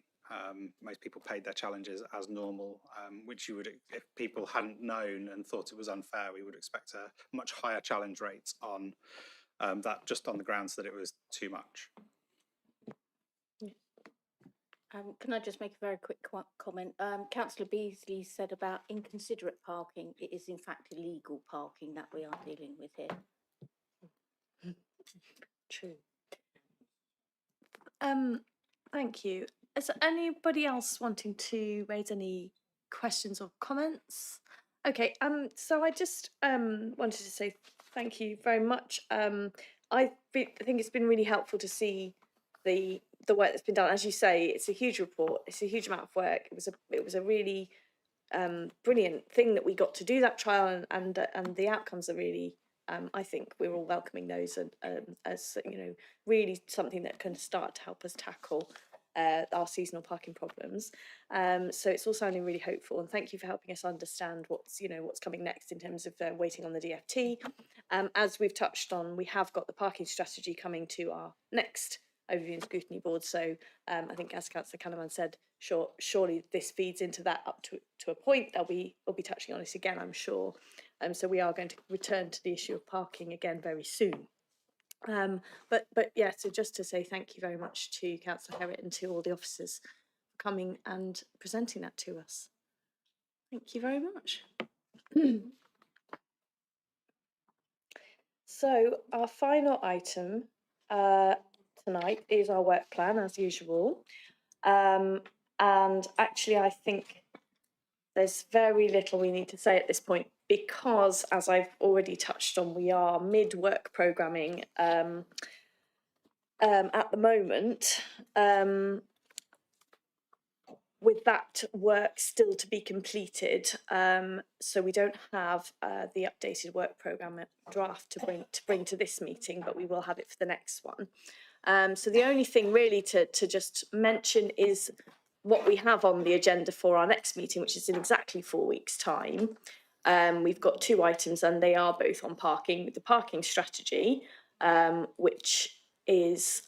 Most people paid their challenges as normal, which you would, if people hadn't known and thought it was unfair, we would expect a much higher challenge rate on that, just on the grounds that it was too much. Can I just make a very quick comment? Councillor Beasley said about inconsiderate parking. It is in fact illegal parking that we are dealing with here. True. Thank you. Is there anybody else wanting to raise any questions or comments? Okay, so I just wanted to say thank you very much. I think it's been really helpful to see the work that's been done. As you say, it's a huge report. It's a huge amount of work. It was a really brilliant thing that we got to do that trial, and the outcomes are really. I think we're all welcoming those as really something that can start to help us tackle our seasonal parking problems. So it's all sounding really hopeful, and thank you for helping us understand what's coming next in terms of waiting on the DFT. As we've touched on, we have got the parking strategy coming to our next overview and scrutiny board. So I think, as Councillor Canavan said, surely this feeds into that up to a point. We'll be touching on this again, I'm sure. So we are going to return to the issue of parking again very soon. But yeah, so just to say thank you very much to Councillor Herritt and to all the officers for coming and presenting that to us. Thank you very much. So our final item tonight is our work plan, as usual. And actually, I think there's very little we need to say at this point because, as I've already touched on, we are mid-work programming at the moment, with that work still to be completed. So we don't have the updated work programme draft to bring to this meeting, but we will have it for the next one. So the only thing really to just mention is what we have on the agenda for our next meeting, which is in exactly 4 weeks' time. We've got 2 items, and they are both on parking, with the parking strategy, which is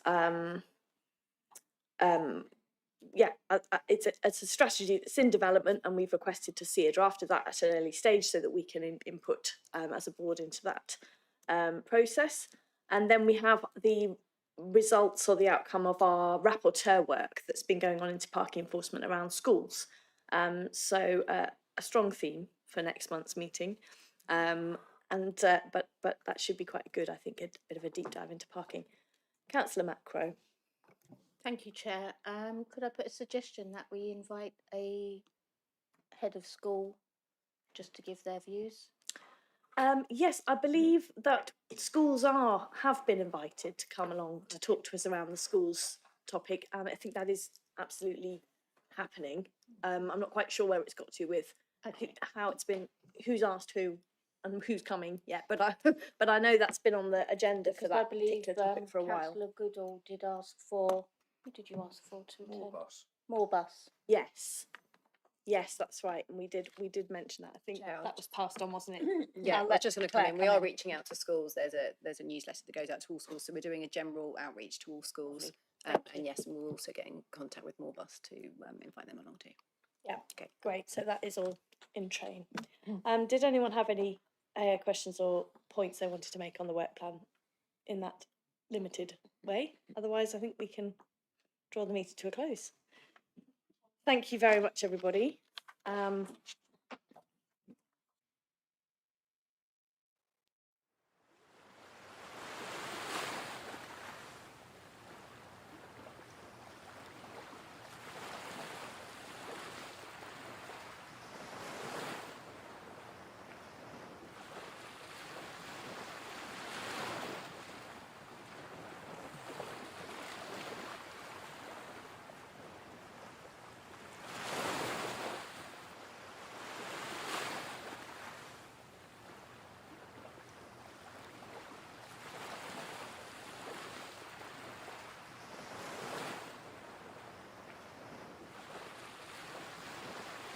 it's a strategy that's in development, and we've requested to see a draft of that at an early stage so that we can input as a board into that process. And then we have the results or the outcome of our rapporteur work that's been going on into parking enforcement around schools. So a strong theme for next month's meeting, but that should be quite good. I think a bit of a deep dive into parking. Councillor Macro. Thank you, Chair. Could I put a suggestion that we invite a head of school just to give their views? Yes, I believe that schools have been invited to come along to talk to us around the schools topic. I think that is absolutely happening. I'm not quite sure where it's got to with how it's been, who's asked who, and who's coming yet. But I know that's been on the agenda for that particular topic for a while. Councillor Goodall did ask for. Who did you ask for to attend? More bus. Yes, that's right, and we did mention that. I think that was passed on, wasn't it? Yeah, I was just going to come in. We are reaching out to schools. There's a newsletter that goes out to all schools, so we're doing a general outreach to all schools. And yes, and we'll also get in contact with Moorbus to invite them along too. Yeah, okay, great. So that is all in train. Did anyone have any questions or points they wanted to make on the work plan in that limited way? Otherwise, I think we can draw the meeting to a close. Thank you very much, everybody.